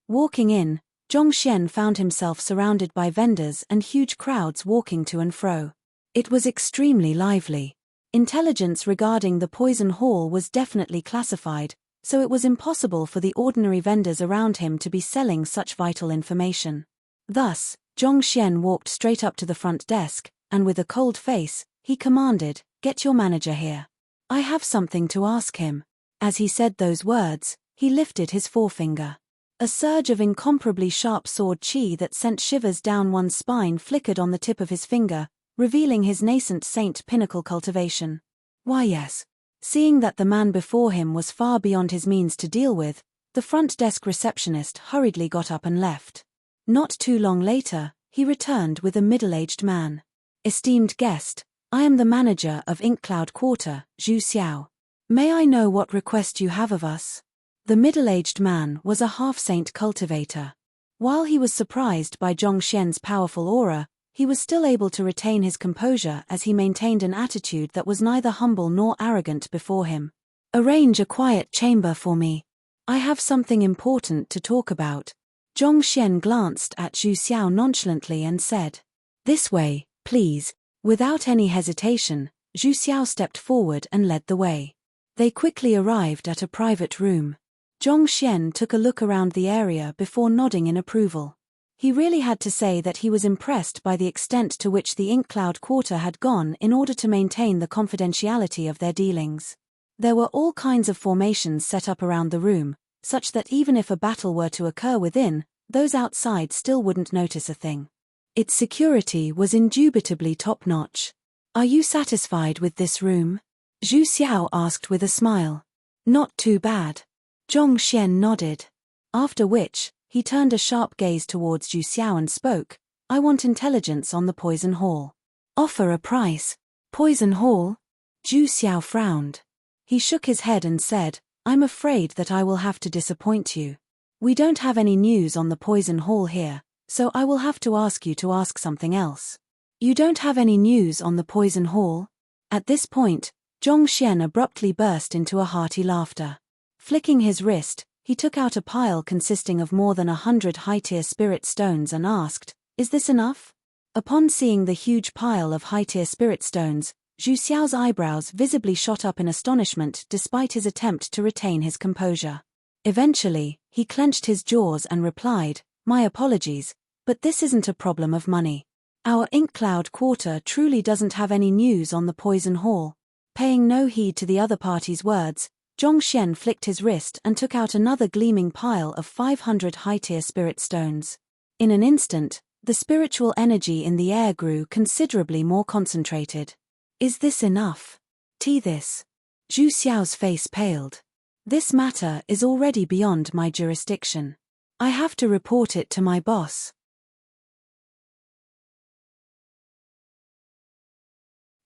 Walking in, Zhongxian found himself surrounded by vendors and huge crowds walking to and fro. It was extremely lively. Intelligence regarding the Poison Hall was definitely classified, so it was impossible for the ordinary vendors around him to be selling such vital information. Thus, Zhongxian walked straight up to the front desk, and with a cold face, he commanded, "Get your manager here. I have something to ask him." As he said those words, he lifted his forefinger. A surge of incomparably sharp sword chi that sent shivers down one's spine flickered on the tip of his finger, revealing his nascent saint pinnacle cultivation. Why yes. Seeing that the man before him was far beyond his means to deal with, the front desk receptionist hurriedly got up and left. Not too long later, he returned with a middle-aged man. "Esteemed guest, I am the manager of Inkcloud Quarter, Zhu Xiao. May I know what request you have of us?" The middle-aged man was a half-saint cultivator. While he was surprised by Zhongxian's powerful aura, he was still able to retain his composure as he maintained an attitude that was neither humble nor arrogant before him. "Arrange a quiet chamber for me. I have something important to talk about." Zhongxian glanced at Zhu Xiao nonchalantly and said, "This way, please." Without any hesitation, Zhu Xiao stepped forward and led the way. They quickly arrived at a private room. Zhongxian took a look around the area before nodding in approval. He really had to say that he was impressed by the extent to which the Inkcloud Quarter had gone in order to maintain the confidentiality of their dealings. There were all kinds of formations set up around the room, such that even if a battle were to occur within, those outside still wouldn't notice a thing. Its security was indubitably top-notch. "Are you satisfied with this room?" Zhu Xiao asked with a smile. "Not too bad." Zhongxian nodded. After which, he turned a sharp gaze towards Zhu Xiao and spoke, "I want intelligence on the Poison Hall." "Offer a price." "Poison Hall?" Zhu Xiao frowned. He shook his head and said, "I'm afraid that I will have to disappoint you. We don't have any news on the Poison Hall here, so I will have to ask you to ask something else." "You don't have any news on the Poison Hall?" At this point, Zhongxian abruptly burst into a hearty laughter. Flicking his wrist, he took out a pile consisting of more than 100 high-tier spirit stones and asked, "Is this enough?" Upon seeing the huge pile of high-tier spirit stones, Zhu Xiao's eyebrows visibly shot up in astonishment despite his attempt to retain his composure. Eventually, he clenched his jaws and replied, "My apologies, but this isn't a problem of money. Our Inkcloud Quarter truly doesn't have any news on the Poison Hall." Paying no heed to the other party's words, Zhongxian flicked his wrist and took out another gleaming pile of 500 high-tier spirit stones. In an instant, the spiritual energy in the air grew considerably more concentrated. "Is this enough?" "This." Zhu Xiao's face paled. "This matter is already beyond my jurisdiction. I have to report it to my boss."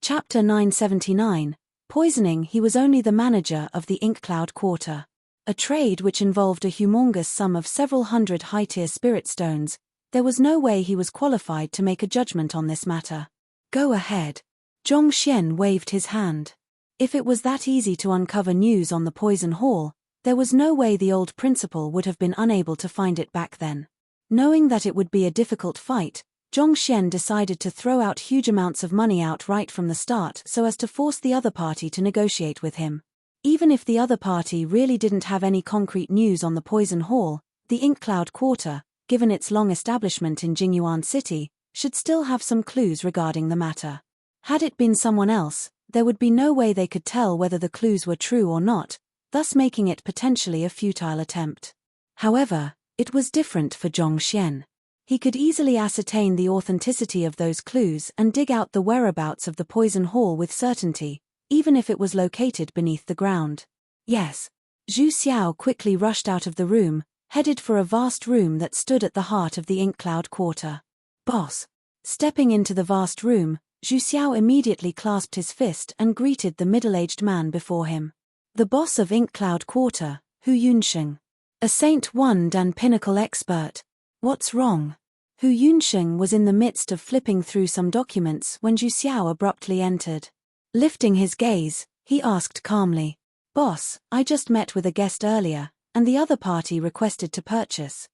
Chapter 979. Poisoning. He was only the manager of the Inkcloud Quarter. A trade which involved a humongous sum of several hundred high-tier spirit stones. There was no way he was qualified to make a judgment on this matter. "Go ahead." Zhongxian waved his hand. If it was that easy to uncover news on the Poison Hall, there was no way the old principal would have been unable to find it back then. Knowing that it would be a difficult fight, Zhongxian decided to throw out huge amounts of money out right from the start so as to force the other party to negotiate with him. Even if the other party really didn't have any concrete news on the Poison Hall, the Inkcloud Quarter, given its long establishment in Jingyuan City, should still have some clues regarding the matter. Had it been someone else, there would be no way they could tell whether the clues were true or not, thus making it potentially a futile attempt. However, it was different for Zhongxian. He could easily ascertain the authenticity of those clues and dig out the whereabouts of the poison hall with certainty, even if it was located beneath the ground. Yes. Zhu Xiao quickly rushed out of the room, headed for a vast room that stood at the heart of the Ink Cloud Quarter. Boss. Stepping into the vast room, Zhu Xiao immediately clasped his fist and greeted the middle-aged man before him. The boss of Ink Cloud Quarter, Hu Yunsheng. A Saint One Dan Pinnacle expert. What's wrong? Hu Yunsheng was in the midst of flipping through some documents when Zhu Xiao abruptly entered. Lifting his gaze, he asked calmly, "Boss, I just met with a guest earlier, and the other party requested to purchase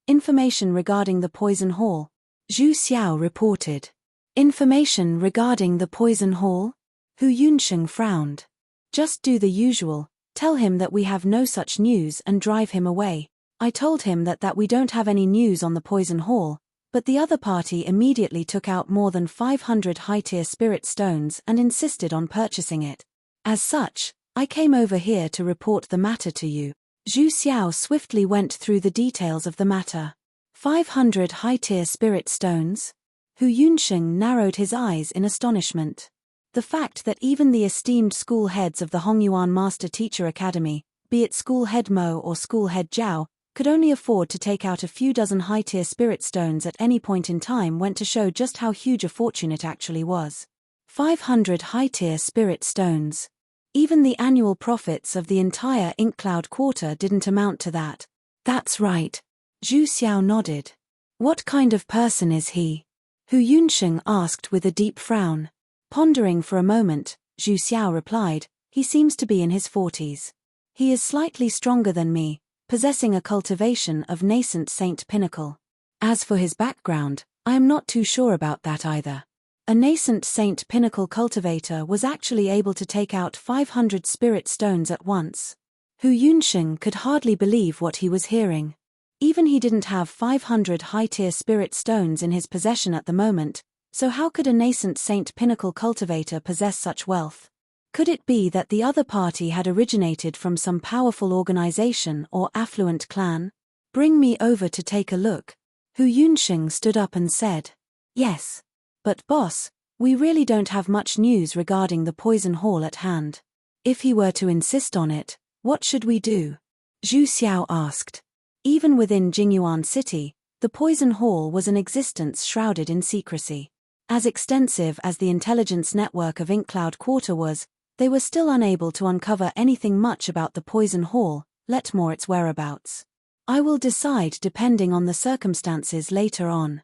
information regarding the poison hall." Zhu Xiao reported. Information regarding the poison hall? Hu Yunsheng frowned. Just do the usual, tell him that we have no such news and drive him away. I told him that we don't have any news on the poison hall, but the other party immediately took out more than 500 high-tier spirit stones and insisted on purchasing it. As such, I came over here to report the matter to you. Zhu Xiao swiftly went through the details of the matter. 500 high-tier spirit stones? Hu Yunsheng narrowed his eyes in astonishment. The fact that even the esteemed school heads of the Hongyuan Master Teacher Academy, be it School Head Mo or School Head Zhao, could only afford to take out a few dozen high-tier spirit stones at any point in time went to show just how huge a fortune it actually was. 500 high-tier spirit stones. Even the annual profits of the entire Ink Cloud Quarter didn't amount to that. That's right. Zhu Xiao nodded. What kind of person is he? Hu Yunsheng asked with a deep frown. Pondering for a moment, Zhu Xiao replied, he seems to be in his 40s. He is slightly stronger than me, possessing a cultivation of nascent Saint Pinnacle. As for his background, I am not too sure about that either. A nascent Saint Pinnacle cultivator was actually able to take out 500 spirit stones at once. Hu Yunsheng could hardly believe what he was hearing. Even he didn't have 500 high-tier spirit stones in his possession at the moment, so how could a nascent Saint Pinnacle cultivator possess such wealth? Could it be that the other party had originated from some powerful organization or affluent clan? Bring me over to take a look. Hu Yunsheng stood up and said. Yes. But boss, we really don't have much news regarding the poison hall at hand. If he were to insist on it, what should we do? Zhu Xiao asked. Even within Jingyuan City, the poison hall was an existence shrouded in secrecy. As extensive as the intelligence network of Ink Cloud Quarter was, they were still unable to uncover anything much about the poison hall, let more its whereabouts. I will decide depending on the circumstances later on.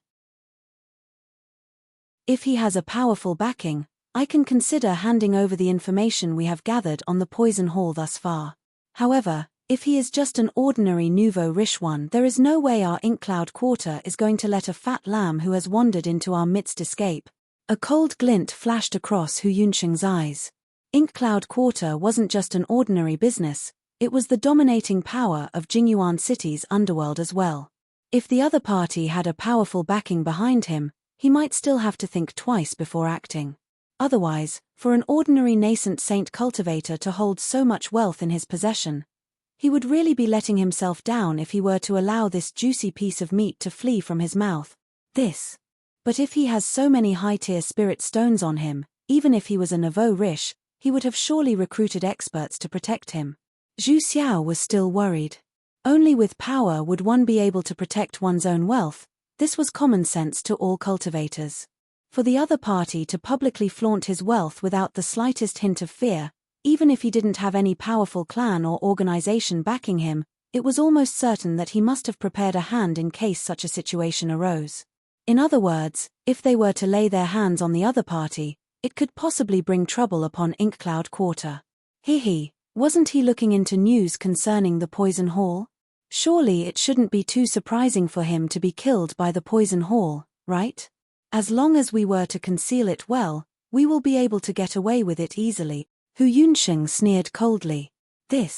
If he has a powerful backing, I can consider handing over the information we have gathered on the poison hall thus far. However, if he is just an ordinary nouveau riche one, there is no way our Ink Cloud Quarter is going to let a fat lamb who has wandered into our midst escape. A cold glint flashed across Hu Yunsheng's eyes. Ink Cloud Quarter wasn't just an ordinary business, it was the dominating power of Jingyuan City's underworld as well. If the other party had a powerful backing behind him, he might still have to think twice before acting. Otherwise, for an ordinary nascent saint cultivator to hold so much wealth in his possession, he would really be letting himself down if he were to allow this juicy piece of meat to flee from his mouth. But if he has so many high-tier spirit stones on him, even if he was a nouveau riche, he would have surely recruited experts to protect him. Zhu Xiao was still worried. Only with power would one be able to protect one's own wealth. This was common sense to all cultivators. For the other party to publicly flaunt his wealth without the slightest hint of fear, even if he didn't have any powerful clan or organization backing him, it was almost certain that he must have prepared a hand in case such a situation arose. In other words, if they were to lay their hands on the other party, it could possibly bring trouble upon Ink Cloud Quarter. Wasn't he looking into news concerning the poison hall? Surely it shouldn't be too surprising for him to be killed by the poison hall, right? As long as we were to conceal it well, we will be able to get away with it easily. Hu Yunsheng sneered coldly. Zhu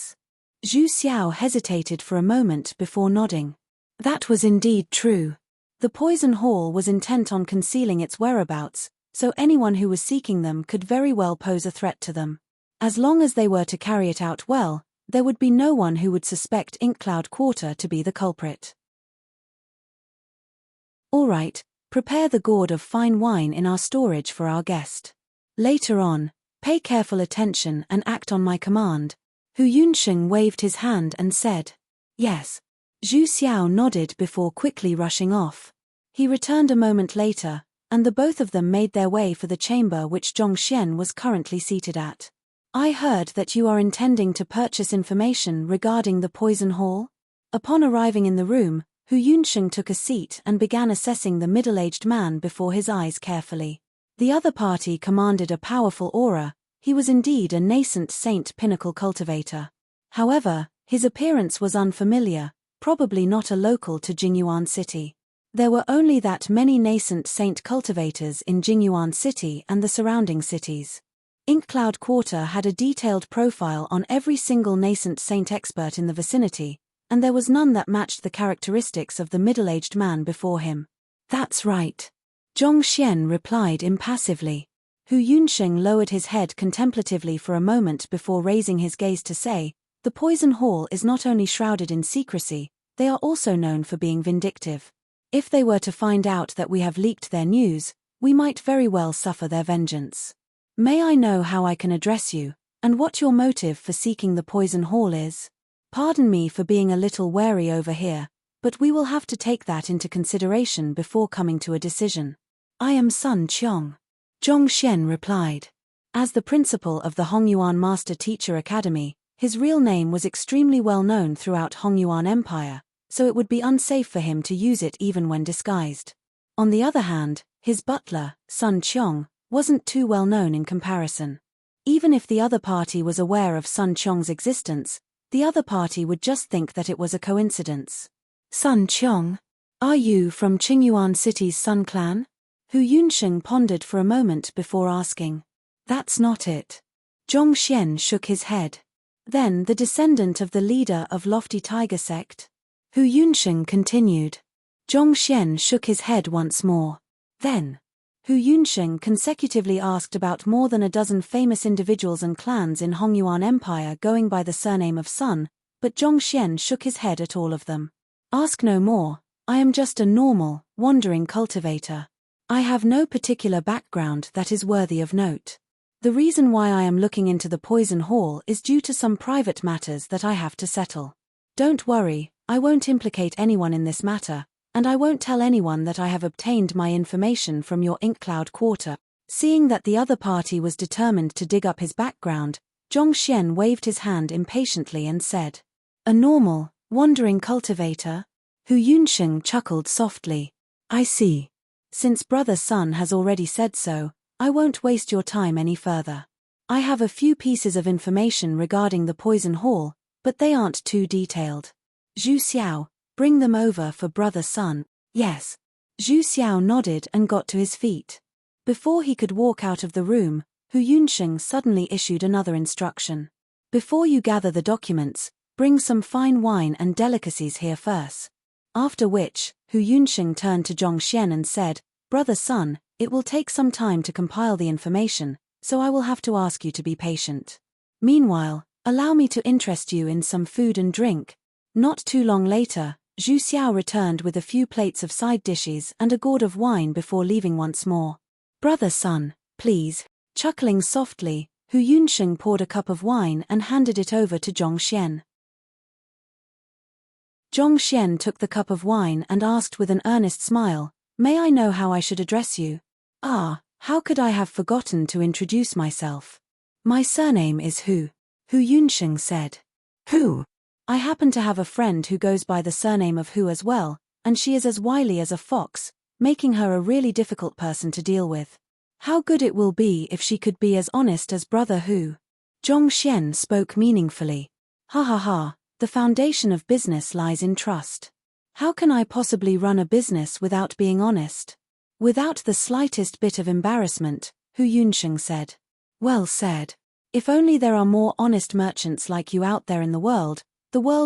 Xiao hesitated for a moment before nodding. That was indeed true. The poison hall was intent on concealing its whereabouts, so anyone who was seeking them could very well pose a threat to them. As long as they were to carry it out well, there would be no one who would suspect Ink Cloud Quarter to be the culprit. All right, prepare the gourd of fine wine in our storage for our guest. Later on, pay careful attention and act on my command. Hu Yunsheng waved his hand and said, Yes. Zhu Xiao nodded before quickly rushing off. He returned a moment later, and the both of them made their way for the chamber which Zhongxian was currently seated at. I heard that you are intending to purchase information regarding the poison hall? Upon arriving in the room, Hu Yunsheng took a seat and began assessing the middle-aged man before his eyes carefully. The other party commanded a powerful aura. He was indeed a nascent saint pinnacle cultivator. However, his appearance was unfamiliar, probably not a local to Jingyuan City. There were only that many nascent saint cultivators in Jingyuan City and the surrounding cities. Inkcloud Quarter had a detailed profile on every single nascent saint expert in the vicinity, and there was none that matched the characteristics of the middle-aged man before him. That's right. Zhongxian replied impassively. Hu Yunsheng lowered his head contemplatively for a moment before raising his gaze to say, The Poison Hall is not only shrouded in secrecy, they are also known for being vindictive. If they were to find out that we have leaked their news, we might very well suffer their vengeance. May I know how I can address you, and what your motive for seeking the Poison Hall is? Pardon me for being a little wary over here, but we will have to take that into consideration before coming to a decision. I am Sun Qiong. Zhongxian replied. As the principal of the Hongyuan Master Teacher Academy, his real name was extremely well known throughout Hongyuan Empire, so it would be unsafe for him to use it even when disguised. On the other hand, his butler, Sun Qiong, wasn't too well known in comparison. Even if the other party was aware of Sun Qiong's existence, the other party would just think that it was a coincidence. Sun Qiong, are you from Qingyuan City's Sun Clan? Hu Yunsheng pondered for a moment before asking. That's not it. Zhongxian shook his head. Then the descendant of the leader of Lofty Tiger Sect? Hu Yunsheng continued. Zhongxian shook his head once more. Then, Hu Yunsheng consecutively asked about more than a dozen famous individuals and clans in Hongyuan Empire going by the surname of Sun, but Zhongxian shook his head at all of them. Ask no more, I am just a normal, wandering cultivator. I have no particular background that is worthy of note. The reason why I am looking into the Poison Hall is due to some private matters that I have to settle. Don't worry, I won't implicate anyone in this matter, and I won't tell anyone that I have obtained my information from your Inkcloud Quarter. Seeing that the other party was determined to dig up his background, Zhongxian waved his hand impatiently and said, A normal, wandering cultivator? Hu Yunsheng chuckled softly. I see. Since Brother Sun has already said so, I won't waste your time any further. I have a few pieces of information regarding the Poison Hall, but they aren't too detailed. Zhu Xiao, bring them over for Brother Sun. Yes. Zhu Xiao nodded and got to his feet. Before he could walk out of the room, Hu Yunsheng suddenly issued another instruction. Before you gather the documents, bring some fine wine and delicacies here first. After which, Hu Yunsheng turned to Zhongxian and said, Brother Sun, it will take some time to compile the information, so I will have to ask you to be patient. Meanwhile, allow me to interest you in some food and drink. Not too long later, Zhu Xiao returned with a few plates of side dishes and a gourd of wine before leaving once more. Brother Sun, please. Chuckling softly, Hu Yunsheng poured a cup of wine and handed it over to Zhongxian. Zhongxian took the cup of wine and asked with an earnest smile, May I know how I should address you? Ah, how could I have forgotten to introduce myself? My surname is Hu. Hu Yunsheng said. Hu. I happen to have a friend who goes by the surname of Hu as well, and she is as wily as a fox, making her a really difficult person to deal with. How good it will be if she could be as honest as Brother Hu. Zhongxian spoke meaningfully. Ha ha ha, the foundation of business lies in trust. How can I possibly run a business without being honest? Without the slightest bit of embarrassment, Hu Yunsheng said. Well said. If only there are more honest merchants like you out there in the world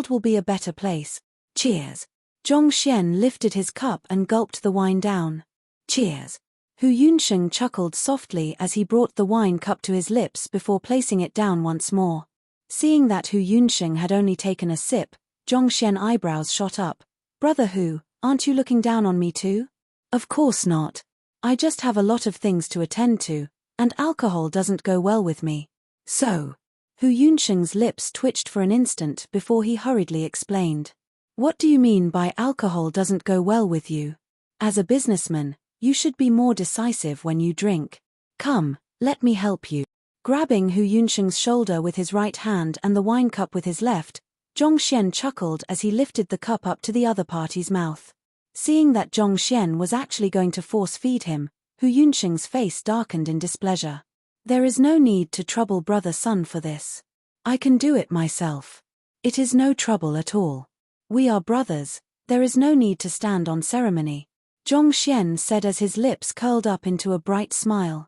will be a better place. Cheers. Zhongxian lifted his cup and gulped the wine down. Cheers. Hu Yunsheng chuckled softly as he brought the wine cup to his lips before placing it down once more. Seeing that Hu Yunsheng had only taken a sip, Zhongxian eyebrows shot up. Brother Hu, aren't you looking down on me too? Of course not. I just have a lot of things to attend to, and alcohol doesn't go well with me. So. Hu Yunsheng's lips twitched for an instant before he hurriedly explained. What do you mean by alcohol doesn't go well with you? As a businessman, you should be more decisive when you drink. Come, let me help you. Grabbing Hu Yunsheng's shoulder with his right hand and the wine cup with his left, Zhongxian chuckled as he lifted the cup up to the other party's mouth. Seeing that Zhongxian was actually going to force feed him, Hu Yunsheng's face darkened in displeasure. There is no need to trouble brother-son for this. I can do it myself. It is no trouble at all. We are brothers, there is no need to stand on ceremony. Zhongxian said as his lips curled up into a bright smile.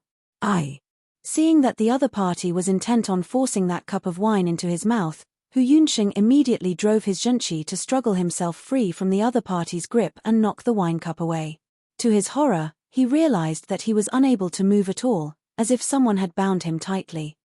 Seeing that the other party was intent on forcing that cup of wine into his mouth, Hu Yunsheng immediately drove his zhenqi to struggle himself free from the other party's grip and knock the wine cup away. To his horror, he realized that he was unable to move at all, as if someone had bound him tightly.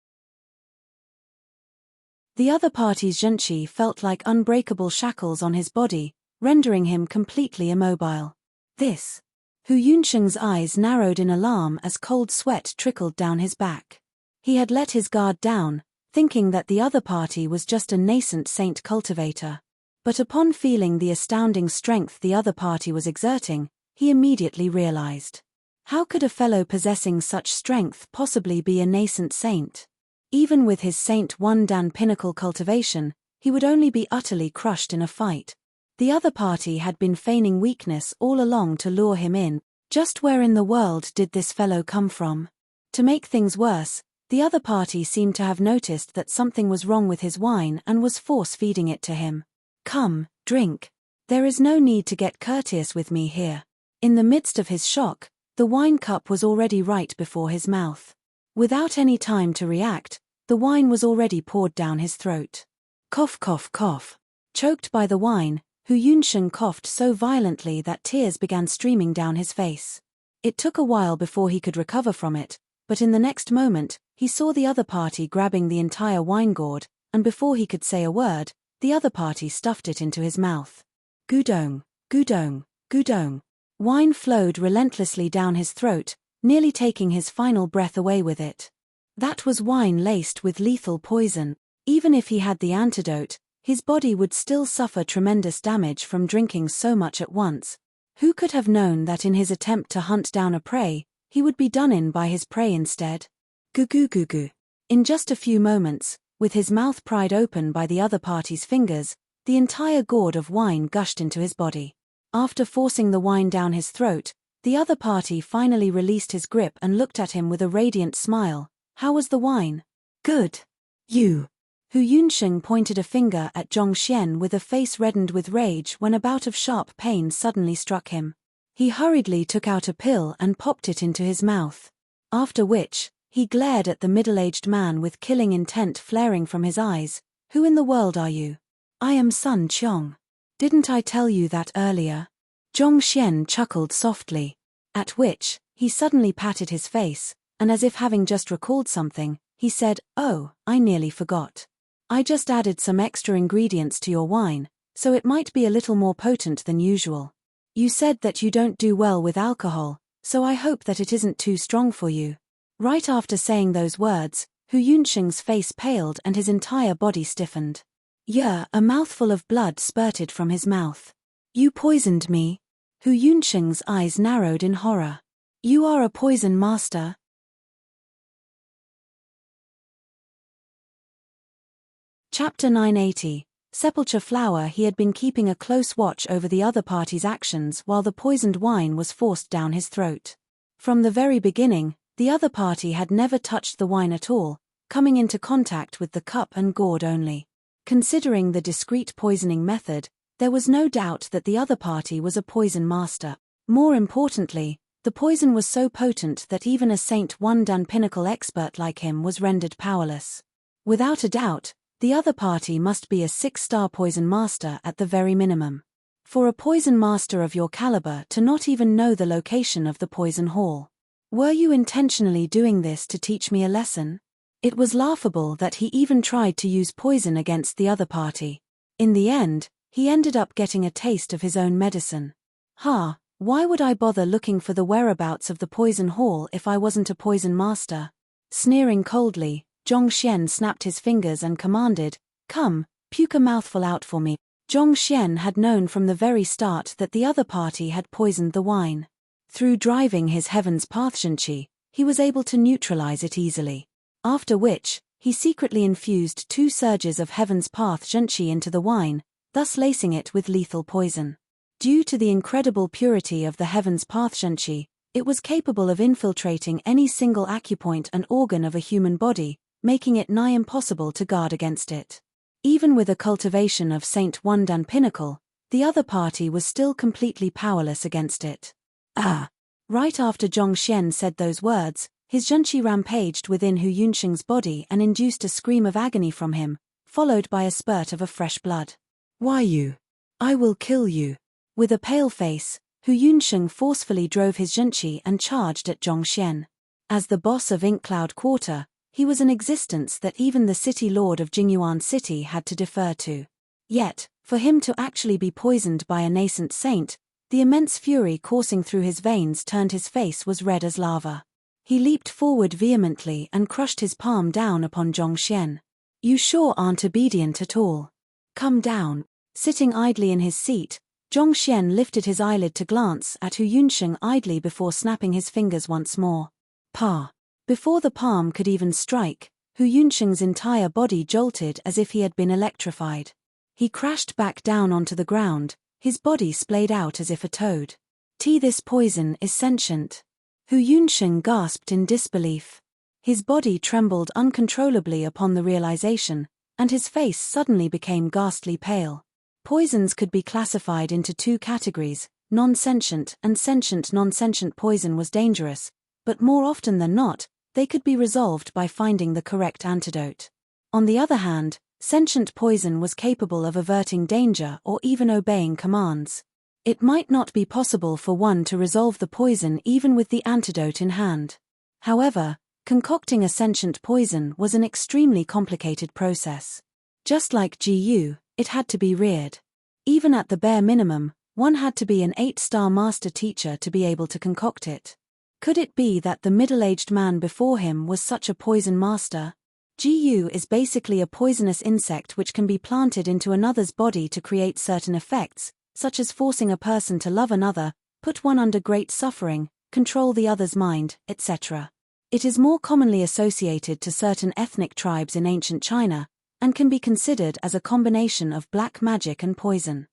The other party's zhenqi felt like unbreakable shackles on his body, rendering him completely immobile. This. Hu Yunsheng's eyes narrowed in alarm as cold sweat trickled down his back. He had let his guard down, thinking that the other party was just a nascent saint cultivator. But upon feeling the astounding strength the other party was exerting, he immediately realized. How could a fellow possessing such strength possibly be a nascent saint? Even with his Saint One Dan pinnacle cultivation, he would only be utterly crushed in a fight. The other party had been feigning weakness all along to lure him in. Just where in the world did this fellow come from? To make things worse, the other party seemed to have noticed that something was wrong with his wine and was force-feeding it to him. Come, drink. There is no need to get courteous with me here. In the midst of his shock, the wine cup was already right before his mouth. Without any time to react, the wine was already poured down his throat. Cough, cough, cough. Choked by the wine, Hu Yunsheng coughed so violently that tears began streaming down his face. It took a while before he could recover from it, but in the next moment, he saw the other party grabbing the entire wine gourd, and before he could say a word, the other party stuffed it into his mouth. Gudong, gudong, gudong. Wine flowed relentlessly down his throat, nearly taking his final breath away with it. That was wine laced with lethal poison. Even if he had the antidote, his body would still suffer tremendous damage from drinking so much at once. Who could have known that in his attempt to hunt down a prey, he would be done in by his prey instead? Goo goo goo. In just a few moments, with his mouth pried open by the other party's fingers, the entire gourd of wine gushed into his body. After forcing the wine down his throat, the other party finally released his grip and looked at him with a radiant smile. How was the wine? Good. You. Hu Yunsheng pointed a finger at Zhongxian with a face reddened with rage when a bout of sharp pain suddenly struck him. He hurriedly took out a pill and popped it into his mouth. After which, he glared at the middle-aged man with killing intent flaring from his eyes. Who in the world are you? I am Sun Qiong. Didn't I tell you that earlier? Zhongxian chuckled softly. At which, he suddenly patted his face, and as if having just recalled something, he said, "Oh, I nearly forgot. I just added some extra ingredients to your wine, so it might be a little more potent than usual. You said that you don't do well with alcohol, so I hope that it isn't too strong for you." Right after saying those words, Hu Yunsheng's face paled and his entire body stiffened. Yeah, a mouthful of blood spurted from his mouth. You poisoned me? Hu Yunsheng's eyes narrowed in horror. You are a poison master? Chapter 980. Sepulchre Flower. He had been keeping a close watch over the other party's actions while the poisoned wine was forced down his throat. From the very beginning, the other party had never touched the wine at all, coming into contact with the cup and gourd only. Considering the discreet poisoning method, there was no doubt that the other party was a poison master. More importantly, the poison was so potent that even a Saint One Dan pinnacle expert like him was rendered powerless. Without a doubt, the other party must be a 6-star poison master at the very minimum. For a poison master of your caliber to not even know the location of the poison hall. Were you intentionally doing this to teach me a lesson? It was laughable that he even tried to use poison against the other party. In the end, he ended up getting a taste of his own medicine. Ha, Why would I bother looking for the whereabouts of the poison hall if I wasn't a poison master? Sneering coldly, Zhongxian snapped his fingers and commanded, "Come, puke a mouthful out for me." Zhongxian had known from the very start that the other party had poisoned the wine. Through driving his Heaven's Path Zhenqi, he was able to neutralize it easily. After which, he secretly infused 2 surges of Heaven's Path Zhenqi into the wine, thus lacing it with lethal poison. Due to the incredible purity of the Heaven's Path Zhenqi, it was capable of infiltrating any single acupoint and organ of a human body, making it nigh impossible to guard against it. Even with a cultivation of Saint Wundan Pinnacle, the other party was still completely powerless against it. Right after Zhongxian said those words, his Zhenqi rampaged within Hu Yunsheng's body and induced a scream of agony from him, followed by a spurt of fresh blood. "Why you? I will kill you." With a pale face, Hu Yunsheng forcefully drove his Zhenqi and charged at Zhongxian. As the boss of Inkcloud Quarter, he was an existence that even the city lord of Jingyuan City had to defer to. Yet, for him to actually be poisoned by a nascent saint, the immense fury coursing through his veins turned his face was red as lava. He leaped forward vehemently and crushed his palm down upon Zhongxian. "You sure aren't obedient at all. Come down." Sitting idly in his seat, Zhongxian lifted his eyelid to glance at Hu Yunsheng idly before snapping his fingers once more. "Pa." Before the palm could even strike, Hu Yunsheng's entire body jolted as if he had been electrified. He crashed back down onto the ground, his body splayed out as if a toad. "This poison is sentient." Hu Yunsheng gasped in disbelief. His body trembled uncontrollably upon the realization, and his face suddenly became ghastly pale. Poisons could be classified into 2 categories, non-sentient and sentient. Non-sentient poison was dangerous, but more often than not, they could be resolved by finding the correct antidote. On the other hand, sentient poison was capable of averting danger or even obeying commands. It might not be possible for one to resolve the poison even with the antidote in hand. However, concocting a sentient poison was an extremely complicated process. Just like GU, it had to be reared. Even at the bare minimum, one had to be an 8-star master teacher to be able to concoct it. Could it be that the middle-aged man before him was such a poison master? GU is basically a poisonous insect which can be planted into another's body to create certain effects, such as forcing a person to love another, put one under great suffering, control the other's mind, etc. It is more commonly associated to certain ethnic tribes in ancient China, and can be considered as a combination of black magic and poison.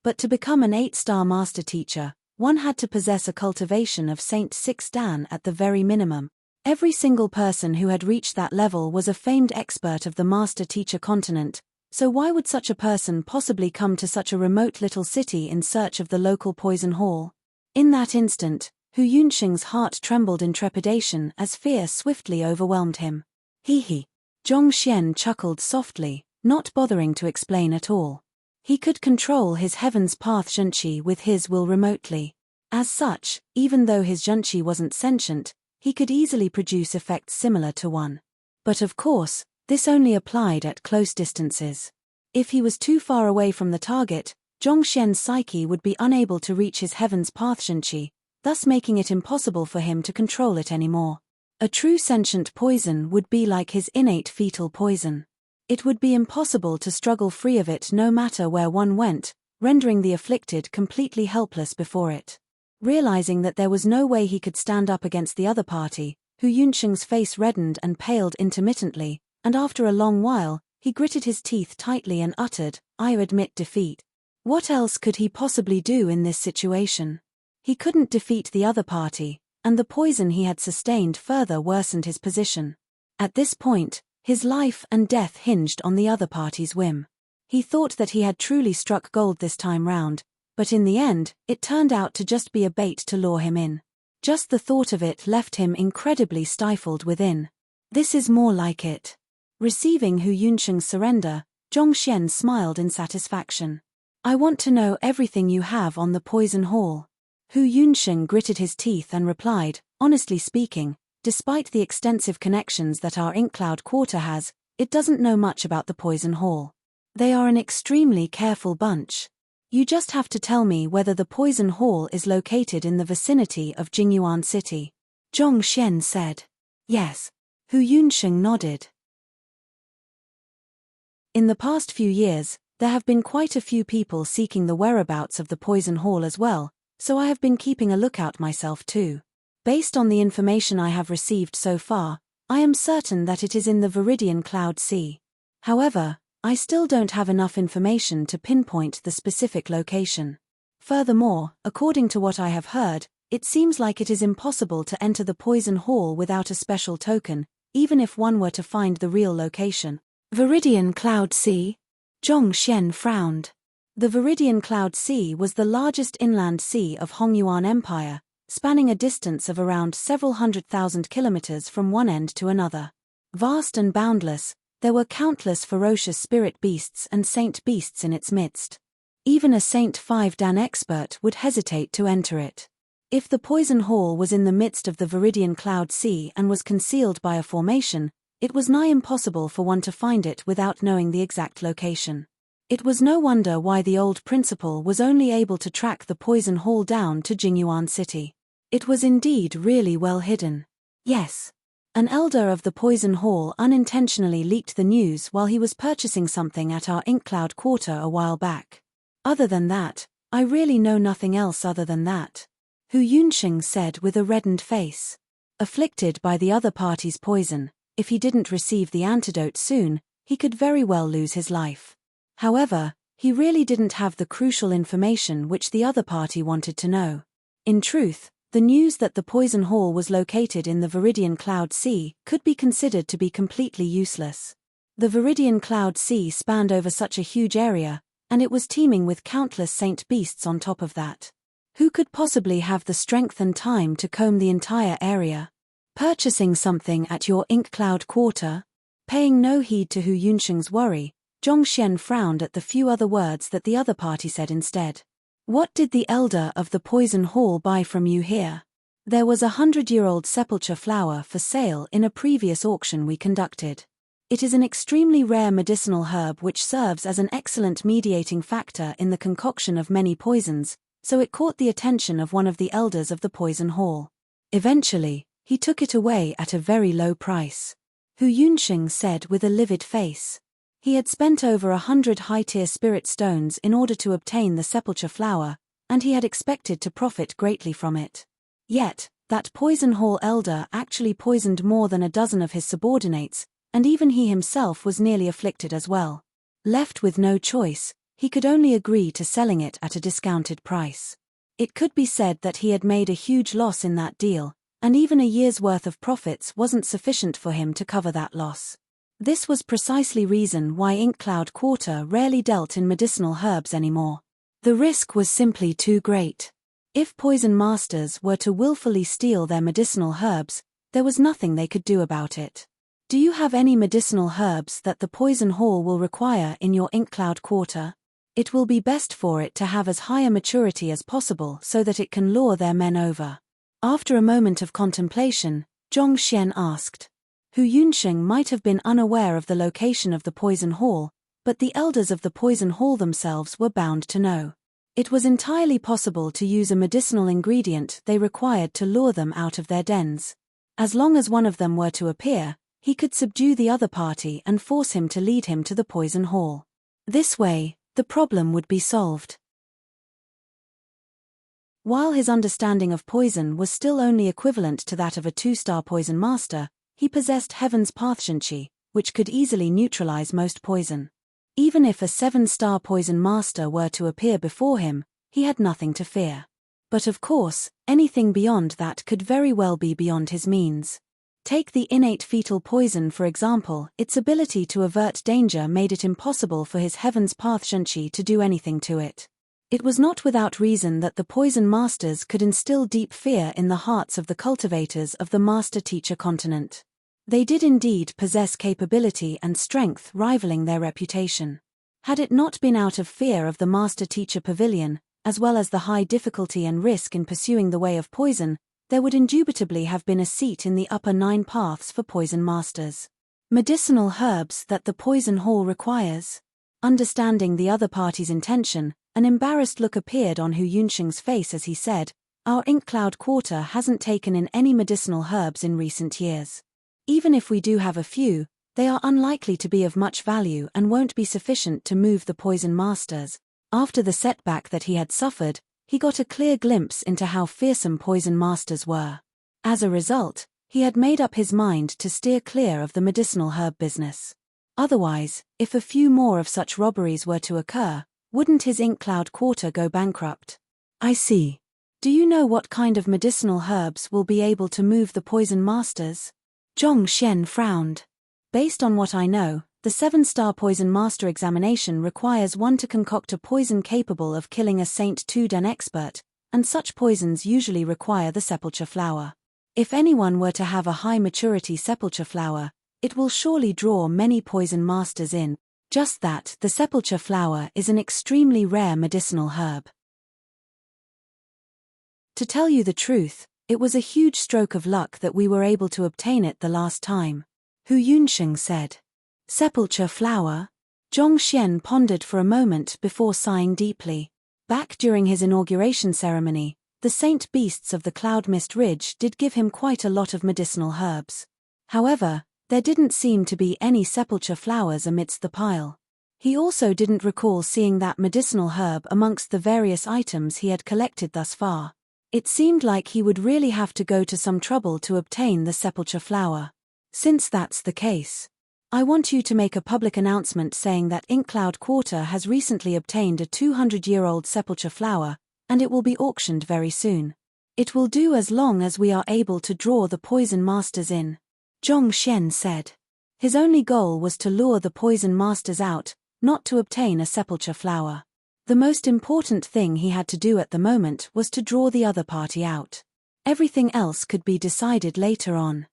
But to become an 8-star master teacher, one had to possess a cultivation of Saint 6 Dan at the very minimum. Every single person who had reached that level was a famed expert of the master teacher continent, so why would such a person possibly come to such a remote little city in search of the local poison hall? In that instant, Hu Yunsheng's heart trembled in trepidation as fear swiftly overwhelmed him. "He." Zhongxian chuckled softly, not bothering to explain at all. He could control his Heaven's Path Zhenqi with his will remotely. As such, even though his Zhenqi wasn't sentient, he could easily produce effects similar to one. But of course, this only applied at close distances. If he was too far away from the target, Zhongxian's psyche would be unable to reach his Heaven's Path Zhenqi, thus making it impossible for him to control it anymore. A true sentient poison would be like his innate fetal poison. It would be impossible to struggle free of it no matter where one went, rendering the afflicted completely helpless before it. Realizing that there was no way he could stand up against the other party, Hu Yunsheng's face reddened and paled intermittently, and after a long while, he gritted his teeth tightly and uttered, "I admit defeat." What else could he possibly do in this situation? He couldn't defeat the other party, and the poison he had sustained further worsened his position. At this point, his life and death hinged on the other party's whim. He thought that he had truly struck gold this time round, but in the end, it turned out to just be a bait to lure him in. Just the thought of it left him incredibly stifled within. This is more like it. Receiving Hu Yunsheng's surrender, Zhongxian smiled in satisfaction. "I want to know everything you have on the poison hall." Hu Yunsheng gritted his teeth and replied, "Honestly speaking, despite the extensive connections that our Inkcloud Quarter has, it doesn't know much about the poison hall. They are an extremely careful bunch. You just have to tell me whether the poison hall is located in the vicinity of Jingyuan City. Zhong Xian said. Yes. Hu Yunsheng nodded. In the past few years, there have been quite a few people seeking the whereabouts of the poison hall as well, so I have been keeping a lookout myself too. Based on the information I have received so far, I am certain that it is in the Viridian Cloud Sea. However, I still don't have enough information to pinpoint the specific location. Furthermore, according to what I have heard, it seems like it is impossible to enter the poison hall without a special token, even if one were to find the real location. Viridian Cloud Sea? Zhong Xian frowned. The Viridian Cloud Sea was the largest inland sea of Hongyuan Empire, spanning a distance of around several 100,000 kilometers from one end to another. Vast and boundless, there were countless ferocious spirit beasts and saint beasts in its midst. Even a Saint 5 Dan expert would hesitate to enter it. If the poison hall was in the midst of the Viridian Cloud Sea and was concealed by a formation, it was nigh impossible for one to find it without knowing the exact location. It was no wonder why the old principal was only able to track the poison hall down to Jingyuan City. It was indeed really well hidden. Yes. An elder of the poison hall unintentionally leaked the news while he was purchasing something at our Inkcloud quarter a while back. Other than that, I really know nothing else other than that. Hu Yunsheng said with a reddened face. Afflicted by the other party's poison, if he didn't receive the antidote soon, he could very well lose his life. However, he really didn't have the crucial information which the other party wanted to know. In truth, the news that the poison hall was located in the Viridian Cloud Sea could be considered to be completely useless. The Viridian Cloud Sea spanned over such a huge area, and it was teeming with countless saint beasts on top of that. Who could possibly have the strength and time to comb the entire area? Purchasing something at your Inkcloud quarter? Paying no heed to Hu Yunsheng's worry, Zhong Xian frowned at the few other words that the other party said instead. What did the elder of the poison hall buy from you here? There was a 100-year-old sepulchre flower for sale in a previous auction we conducted. It is an extremely rare medicinal herb which serves as an excellent mediating factor in the concoction of many poisons, so it caught the attention of one of the elders of the poison hall. Eventually, he took it away at a very low price. Hu Yunsheng said with a livid face. He had spent over 100 high-tier spirit stones in order to obtain the sepulchre flower, and he had expected to profit greatly from it. Yet, that poison hall elder actually poisoned more than a dozen of his subordinates, and even he himself was nearly afflicted as well. Left with no choice, he could only agree to selling it at a discounted price. It could be said that he had made a huge loss in that deal, and even a year's worth of profits wasn't sufficient for him to cover that loss. This was precisely reason why Inkcloud Quarter rarely dealt in medicinal herbs anymore. The risk was simply too great. If poison masters were to willfully steal their medicinal herbs, there was nothing they could do about it. Do you have any medicinal herbs that the poison hall will require in your Inkcloud Quarter? It will be best for it to have as high a maturity as possible so that it can lure their men over. After a moment of contemplation, Zhong Xian asked. Hu Yunsheng might have been unaware of the location of the poison hall, but the elders of the poison hall themselves were bound to know. It was entirely possible to use a medicinal ingredient they required to lure them out of their dens. As long as one of them were to appear, he could subdue the other party and force him to lead him to the poison hall. This way, the problem would be solved. While his understanding of poison was still only equivalent to that of a 2-star poison master, he possessed Heaven's Pathshanchi, which could easily neutralize most poison. Even if a 7-star poison master were to appear before him, he had nothing to fear. But of course, anything beyond that could very well be beyond his means. Take the innate fetal poison for example, its ability to avert danger made it impossible for his Heaven's Pathshanchi to do anything to it. It was not without reason that the poison masters could instill deep fear in the hearts of the cultivators of the master-teacher continent. They did indeed possess capability and strength rivaling their reputation. Had it not been out of fear of the master-teacher pavilion, as well as the high difficulty and risk in pursuing the way of poison, there would indubitably have been a seat in the upper 9 paths for poison masters. Medicinal herbs that the poison hall requires. Understanding the other party's intention, An embarrassed look appeared on Hu Yunsheng's face as he said, "Our ink cloud quarter hasn't taken in any medicinal herbs in recent years. Even if we do have a few, they are unlikely to be of much value and won't be sufficient to move the poison masters." After the setback that he had suffered, he got a clear glimpse into how fearsome poison masters were. As a result, he had made up his mind to steer clear of the medicinal herb business. Otherwise, if a few more of such robberies were to occur, wouldn't his ink cloud quarter go bankrupt? "I see. Do you know what kind of medicinal herbs will be able to move the poison masters?" Zhong Xian frowned. "Based on what I know, the 7-star poison master examination requires one to concoct a poison capable of killing a Saint Tude an expert, and such poisons usually require the sepulchre flower. If anyone were to have a high maturity sepulchre flower, it will surely draw many poison masters in. Just that, the sepulchre flower is an extremely rare medicinal herb. To tell you the truth, it was a huge stroke of luck that we were able to obtain it the last time," Hu Yunsheng said. "Sepulchre flower?" Zhong Xian pondered for a moment before sighing deeply. Back during his inauguration ceremony, the saint beasts of the Cloud Mist Ridge did give him quite a lot of medicinal herbs. However, there didn't seem to be any sepulchre flowers amidst the pile. He also didn't recall seeing that medicinal herb amongst the various items he had collected thus far. It seemed like he would really have to go to some trouble to obtain the sepulchre flower. "Since that's the case, I want you to make a public announcement saying that Inkcloud Quarter has recently obtained a 200-year-old sepulchre flower, and it will be auctioned very soon. It will do as long as we are able to draw the poison masters in," Zhong Xian said. His only goal was to lure the poison masters out, not to obtain a sepulchre flower. The most important thing he had to do at the moment was to draw the other party out. Everything else could be decided later on.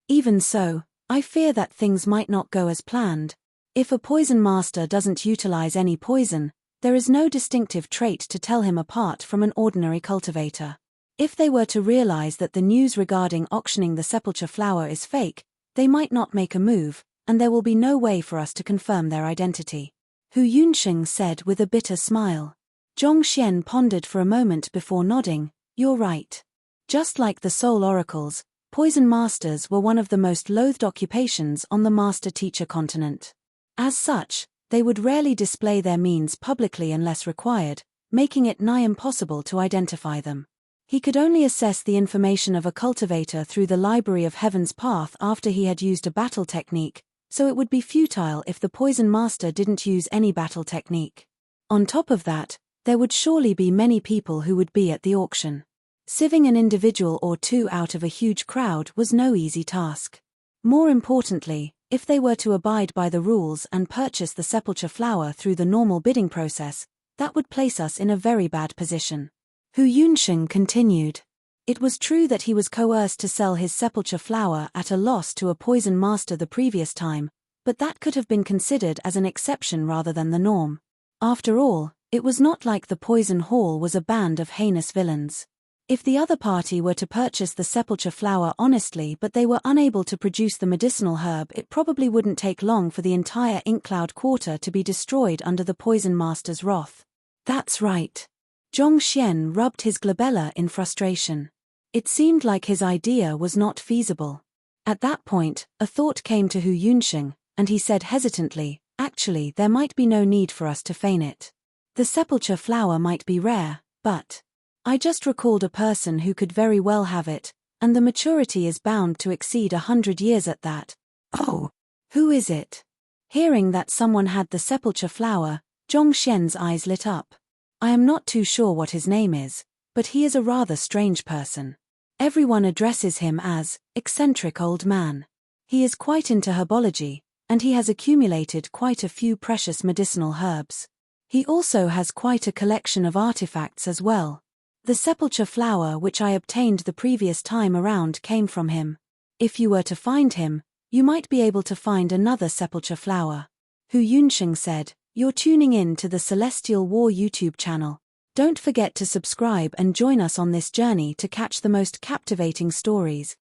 Even so, I fear that things might not go as planned. If a poison master doesn't utilize any poison, there is no distinctive trait to tell him apart from an ordinary cultivator. If they were to realize that the news regarding auctioning the sepulchre flower is fake, they might not make a move, and there will be no way for us to confirm their identity," Hu Yunsheng said with a bitter smile. Zhong Xian pondered for a moment before nodding. "You're right. Just like the soul oracles, poison masters were one of the most loathed occupations on the master-teacher continent. As such, they would rarely display their means publicly unless required, making it nigh impossible to identify them. He could only assess the information of a cultivator through the Library of Heaven's Path after he had used a battle technique, so it would be futile if the poison master didn't use any battle technique. On top of that, there would surely be many people who would be at the auction. Sieving an individual or two out of a huge crowd was no easy task. More importantly, if they were to abide by the rules and purchase the sepulchre flower through the normal bidding process, that would place us in a very bad position. Hu Yunsheng continued. It was true that he was coerced to sell his sepulchre flower at a loss to a poison master the previous time, but that could have been considered as an exception rather than the norm. After all, it was not like the poison hall was a band of heinous villains. If the other party were to purchase the sepulchre flower honestly but they were unable to produce the medicinal herb, it probably wouldn't take long for the entire Inkcloud Quarter to be destroyed under the poison master's wrath. "That's right." Zhong Xian rubbed his glabella in frustration. It seemed like his idea was not feasible. At that point, a thought came to Hu Yunsheng, and he said hesitantly, "Actually, there might be no need for us to feign it. The sepulchre flower might be rare, but I just recalled a person who could very well have it, and the maturity is bound to exceed 100 years at that." "Oh, who is it?" Hearing that someone had the sepulchre flower, Zhong Xian's eyes lit up. "I am not too sure what his name is, but he is a rather strange person. Everyone addresses him as eccentric old man. He is quite into herbology, and he has accumulated quite a few precious medicinal herbs. He also has quite a collection of artifacts as well. The sepulchre flower which I obtained the previous time around came from him. If you were to find him, you might be able to find another sepulchre flower." Hu Yunsheng said, "You're tuning in to the Celestial War YouTube channel. Don't forget to subscribe and join us on this journey to catch the most captivating stories.